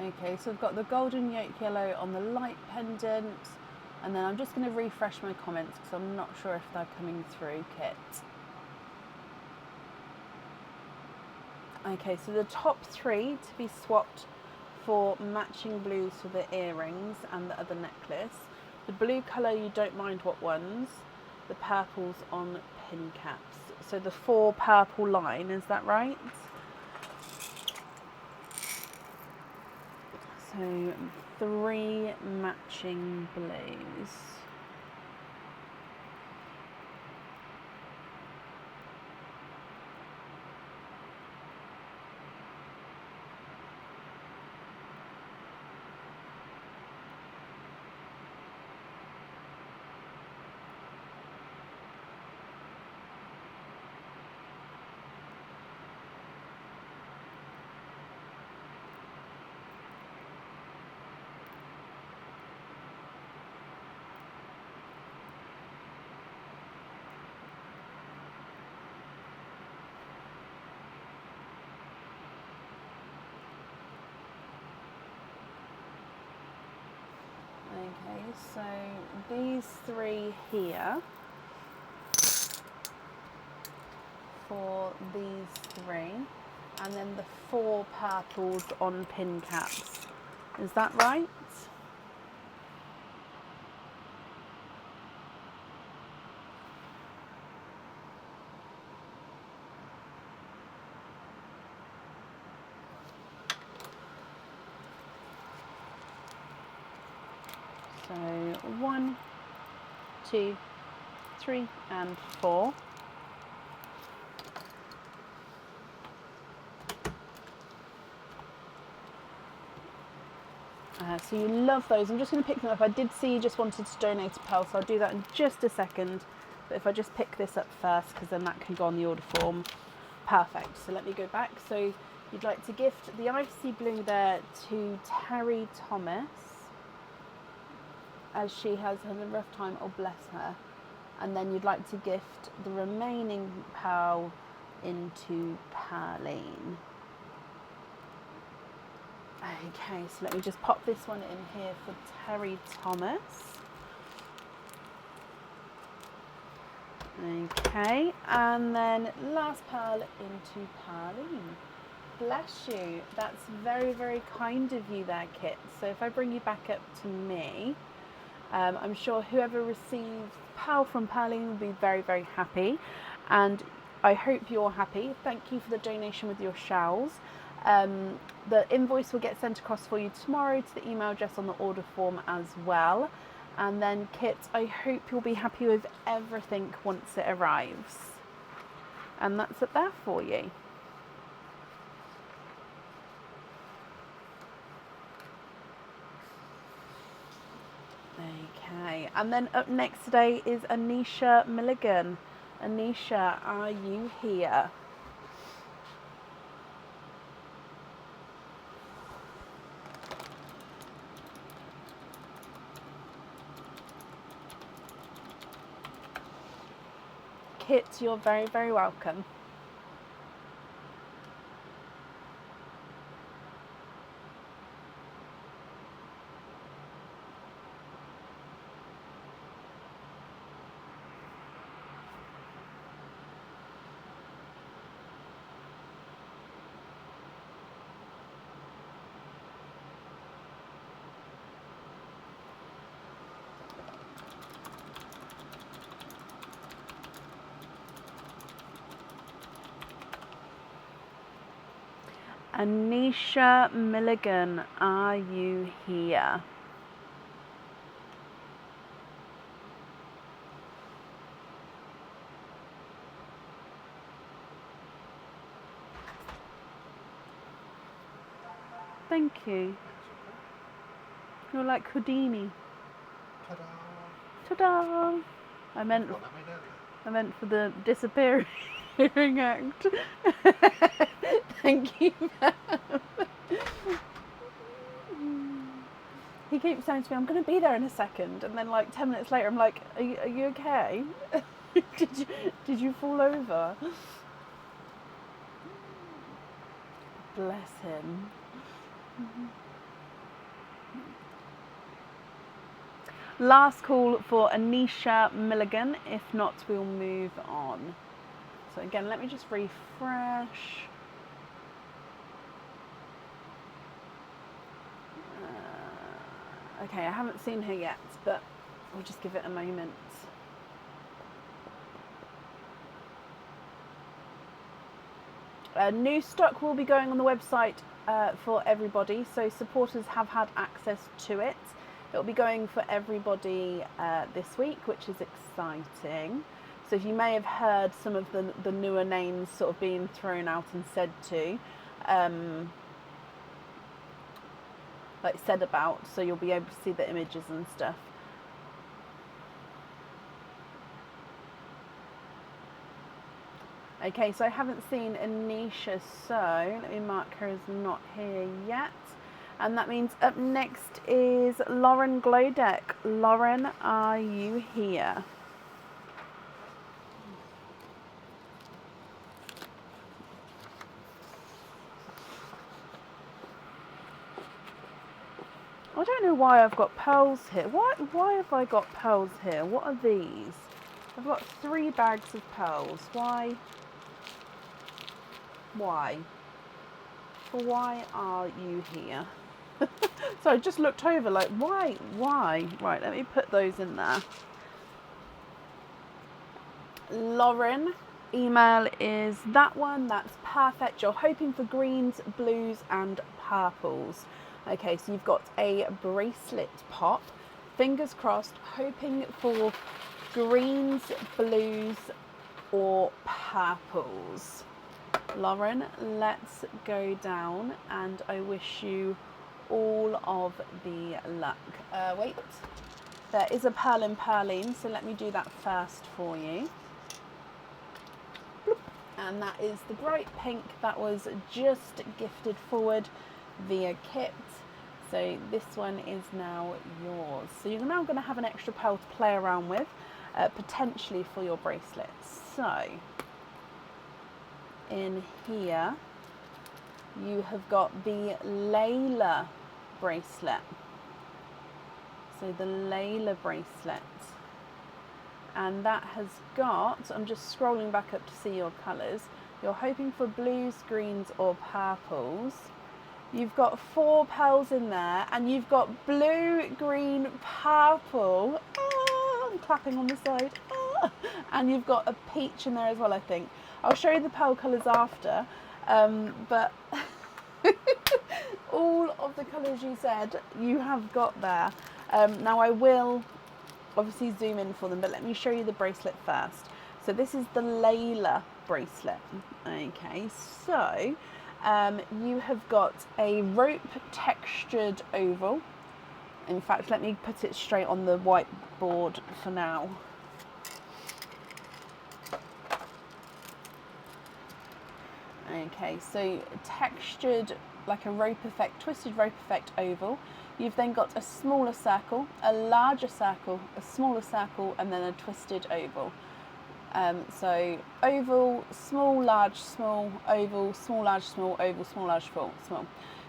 Okay, so I've got the golden yoke yellow on the light pendant, and then I'm just going to refresh my comments because I'm not sure if they're coming through, Kit. Okay, so the top 3 to be swapped for matching blues for the earrings and the other necklace. The blue colour, you don't mind what ones. The purples on pin caps. So the 4 purple line, is that right? So 3 matching blues. Okay, so these 3 here for these 3, and then the 4 purples on pin caps. Is that right? So 1, 2, 3, and 4. So you love those. I'm just going to pick them up. I did see you just wanted to donate a pearl, so I'll do that in just a second. But if I just pick this up first, because then that can go on the order form. Perfect. So let me go back. So you'd like to gift the icy blue there to Terry Thomas, as she has had a rough time. Oh, bless her. And then you'd like to gift the remaining pearl into Pearline. Okay, so let me just pop this one in here for Terry Thomas. Okay, and then last pearl into Pearline. Bless you. That's very, very kind of you there, Kit. So if I bring you back up to me, I'm sure whoever receives pearl from Pearline will be very, very happy. And I hope you're happy. Thank you for the donation with your shells. The invoice will get sent across for you tomorrow to the email address on the order form as well. And then Kit, I hope you'll be happy with everything once it arrives. And that's up there for you. Okay, and then up next today is Anisha Milligan. Anisha, are you here? Kit, you're very, very welcome. Anisha Milligan, are you here? Thank you. You're like Houdini. Ta-da! Ta-da! I meant for the disappearing act. Thank you. He keeps saying to me, I'm going to be there in a second. And then like 10 minutes later, I'm like, are you okay? did you fall over? Bless him. Last call for Anisha Milligan. If not, we'll move on. So again, let me just refresh. Okay, I haven't seen her yet, but we'll just give it a moment. New stock will be going on the website for everybody, so supporters have had access to it. It'll be going for everybody this week, which is exciting. So you may have heard some of the newer names sort of being thrown out and said about, so you'll be able to see the images and stuff. Okay, so I haven't seen Anisha, so let me mark her as not here yet. And that means up next is Lauren Glowdeck. Lauren, are you here? I don't know why I've got pearls here. Why have I got pearls here? What are these? I've got 3 bags of pearls. Why? Why? Why are you here? So I just looked over like, why? Right, let me put those in there. Lauren, email is that one. That's perfect. You're hoping for greens, blues and purples. Okay, so you've got a bracelet pop. Fingers crossed, hoping for greens, blues or purples. Lauren, let's go down and I wish you all of the luck. Wait, there is a pearl in Perline, so let me do that first for you. And that is the bright pink that was just gifted forward via kit. So this one is now yours. So you're now going to have an extra pearl to play around with, potentially for your bracelets. So in here you have got the Layla bracelet. So the Layla bracelet. And that has got, I'm just scrolling back up to see your colours. You're hoping for blues, greens or purples. You've got 4 pearls in there and you've got blue, green, purple. I'm clapping on the side. And you've got a peach in there as well, I think. I'll show you the pearl colours after. But all of the colours you said, you have got there. Now I will obviously zoom in for them, but let me show you the bracelet first. So this is the Layla bracelet. Okay, so you have got a rope textured oval. In fact, let me put it straight on the whiteboard for now. Okay, so textured like a rope effect, twisted rope effect oval. You've then got a smaller circle, a larger circle, a smaller circle, and then a twisted oval. So oval, small, large, small, oval, small, large, small, oval, small, large, small.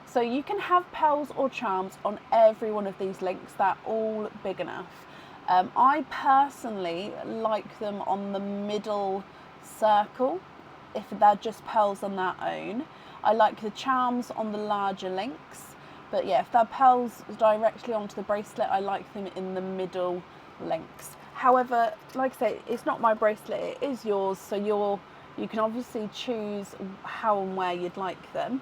So you can have pearls or charms on every one of these links. They're all big enough. I personally like them on the middle circle if they're just pearls on their own. I like the charms on the larger links. But yeah, if they're pearls directly onto the bracelet, I like them in the middle links. However, like I say, it's not my bracelet, it is yours, so you can obviously choose how and where you'd like them.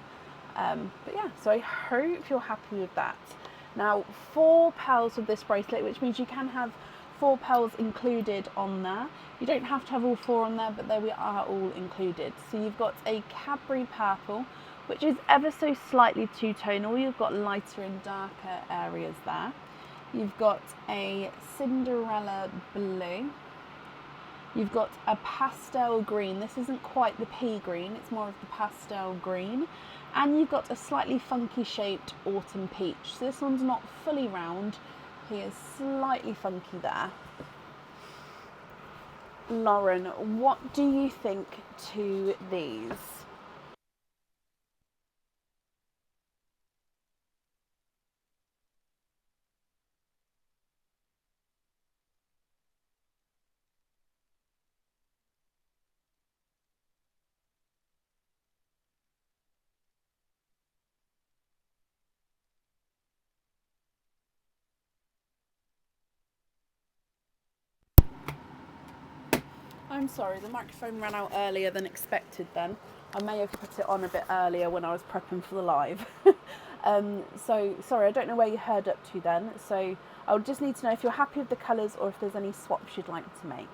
But yeah, so I hope you're happy with that. Now, 4 pearls with this bracelet, which means you can have 4 pearls included on there. You don't have to have all 4 on there, but there we are all included. So you've got a Cadbury purple, which is ever so slightly two-tonal. You've got lighter and darker areas there. You've got a Cinderella blue. You've got a pastel green. This isn't quite the pea green, it's more of the pastel green. And you've got a slightly funky shaped autumn peach. So this one's not fully round, he is slightly funky there. Lauren, what do you think to these? I'm sorry, the microphone ran out earlier than expected then. I may have put it on a bit earlier when I was prepping for the live. So, sorry, I don't know where you heard up to then. So, I would just need to know if you're happy with the colours or if there's any swaps you'd like to make.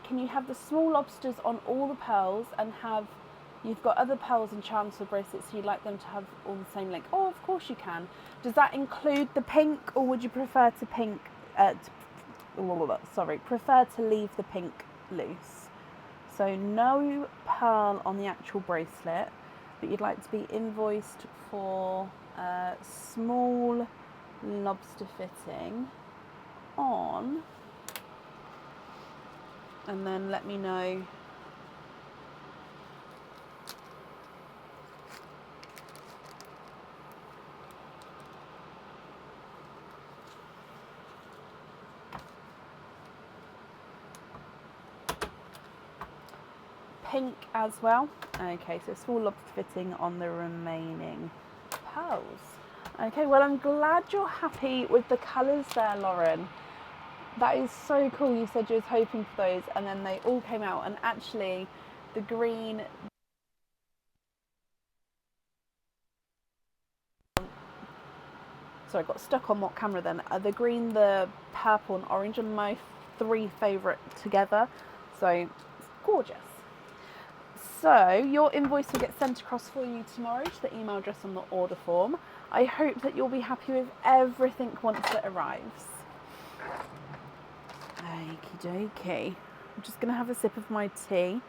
Can you have the small lobsters on all the pearls and you've got other pearls and charms for bracelets, so you'd like them to have all the same length? Oh, of course you can. Does that include the pink, or would you prefer to prefer to leave the pink loose? So no pearl on the actual bracelet, but you'd like to be invoiced for small lobster fitting on, and then let me know. Pink as well. Okay, so small lobster fitting on the remaining pearls. Okay, well, I'm glad you're happy with the colours there, Lauren. That is so cool. You said you was hoping for those, and then they all came out. And actually, the green... Sorry, I got stuck on what camera then. The green, the purple and orange are my 3 favourite together. So, it's gorgeous. So, your invoice will get sent across for you tomorrow to the email address on the order form. I hope that you'll be happy with everything once it arrives. Okie dokie. I'm just going to have a sip of my tea.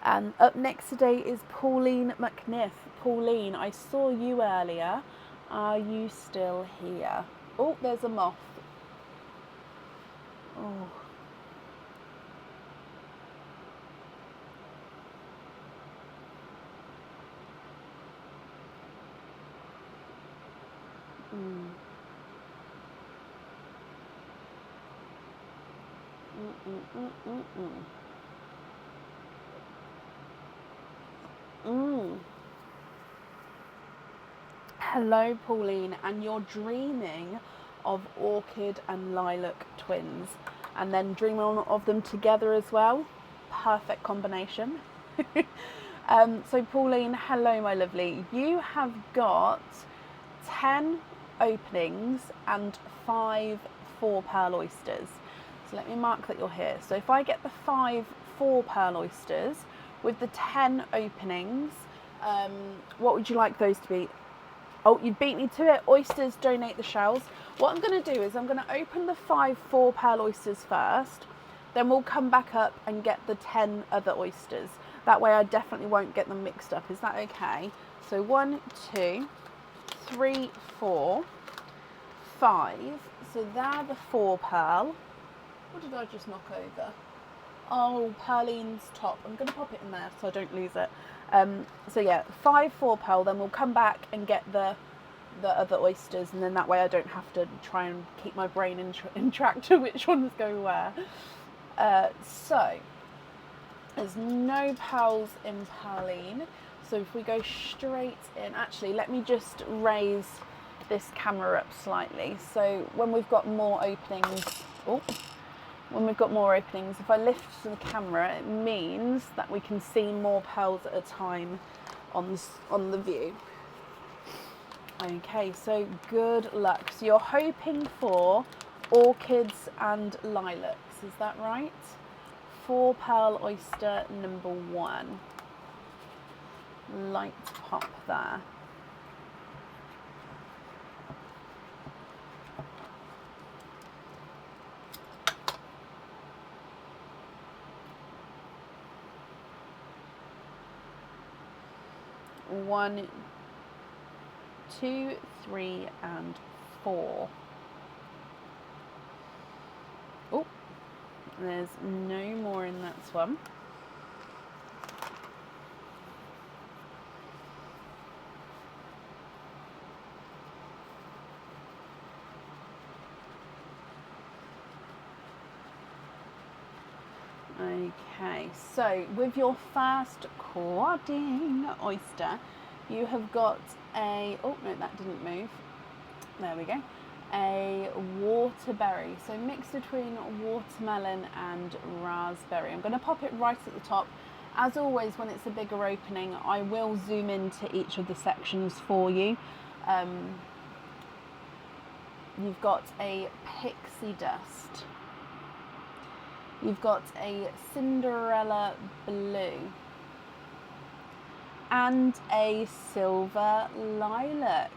And up next today is Pauline McNiff. Pauline, I saw you earlier. Are you still here? Oh, there's a moth. Oh. Hello, Pauline, and you're dreaming of orchid and lilac twins, and then dreaming of them together as well. Perfect combination. So Pauline, hello my lovely. You have got 10 openings and 5 4-pearl oysters. So let me mark that you're here. So if I get the 5 4-pearl oysters with the 10 openings, what would you like those to be? Oh, you beat me to it. Oysters, donate the shells. What I'm going to do is I'm going to open the 5 4-pearl oysters first. Then we'll come back up and get the 10 other oysters. That way I definitely won't get them mixed up. Is that okay? So 1, 2, 3, 4, 5. So they're the 4-pearl. What did I just knock over? Oh, Pearline's top. I'm going to pop it in there so I don't lose it. So yeah, 5 4-pearl, then we'll come back and get the other oysters, and then that way I don't have to try and keep my brain in track to which ones go where. So, there's no pearls in Pearline. So if we go straight in, actually, let me just raise this camera up slightly. So when we've got more openings, if I lift the camera, it means that we can see more pearls at a time on the view. Okay, so good luck. So you're hoping for orchids and lilacs, is that right? 4-pearl oyster number 1. Light pop there. One, 2, 3, and 4. Oh, there's no more in that one. Okay, so with your first cording oyster, you have got a, oh no, that didn't move. There we go. A water waterberry, so mixed between watermelon and raspberry. I'm going to pop it right at the top. As always, when it's a bigger opening, I will zoom into each of the sections for you. You've got a pixie dust. You've got a Cinderella blue. And a silver lilac.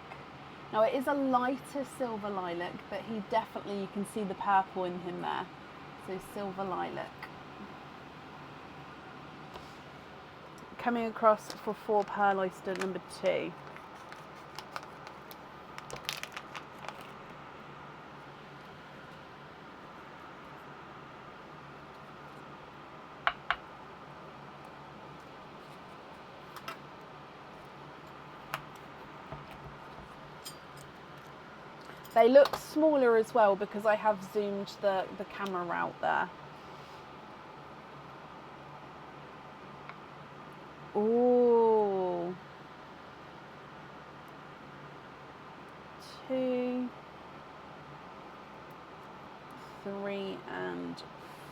Now it is a lighter silver lilac, but you can see the purple in him there. So silver lilac. Coming across for 4 pearl oyster number 2. They look smaller as well because I have zoomed the camera out there. Ooh. 2, 3 and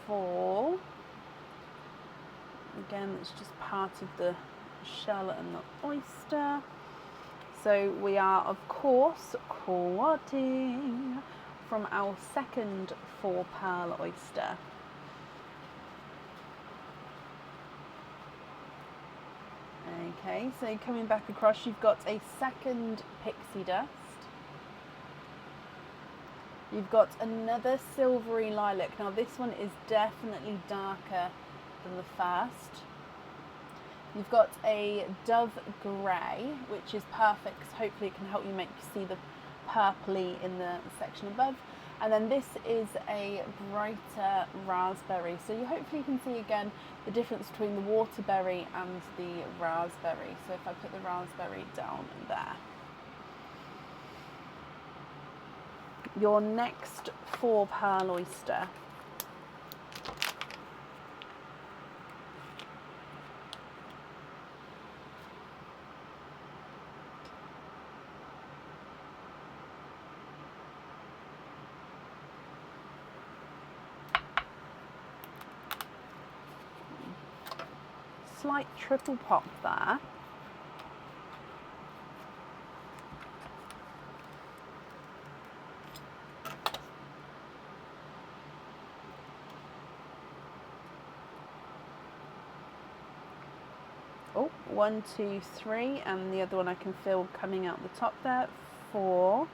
4. Again, it's just part of the shell and the oyster. So we are, of course, quadding from our second 4 pearl oyster. Okay, so coming back across, you've got a second pixie dust. You've got another silvery lilac. Now this one is definitely darker than the first. You've got a dove grey, which is perfect because hopefully it can help you see the purpley in the section above. And then this is a brighter raspberry. So you hopefully can see again the difference between the waterberry and the raspberry. So if I put the raspberry down there. Your next 4 pearl oyster. Slight triple pop there. Oh, 1, 2, 3, and the other one I can feel coming out the top there. 4.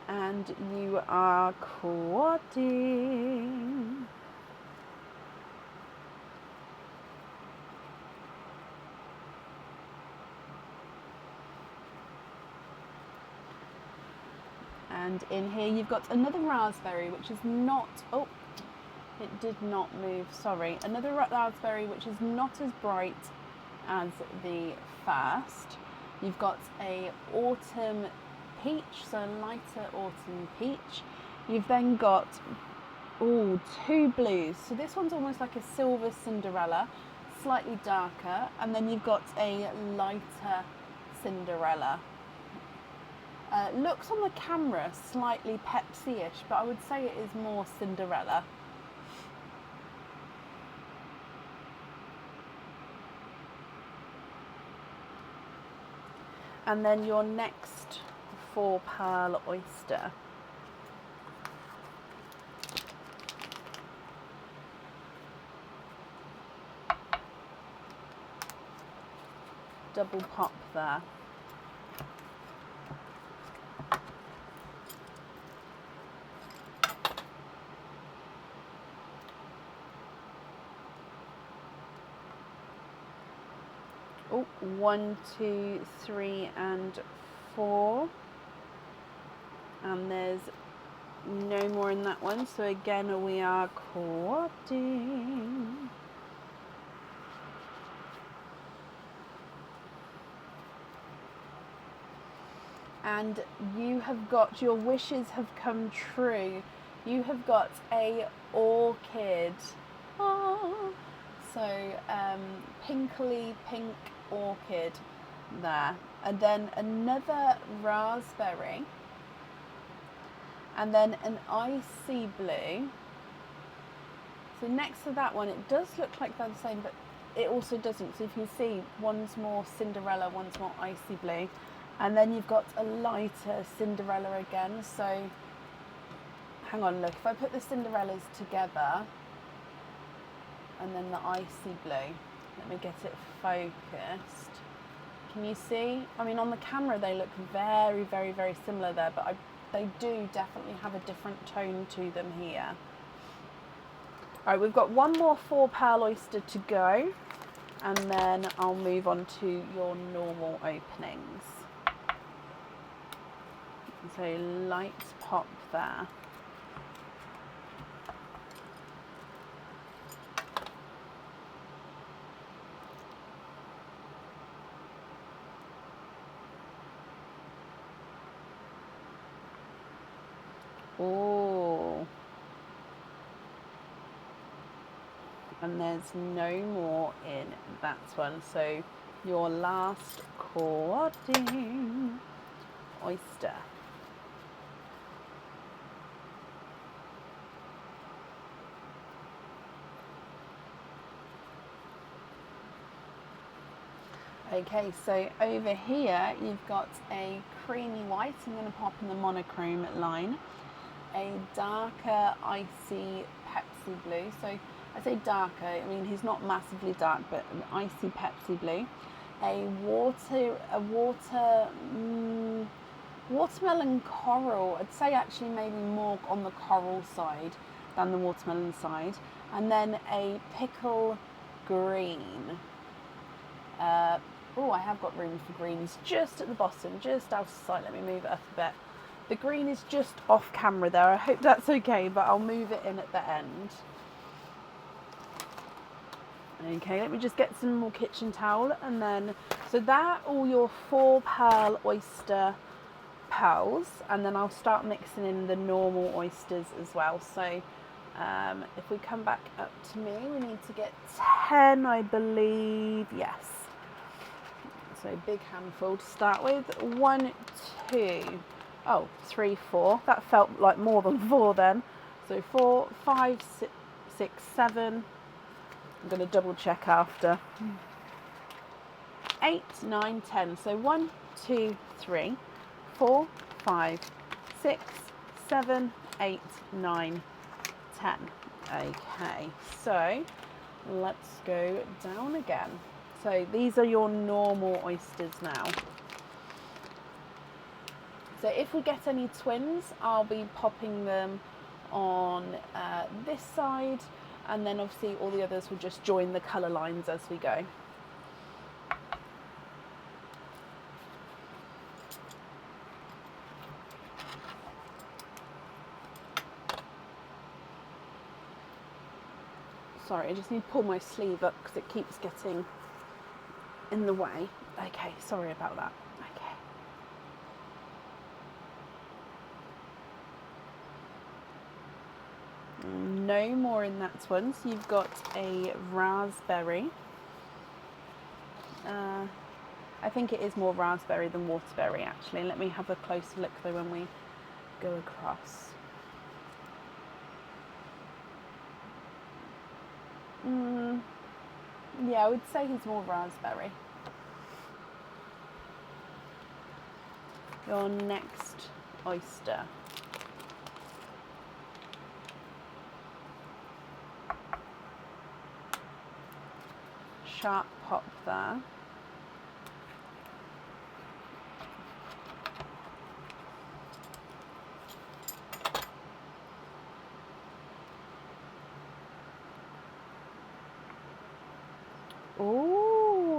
And you are quadding. And in here you've got another raspberry, which is not, oh, it did not move, sorry. Another raspberry, which is not as bright as the first. You've got a autumn peach, so a lighter autumn peach. You've then got, oh, 2 blues. So this one's almost like a silver Cinderella, slightly darker. And then you've got a lighter Cinderella. Looks on the camera slightly Pepsi-ish, but I would say it is more Cinderella. And then your next 4 pearl oyster. Double pop there. Oh, 1, 2, 3 and 4. And there's no more in that one. So again, we are quadding. And you have got, your wishes have come true. You have got a orchid. Oh. So pinkly pink orchid. there, and then another raspberry, and then an icy blue. So next to that one, it does look like they're the same, but it also doesn't. So if you see, one's more Cinderella, one's more icy blue, and then you've got a lighter Cinderella again. So hang on, look, if I put the Cinderellas together and then the icy blue, let me get it focused. Can you see? I mean, on the camera they look very, very, very similar there, but they do definitely have a different tone to them here. All right, we've got one more 4-pearl oyster to go, and then I'll move on to your normal openings. So light pop there. Oh, and there's no more in that one. So your last coating oyster. Okay, so over here you've got a creamy white. I'm going to pop in the monochrome line. A darker icy Pepsi blue. So I say darker, I mean he's not massively dark, but an icy Pepsi blue. A watermelon coral. I'd say actually maybe more on the coral side than the watermelon side. And then a pickle green. Oh, I have got room for greens just at the bottom, just out of sight. Let me move it up a bit. The green is just off camera there. I hope that's okay, but I'll move it in at the end. Okay, let me just get some more kitchen towel, and then, so that all your 4-pearl oyster pearls, and then I'll start mixing in the normal oysters as well. So if we come back up to me, we need to get 10, I believe, yes. So big handful to start with. 1, 2, oh, 3, 4. That felt like more than 4 then. So 4, 5, 6, 7. I'm going to double check after. 8, 9, 10. So 1, 2, 3, 4, 5, 6, 7, 8, 9, 10. Okay, so let's go down again. So these are your normal oysters now. So if we get any twins, I'll be popping them on this side, and then obviously all the others will just join the colour lines as we go. Sorry, I just need to pull my sleeve up because it keeps getting in the way. Okay, sorry about that. Okay. No more in that one. So you've got a raspberry. I think it is more raspberry than waterberry actually. Let me have a closer look though when we go across. Yeah, I would say he's more raspberry. Your next oyster. Sharp pop there. Ooh,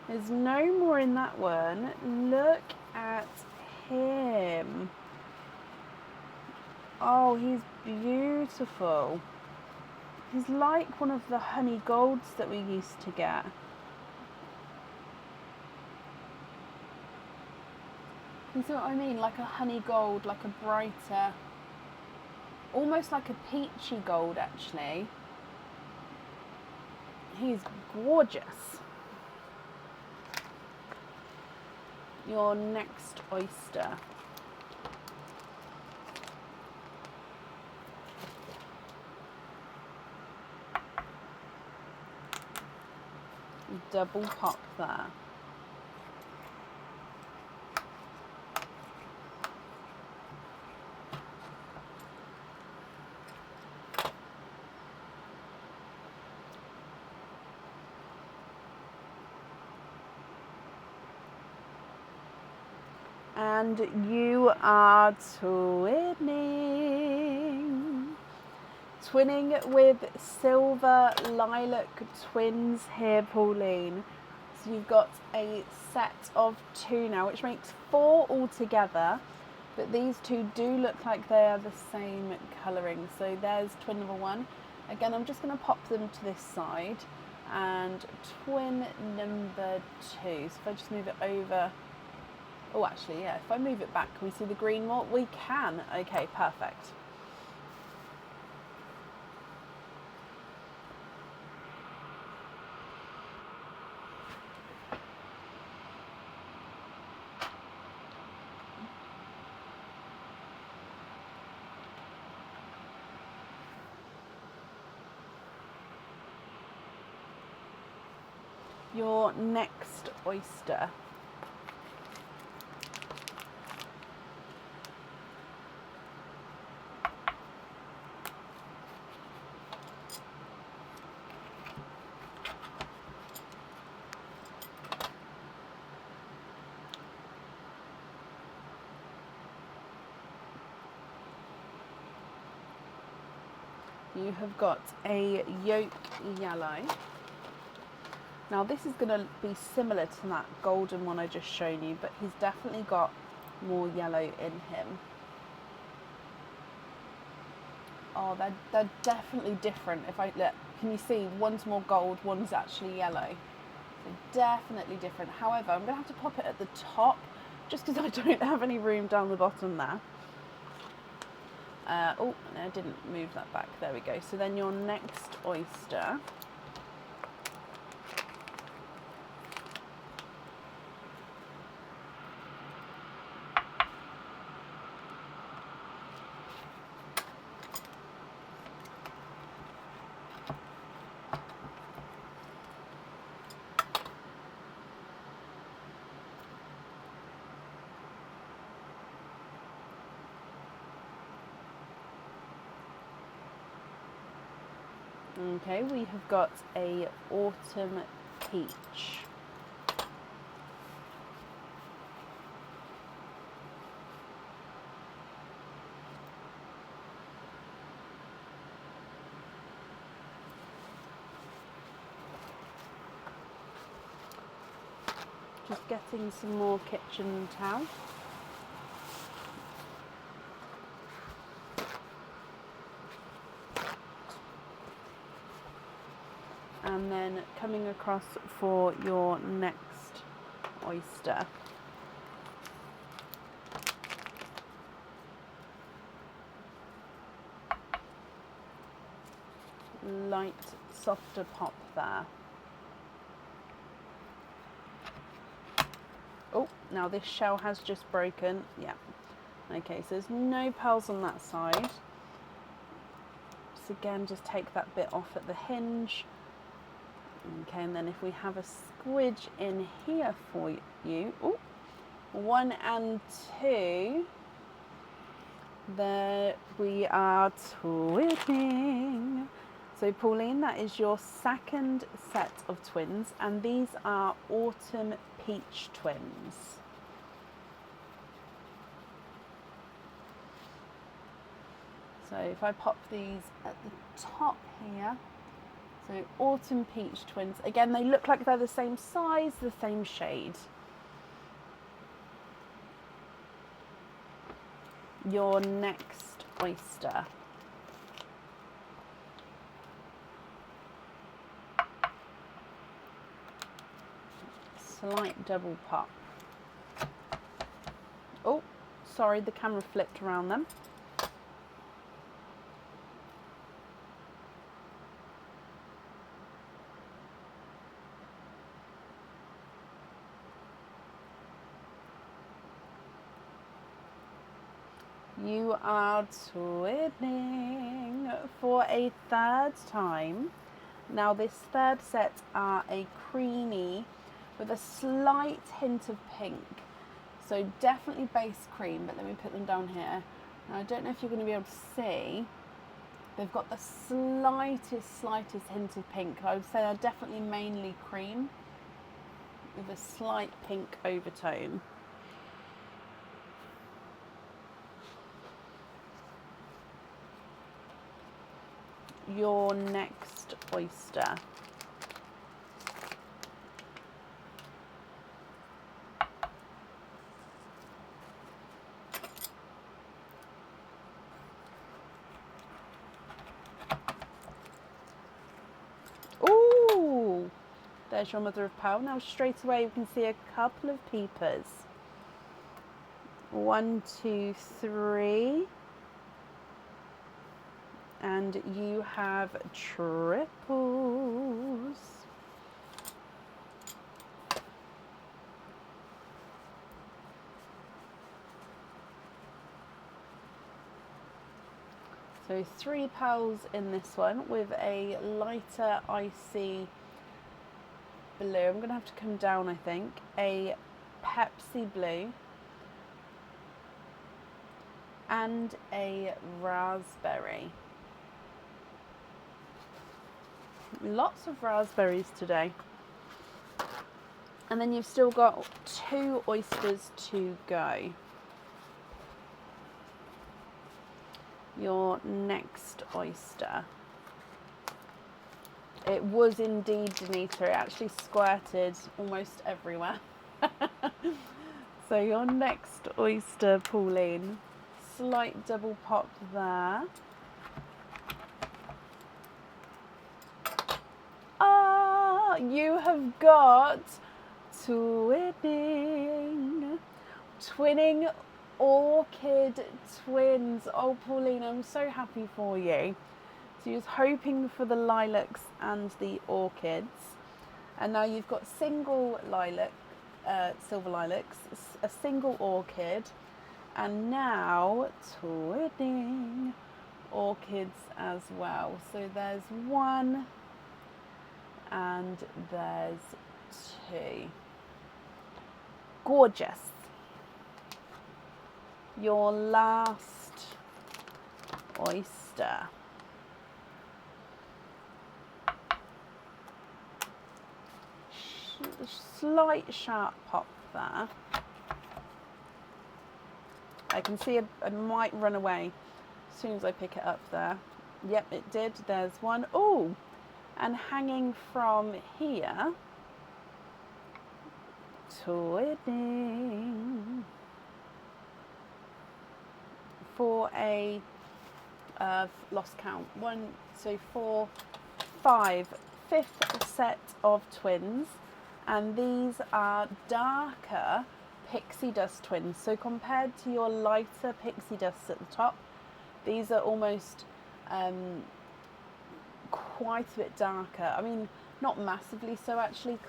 there's no more in that one. Look at him. Oh, he's beautiful. He's like one of the honey golds that we used to get. You see what I mean? Like a honey gold, like a brighter, almost like a peachy gold actually. He's gorgeous. Your next oyster. Double pop there. And you are twinning. Twinning with Silver Lilac Twins here, Pauline. So you've got a set of 2 now, which makes 4 altogether. But these 2 do look like they are the same colouring. So there's twin number 1. Again, I'm just going to pop them to this side. And twin number 2. So if I just move it over. Oh, actually, yeah, if I move it back, can we see the green more? We can. Okay, perfect. Your next oyster. You have got a yolk yellow. Now this is going to be similar to that golden one I just shown you, but he's definitely got more yellow in him. Oh, they're definitely different. If I look, can you see one's more gold, one's actually yellow. So definitely different. However, I'm going to have to pop it at the top just because I don't have any room down the bottom there. Oh, no, I didn't move that back. There we go. So then your next oyster. Okay, we have got a autumn peach. Just getting some more kitchen towel. And then coming across for your next oyster. Light, softer pop there. Oh, now this shell has just broken. Yeah. Okay, so there's no pearls on that side. So again, just take that bit off at the hinge. Okay, and then if we have a squidge in here for you, ooh, 1 and 2, there we are twinning. So Pauline, that is your second set of twins, and these are autumn peach twins. So if I pop these at the top here, so autumn peach twins. Again, they look like they're the same size, the same shade. Your next oyster. Slight double pop. Oh, sorry, the camera flipped around them. You are twinning for a third time. Now this third set are a creamy with a slight hint of pink. So definitely base cream, but let me put them down here. Now I don't know if you're going to be able to see. They've got the slightest hint of pink. I would say they're definitely mainly cream with a slight pink overtone. Your next oyster. Ooh, there's your mother of pearl. Now straight away you can see a couple of peepers. 1, 2, 3. And you have triples. So 3 pearls in this one with a lighter icy blue. I'm going to have to come down, I think. A Pepsi blue. And a raspberry. Lots of raspberries today. And then you've still got 2 oysters to go. Your next oyster. It was indeed, Danita. It actually squirted almost everywhere. So your next oyster, Pauline. Slight double pop there. Ah, you have got twinning orchid twins. Oh, Pauline, I'm so happy for you. So you was hoping for the lilacs and the orchids, and now you've got single lilac, silver lilacs, a single orchid, and now twinning orchids as well. So there's 1 and there's 2. Gorgeous. Your last oyster. Slight sharp pop there. I can see it might run away as soon as I pick it up there. Yep, it did. There's 1. Oh, and hanging from here, twinning for a lost count. 1, so 4, 5, 5th set of twins, and these are darker pixie dust twins. So compared to your lighter pixie dust at the top, these are almost quite a bit darker. I mean, not massively so actually,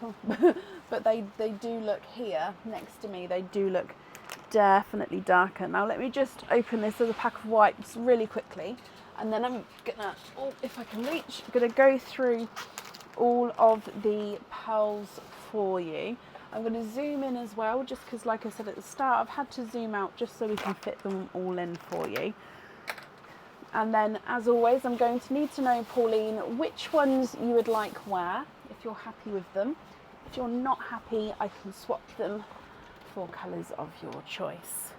but they do look here next to me. They do look definitely darker. Now let me just open this as a pack of wipes really quickly, and then I'm gonna, if I can reach, I'm gonna go through all of the pearls for you. I'm going to zoom in as well, just because, like I said at the start, I've had to zoom out just so we can fit them all in for you. And then, as always, I'm going to need to know, Pauline, which ones you would like where, if you're happy with them. If you're not happy, I can swap them for colours of your choice.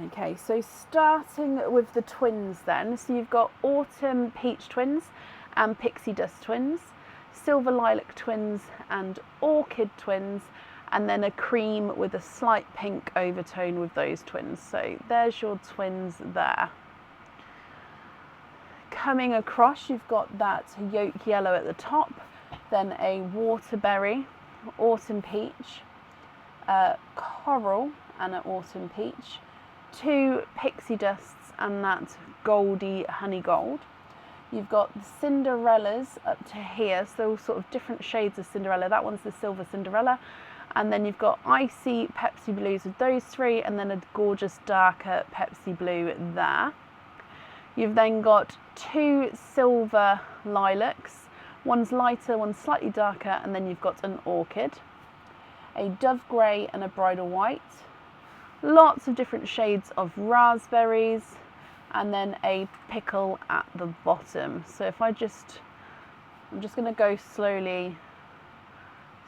Okay, so starting with the twins then. So you've got autumn peach twins and pixie dust twins, silver lilac twins and orchid twins, and then a cream with a slight pink overtone with those twins. So there's your twins there. Coming across, you've got that yolk yellow at the top, then a waterberry, autumn peach, coral and an autumn peach, 2 pixie dusts and that goldy honey gold. You've got the Cinderellas up to here, so sort of different shades of Cinderella. That one's the silver Cinderella, And then you've got icy Pepsi blues with those three, and then a gorgeous darker Pepsi blue there. You've then got two silver lilacs. One's lighter, one's slightly darker, and then you've got an orchid, a dove grey and a bridal white. Lots of different shades of raspberries, and then a pickle at the bottom. So if I'm just going to go slowly.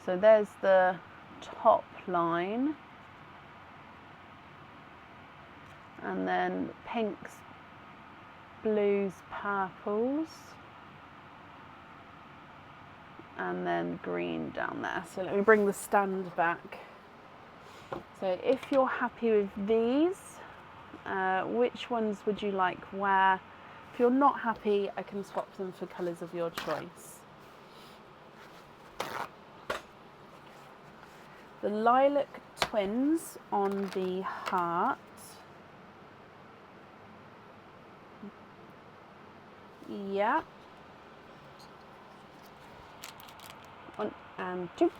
So there's the top line, and then pinks, blues, purples, and then green down there. So let me bring the stand back. So if you're happy with these, which ones would you like where? If you're not happy, I can swap them for colours of your choice. The lilac twins on the heart. Yeah. 1 and 2.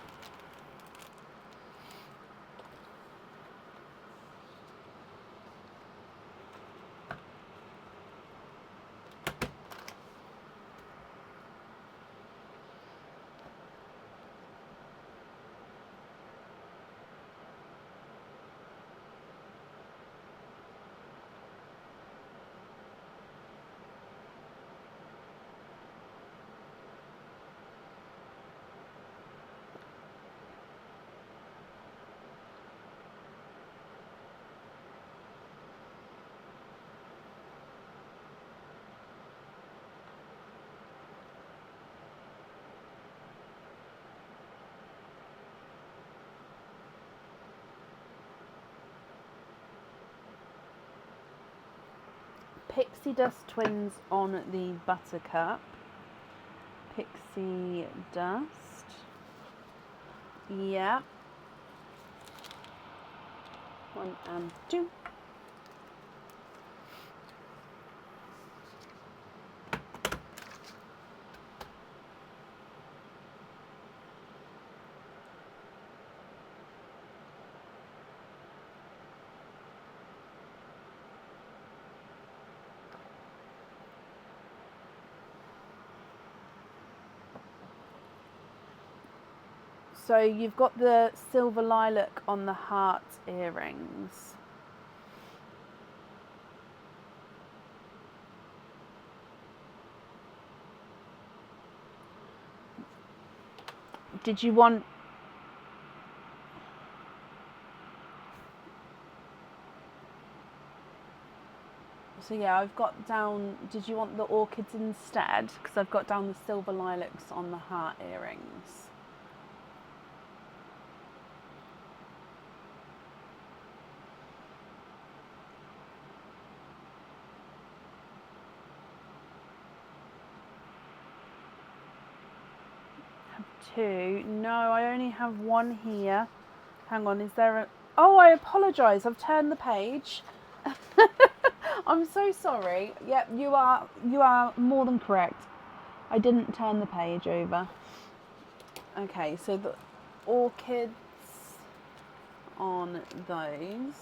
Pixie Dust twins on the buttercup. Pixie Dust. Yeah. 1 and 2. So you've got the silver lilac on the heart earrings. Did you want... So yeah, I've got down... Did you want the orchids instead? Because I've got down the silver lilacs on the heart earrings. Two. No, I only have one here. Hang on, is there a... Oh, I apologise. I've turned the page. I'm so sorry. Yep, you are more than correct. I didn't turn the page over. Okay, so the orchids on those.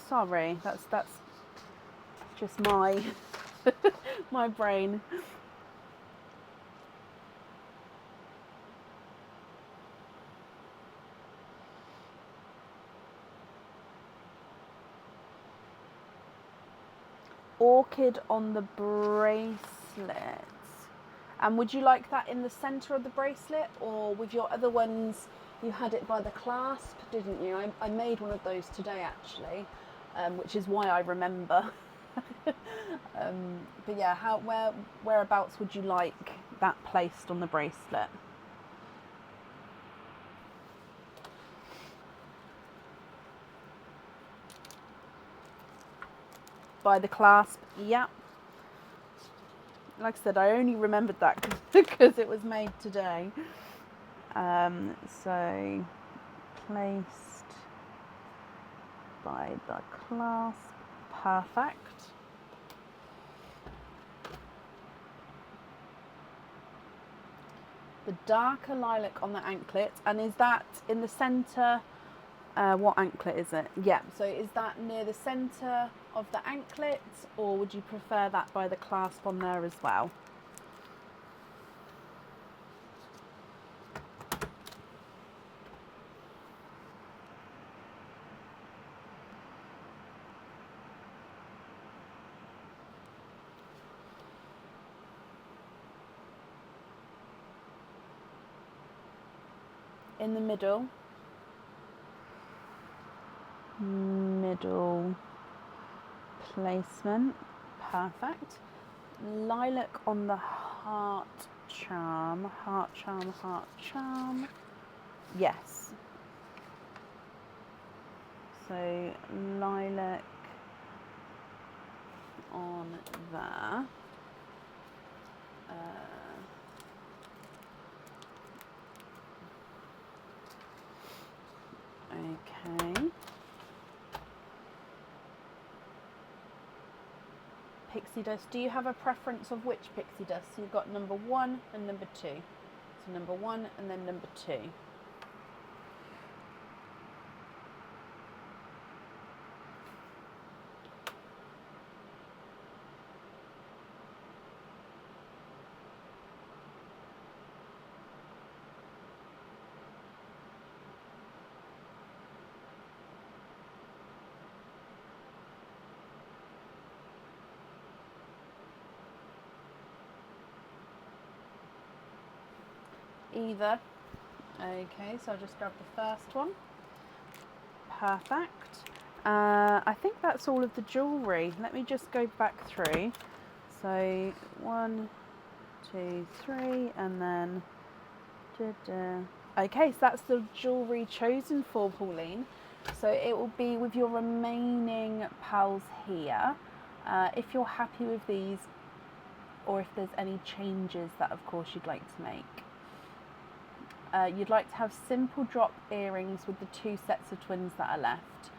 Sorry, that's just my my brain. Orchid on the bracelet. And would you like that in the centre of the bracelet, or with your other ones you had it by the clasp, didn't you? I made one of those today actually, which is why I remember. But yeah, whereabouts would you like that placed on the bracelet? By the clasp, yeah. Like I said, I only remembered that because it was made today. So placed by the clasp, perfect. The darker lilac on the anklet. And is that in the centre? What anklet is it? Yeah, so is that near the centre of the anklet, or would you prefer that by the clasp on there as well? In the middle. Middle placement. Perfect. Lilac on the heart charm. Heart charm, heart charm. Yes. So lilac on there. Okay. Pixie dust. Do you have a preference of which pixie dust? So you've got number 1 and number 2. So number 1 and then number 2. Either. Okay, so I'll just grab the first one. Perfect. I think that's all of the jewellery. Let me just go back through. So 1, 2, 3, and then okay, so that's the jewellery chosen for Pauline. So it will be with your remaining pals here. If you're happy with these, or if there's any changes that of course you'd like to make. You'd like to have simple drop earrings with the 2 sets of twins that are left.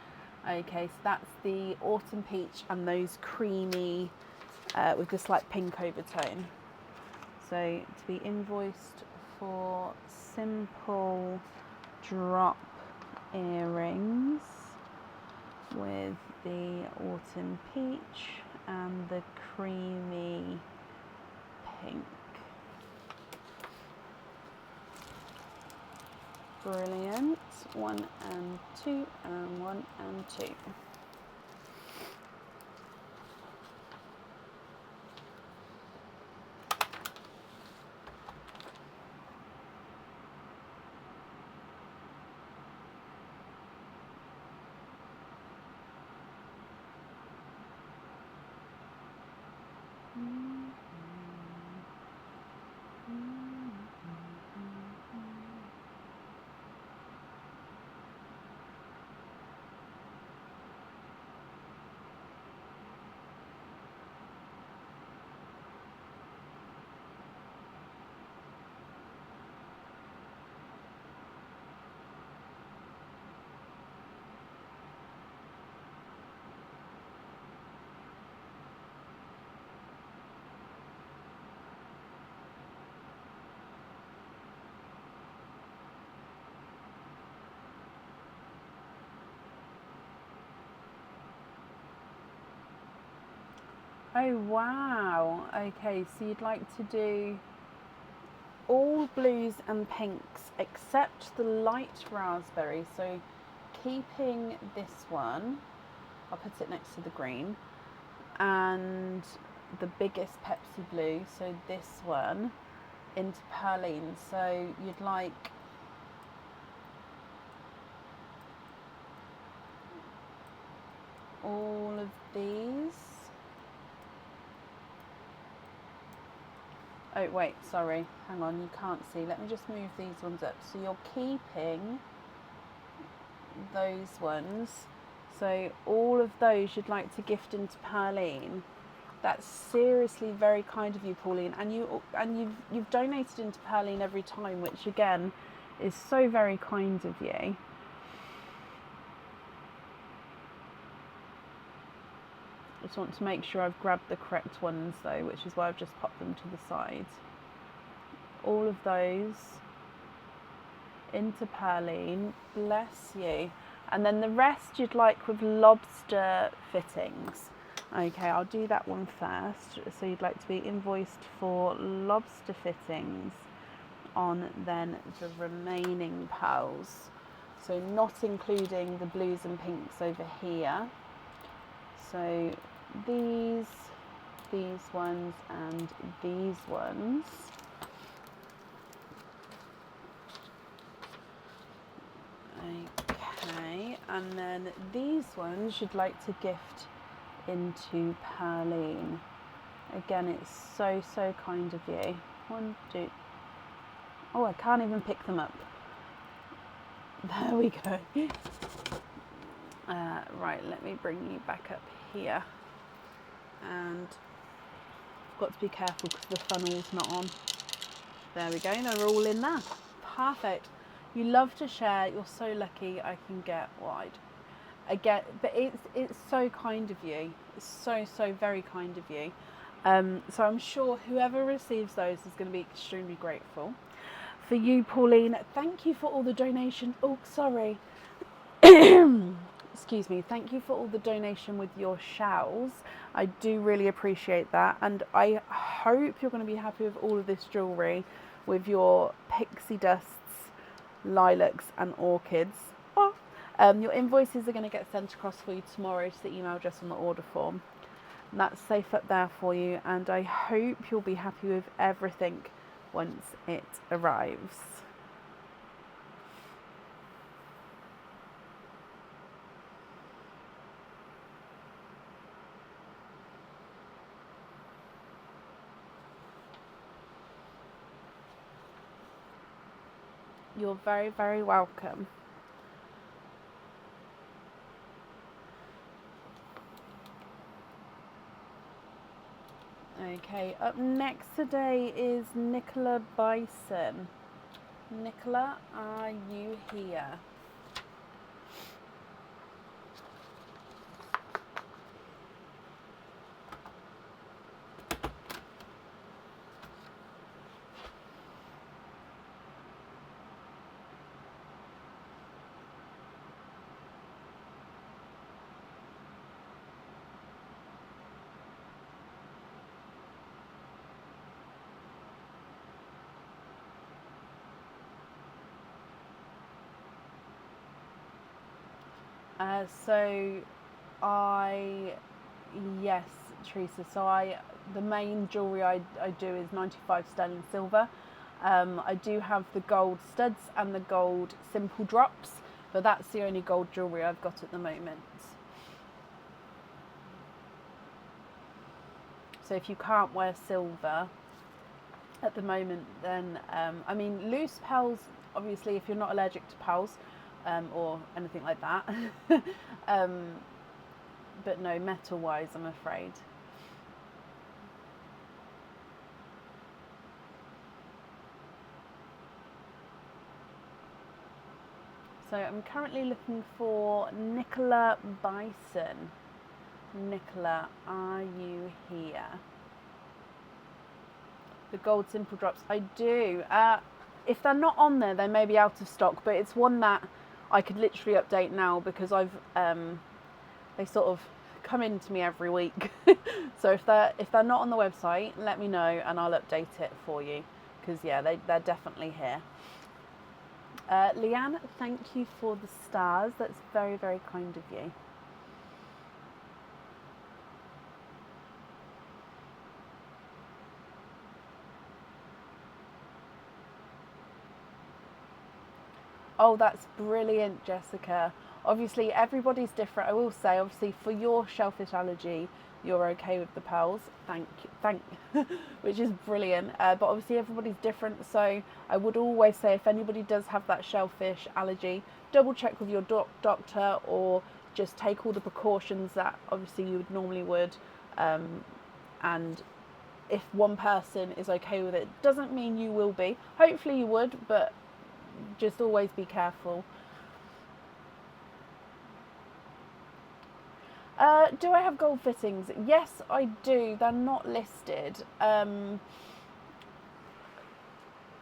Okay, so that's the autumn peach and those creamy with the slight pink overtone. So to be invoiced for simple drop earrings with the autumn peach and the creamy pink. Brilliant. 1 and 2 and 1 and 2. Oh wow, okay, so you'd like to do all blues and pinks except the light raspberry, so keeping this one, I'll put it next to the green, and the biggest Pepsi blue, so this one, into Perline. So you'd like all of these. Oh wait, sorry, hang on, you can't see. Let me just move these ones up. So you're keeping those ones. So all of those you'd like to gift into Perline. That's seriously very kind of you, Pauline. And you've donated into Perline every time, which again is so very kind of you. Just want to make sure I've grabbed the correct ones though, which is why I've just popped them to the side. all of those into Perline. Bless you. And then the rest you'd like with lobster fittings. Okay, I'll do that one first. So you'd like to be invoiced for lobster fittings on then the remaining pearls. So not including the blues and pinks over here. So these ones and these ones. Okay, and then these ones you'd like to gift into Perline. Again, it's so kind of you. 1, 2. Oh, I can't even pick them up. There we go. Right, let me bring you back up here. And I've got to be careful because the funnel's not on. There we go, they're all in there. Perfect. You love to share. You're so lucky I can get wide. Again, but it's so kind of you. It's so very kind of you. So I'm sure whoever receives those is going to be extremely grateful. For you, Pauline, thank you for all the donation. Oh, sorry. Excuse me. Thank you for all the donation with your shells. I do really appreciate that. And I hope you're going to be happy with all of this jewellery with your pixie dusts, lilacs and orchids. Oh. Your invoices are going to get sent across for you tomorrow to the email address on the order form. And that's safe up there for you. And I hope you'll be happy with everything once it arrives. You're very, very welcome. Okay, up next today is Nicola Bison. Nicola, are you here? Yes, Teresa. So the main jewellery I do is 95 sterling silver. I do have the gold studs and the gold simple drops, but that's the only gold jewellery I've got at the moment. So if you can't wear silver at the moment, then I mean, loose pearls, obviously, if you're not allergic to pearls or anything like that. But no, metal wise, I'm afraid. So I'm currently looking for Nicola Bison. Nicola, are you here? The gold simple drops, I do. If they're not on there, they may be out of stock, but it's one that I could literally update now because they sort of come in to me every week. So if they're not on the website, let me know and I'll update it for you, because yeah, they're definitely here. Leanne, thank you for the stars. That's very, very kind of you. Oh, that's brilliant, Jessica. Obviously, everybody's different. I will say, obviously, for your shellfish allergy, you're okay with the pearls. Thank, which is brilliant. But obviously, everybody's different. So I would always say, if anybody does have that shellfish allergy, double check with your doctor, or just take all the precautions that obviously you would normally would. And if one person is okay with it, doesn't mean you will be. Hopefully you would, but just always be careful. Do I have gold fittings? Yes, I do. They're not listed.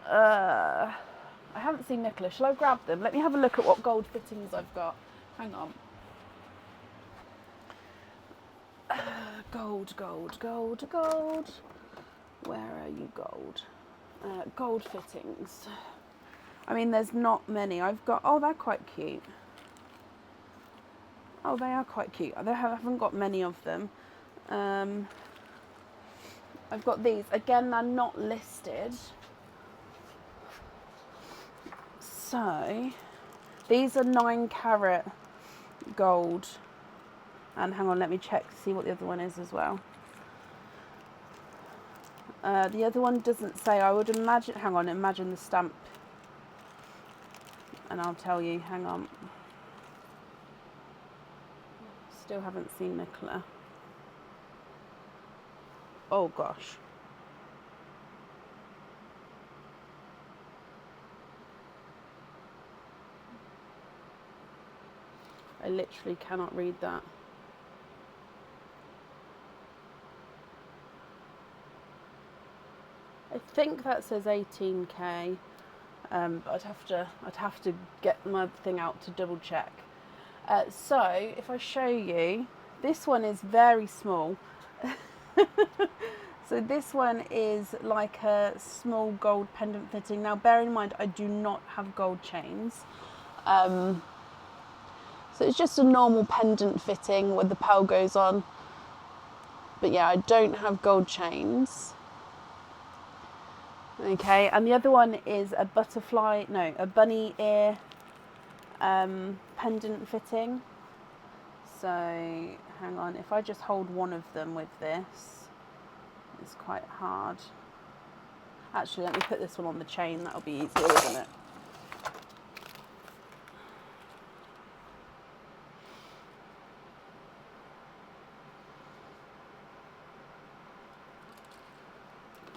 I haven't seen Nicola. Shall I grab them? Let me have a look at what gold fittings I've got. Hang on. Gold. Where are you, gold? Gold fittings. I mean, there's not many. I've got... Oh, they're quite cute. Oh, they are quite cute. I haven't got many of them. I've got these. Again, they're not listed. So, these are 9 carat gold. And hang on, let me check to see what the other one is as well. The other one doesn't say. I would imagine... Hang on, imagine the stamp. And I'll tell you. Hang on. Still haven't seen Nicola. Oh gosh. I literally cannot read that. I think that says 18k. But I'd have to get my thing out to double check. So if I show you, this one is very small. So this one is like a small gold pendant fitting. Now bear in mind, I do not have gold chains. So it's just a normal pendant fitting where the pearl goes on. But yeah, I don't have gold chains. Okay, and the other one is a bunny ear pendant fitting. So hang on, if I just hold one of them with this, it's quite hard. Actually, let me put this one on the chain, that'll be easier, isn't it?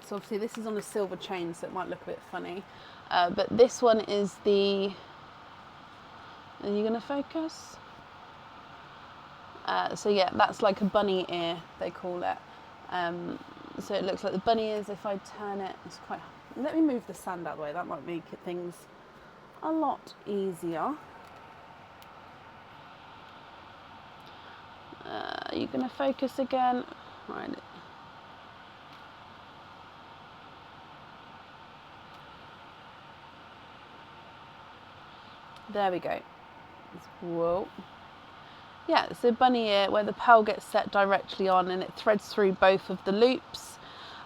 So obviously this is on a silver chain, so it might look a bit funny. But this one is the... Are you going to focus? So yeah, that's like a bunny ear, they call it. So it looks like the bunny ears. If I turn it, it's quite... Let me move the sand out of the way, that might make things a lot easier. Are you going to focus again? Right. There we go. Whoa. Yeah, so bunny ear, where the pearl gets set directly on and it threads through both of the loops.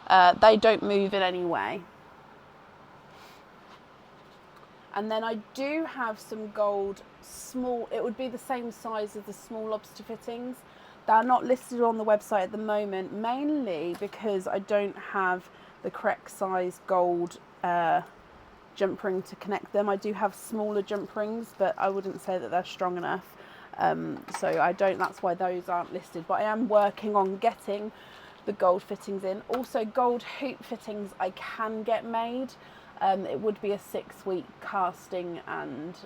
They don't move in any way. And then I do have some gold small, it would be the same size as the small lobster fittings. They're not listed on the website at the moment, mainly because I don't have the correct size gold jump ring to connect them. I do have smaller jump rings, but I wouldn't say that they're strong enough. So that's why those aren't listed, but I am working on getting the gold fittings in. Also, gold hoop fittings I can get made. It would be a 6-week casting, and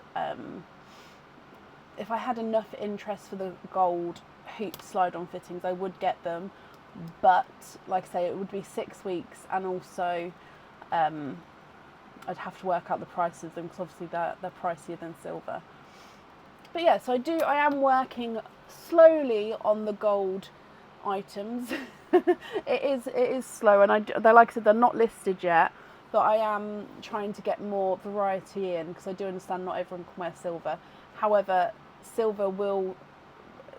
if I had enough interest for the gold hoop slide-on fittings, I would get them. But like I say, it would be 6 weeks, and also I'd have to work out the price of them because obviously they're pricier than silver. But yeah, so I am working slowly on the gold items. it is slow, and they're, like I said, they're not listed yet. But I am trying to get more variety in because I do understand not everyone can wear silver. However, silver will,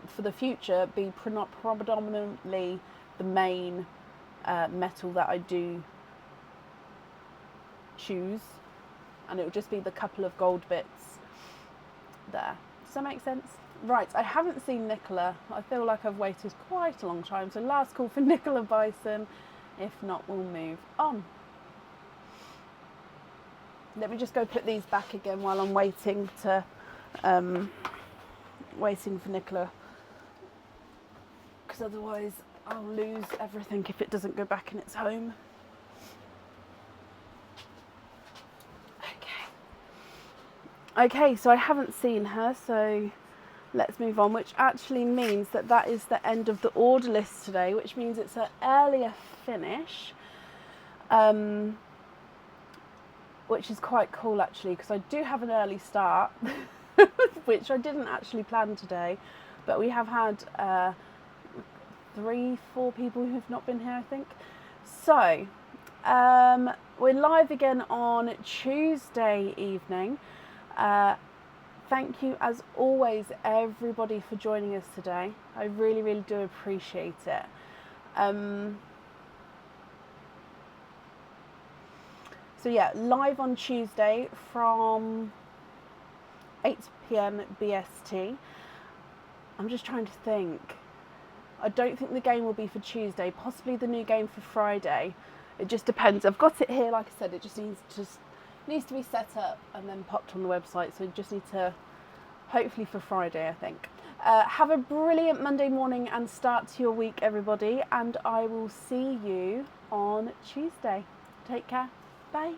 for the future, be predominantly the main metal that I do choose, and it will just be the couple of gold bits there. Does that make sense? Right, I haven't seen Nicola. I feel like I've waited quite a long time, so last call for Nicola Bison. If not, we'll move on. Let me just go put these back again while I'm waiting for Nicola, because otherwise I'll lose everything if it doesn't go back in its home. Okay, so I haven't seen her, so let's move on, which actually means that is the end of the order list today, which means it's an earlier finish. which is quite cool actually, because I do have an early start, which I didn't actually plan today, but we have had 3-4 people who've not been here, I think. So we're live again on Tuesday evening. Thank you as always everybody for joining us today. I really, really do appreciate it. So yeah, live on Tuesday from 8 p.m. BST. I'm just trying to think. I don't think the game will be for Tuesday, possibly the new game for Friday. It just depends. I've got it here, like I said, it just needs to be set up and then popped on the website, so just need to, hopefully for Friday, I think. Have a brilliant Monday morning and start to your week, everybody, and I will see you on Tuesday. Take care. Bye.